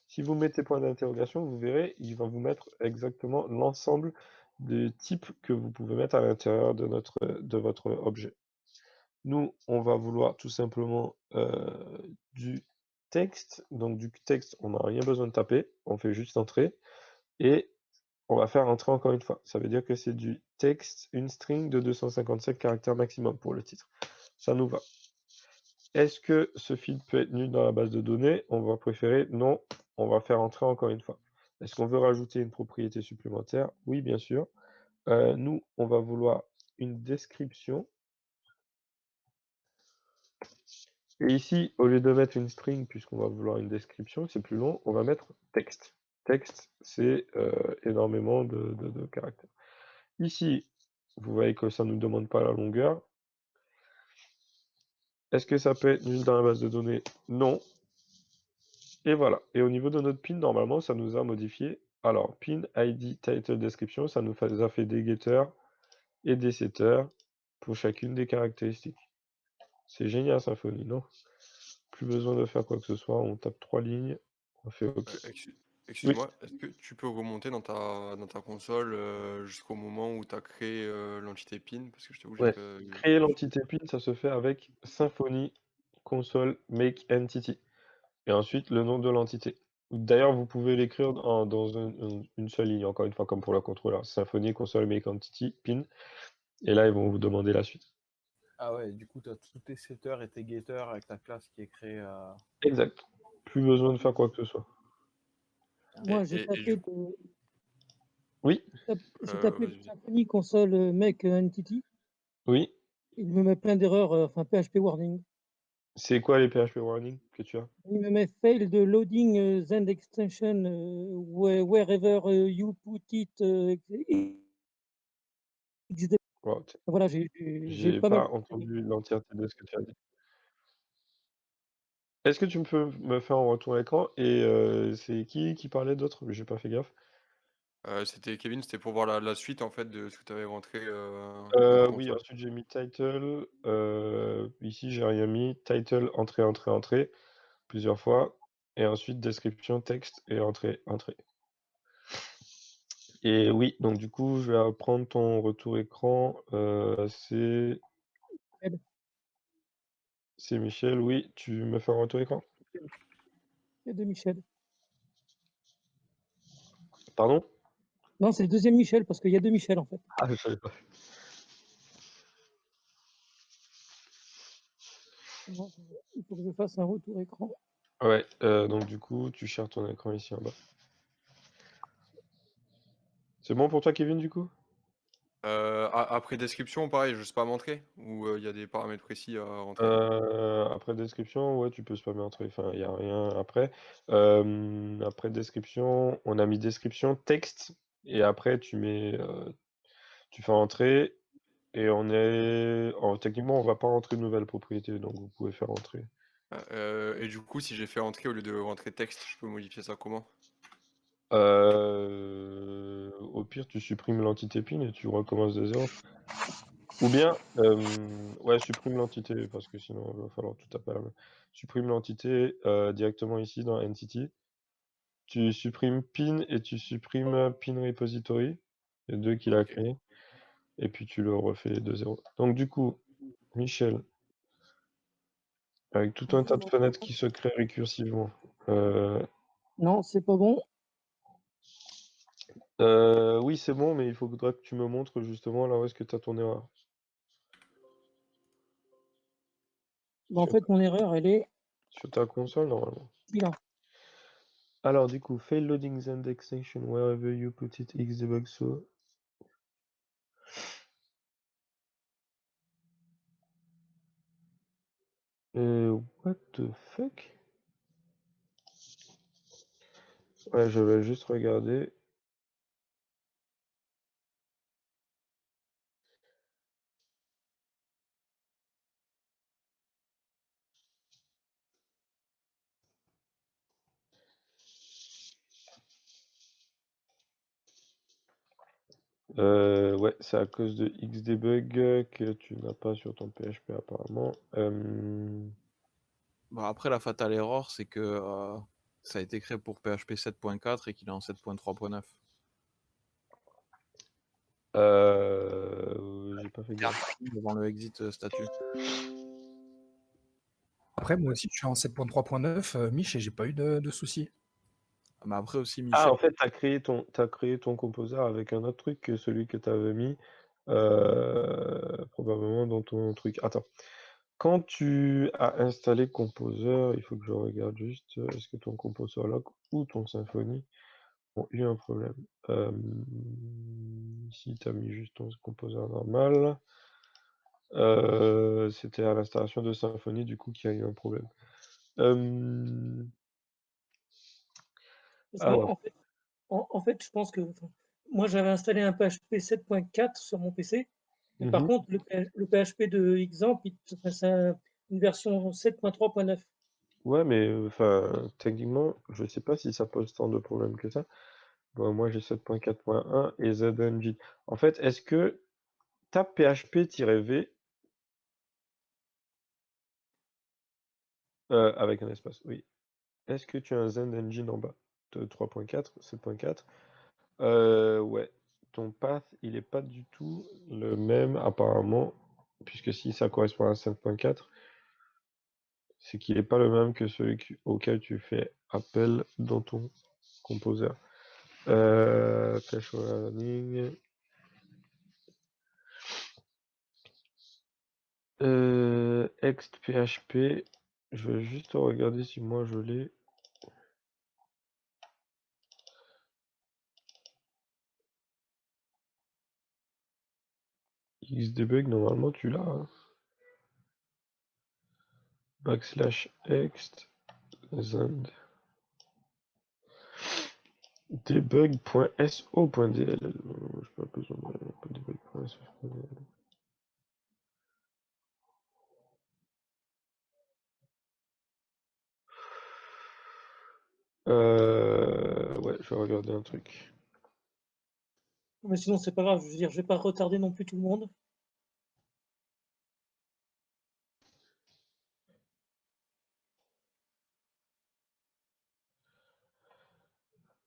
Speaker 1: Si vous mettez point d'interrogation, vous verrez, il va vous mettre exactement l'ensemble des types que vous pouvez mettre à l'intérieur de votre objet. Nous, on va vouloir tout simplement du texte. Donc du texte, on n'a rien besoin de taper, on fait juste entrer. Et on va faire entrer encore une fois. Ça veut dire que c'est du texte, une string de 257 caractères maximum pour le titre. Ça nous va. Est-ce que ce field peut être nul dans la base de données? On va préférer non, on va faire entrer encore une fois. Est-ce qu'on veut rajouter une propriété supplémentaire? Oui, bien sûr. Nous, on va vouloir une description. Et ici, au lieu de mettre une string, puisqu'on va vouloir une description, c'est plus long, on va mettre texte. Texte, c'est énormément de caractères. Ici, vous voyez que ça ne nous demande pas la longueur. Est-ce que ça peut être nul dans la base de données? Non. Et voilà. Et au niveau de notre pin, normalement, ça nous a modifié. Alors, pin, ID, title, description, ça nous a fait des getters et des setters pour chacune des caractéristiques. C'est génial, Symfony, non? Plus besoin de faire quoi que ce soit, on tape 3 lignes, on fait OK.
Speaker 5: Excuse-moi, est-ce que tu peux remonter dans ta console jusqu'au moment où tu as créé l'entité pin? Parce que je t'avoue, j'ai
Speaker 1: Ouais.
Speaker 5: pas.
Speaker 1: Créer l'entité pin, ça se fait avec Symfony console make entity. Et ensuite, le nom de l'entité. D'ailleurs, vous pouvez l'écrire dans une seule ligne, encore une fois, comme pour le contrôleur. Symfony console make entity pin. Et là, ils vont vous demander la suite.
Speaker 3: Ah ouais, du coup, tu as tous tes setters et tes getters avec ta classe qui est créée à...
Speaker 1: Exact. Plus besoin de faire quoi que ce soit.
Speaker 2: Moi, j'ai
Speaker 5: Et
Speaker 2: tapé
Speaker 5: du
Speaker 2: de
Speaker 1: Oui,
Speaker 2: j'ai tapé
Speaker 5: vas-y.
Speaker 2: Symfony console make entity.
Speaker 1: oui.
Speaker 2: Il me met plein d'erreurs, enfin PHP warning.
Speaker 1: C'est quoi les PHP warnings que tu as?
Speaker 2: Il me met fail de loading Zend extension wherever you put it XD.
Speaker 1: Wow,
Speaker 2: Voilà, j'ai
Speaker 1: j'ai
Speaker 2: pas mal
Speaker 1: pas entendu l'entièreté de ce que tu as dit. Est-ce que tu peux me faire un retour écran et c'est qui parlait d'autre? J'ai pas fait gaffe.
Speaker 5: C'était Kevin, c'était pour voir la suite en fait de ce que tu avais rentré dans ta
Speaker 1: Oui,
Speaker 5: console.
Speaker 1: ensuite j'ai mis title, ici j'ai rien mis, title, entrée, plusieurs fois et ensuite description, texte et entrée. Et oui, donc du coup, je vais prendre ton retour écran, c'est Michel, oui, tu me fais un retour écran?
Speaker 2: de Michel.
Speaker 1: Pardon?
Speaker 2: Non, c'est le deuxième Michel, parce qu'il y a deux Michel en fait.
Speaker 1: Ah, je savais pas.
Speaker 2: Non, il faut que je fasse un retour écran.
Speaker 1: Ouais, donc du coup, tu shares ton écran ici en bas. C'est bon pour toi, Kevin, du coup?
Speaker 5: Après description, pareil, je sais pas montrer ou il y a des paramètres précis à rentrer?
Speaker 1: Après description, ouais, tu peux spammer un truc, enfin, il y a rien après. Après description, on a mis description, texte et après tu fais entrer et techniquement, on va pas rentrer de nouvelles propriétés, donc vous pouvez faire entrer.
Speaker 5: Et du coup, si j'ai fait entrer au lieu de rentrer texte, je peux modifier ça comment?
Speaker 1: Au pire, tu supprimes l'entité pin et tu recommences de 0. Ou bien, ouais, supprime l'entité parce que sinon il va falloir tout taper à la main. Supprime l'entité directement ici dans Entity. Tu supprimes pin et tu supprimes pin repository, les deux qu'il a
Speaker 5: Ok.
Speaker 1: créés, et puis tu le refais de 0. Donc du coup, Michel, avec tout un tas de fenêtres qui se créent récursivement.
Speaker 2: Non, c'est pas bon.
Speaker 1: Oui, c'est bon, mais il faudra que tu me montres justement là où est-ce que tu as ton erreur.
Speaker 2: Bah, en fait, mon erreur, elle est
Speaker 1: Sur ta console, normalement.
Speaker 2: ici, là.
Speaker 1: Alors du coup, fail loading the indexation wherever you put it xdebug so. What the fuck? Ouais, je vais juste regarder. Ouais, c'est à cause de xdebug que tu n'as pas sur ton PHP apparemment.
Speaker 3: Bah, après, la fatale erreur, c'est que ça a été créé pour PHP 7.4 et qu'il est en 7.3.9.
Speaker 1: J'ai pas fait gaffe.
Speaker 3: Devant le exit statut.
Speaker 4: Après, moi aussi, je suis en 7.3.9, Mich, et j'ai pas eu de soucis.
Speaker 3: Mais après aussi,
Speaker 1: Ah,
Speaker 3: Michel,
Speaker 1: en fait, t'as créé ton composer avec un autre truc que celui que tu avais mis, probablement dans ton truc. Attends. Quand tu as installé Composer, il faut que je regarde juste, est-ce que ton Composer Lock ou ton Symfony ont eu un problème. Ici, tu as mis juste ton Composer normal. C'était à l'installation de Symfony, du coup, qu'il y a eu un problème.
Speaker 2: Parce qu'en
Speaker 1: Alors,
Speaker 2: en fait, en fait, je pense que moi, j'avais installé un PHP 7.4 sur mon PC, mais par
Speaker 1: mhm.
Speaker 2: contre, le PHP de Xampp, enfin, c'est une version 7.3.9.
Speaker 1: Ouais, mais enfin, techniquement, je sais pas si ça pose tant de problèmes que ça. Bon, moi, j'ai 7.4.1 et ZNG. En fait, est-ce que tape PHP-V avec un espace, oui. Est-ce que tu as un Zen Engine en bas de 3.4, 7.4? Ouais. Ton path, il est pas du tout le même apparemment, puisque si ça correspond à 7.4, c'est qu'il n'est pas le même que celui auquel tu fais appel dans ton composer. Cache warning. Ext PHP. Je vais juste regarder si moi je l'ai. Xdebug, normalement tu l'as. Hein. /ext zend debug.so.dll. Je pas besoin de debug.so.dll. Ouais, je vais regarder un truc.
Speaker 2: Mais sinon, c'est pas grave. Je veux dire, je vais pas retarder non plus tout le monde.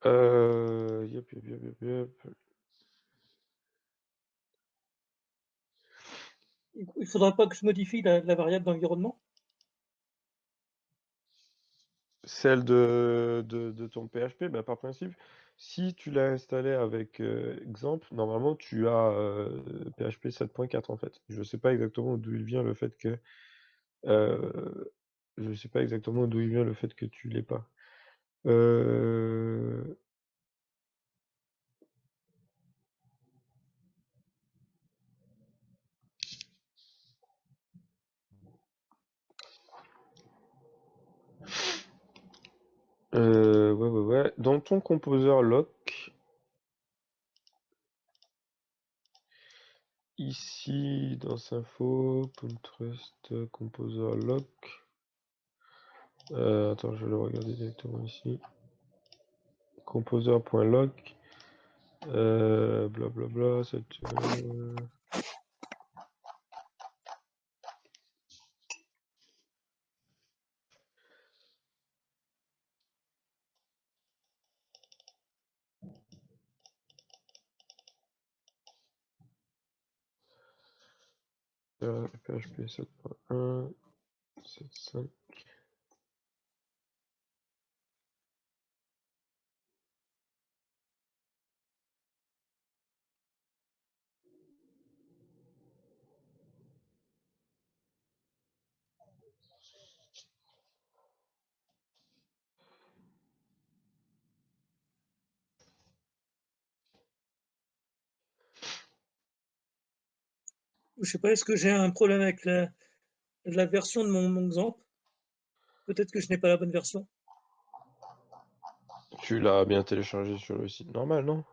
Speaker 1: Yep.
Speaker 2: Il faudra pas que je modifie la variable d'environnement.
Speaker 1: Celle de ton PHP, bah, par principe, si tu l'as installé avec exemple, normalement tu as PHP 7.4 en fait. Je sais pas exactement d'où il vient le fait que je sais pas exactement d'où il vient le fait que tu l'aies pas. Ouais. Dans ton composer lock, ici dans info, Trust composer lock. Attends, je vais le regarder directement ici. Composer.lock. Blablabla, cette. PHP 7.1, 7.5.
Speaker 2: Je sais pas, est-ce que j'ai un problème avec la version de mon exemple? Peut-être que je n'ai pas la bonne version.
Speaker 1: Tu l'as bien téléchargé sur le site normal, non?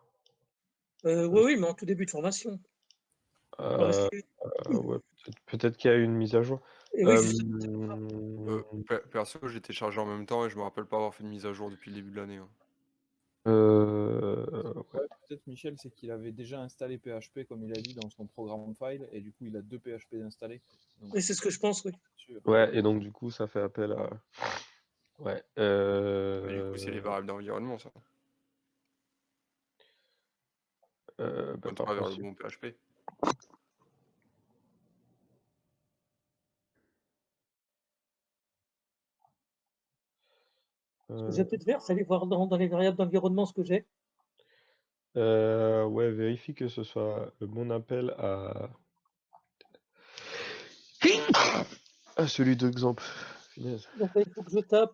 Speaker 2: Oui, mais en tout début de formation.
Speaker 1: Ouais, peut-être qu'il y a eu une mise à jour.
Speaker 2: Et oui,
Speaker 5: Perso, j'ai téléchargé en même temps et je me rappelle pas avoir fait de mise à jour depuis le début de l'année. Hein.
Speaker 3: Ouais, peut-être Michel, c'est qu'il avait déjà installé PHP, comme il a dit, dans son programme file, et du coup, il a 2 PHP installés.
Speaker 2: oui, c'est ce que je pense, oui.
Speaker 3: Sûr.
Speaker 1: Ouais, et donc du coup, ça fait appel à. Ouais.
Speaker 5: Mais du coup, c'est les variables d'environnement, ça.
Speaker 1: Bah,
Speaker 5: On
Speaker 1: par
Speaker 5: va vers le
Speaker 1: principe.
Speaker 5: bon PHP.
Speaker 2: Ce que je vais peut-être faire, c'est aller voir dans les variables d'environnement ce que j'ai.
Speaker 1: Ouais, vérifie que ce soit le bon appel à celui d'exemple. Finesse.
Speaker 2: Donc là, il faut que je tape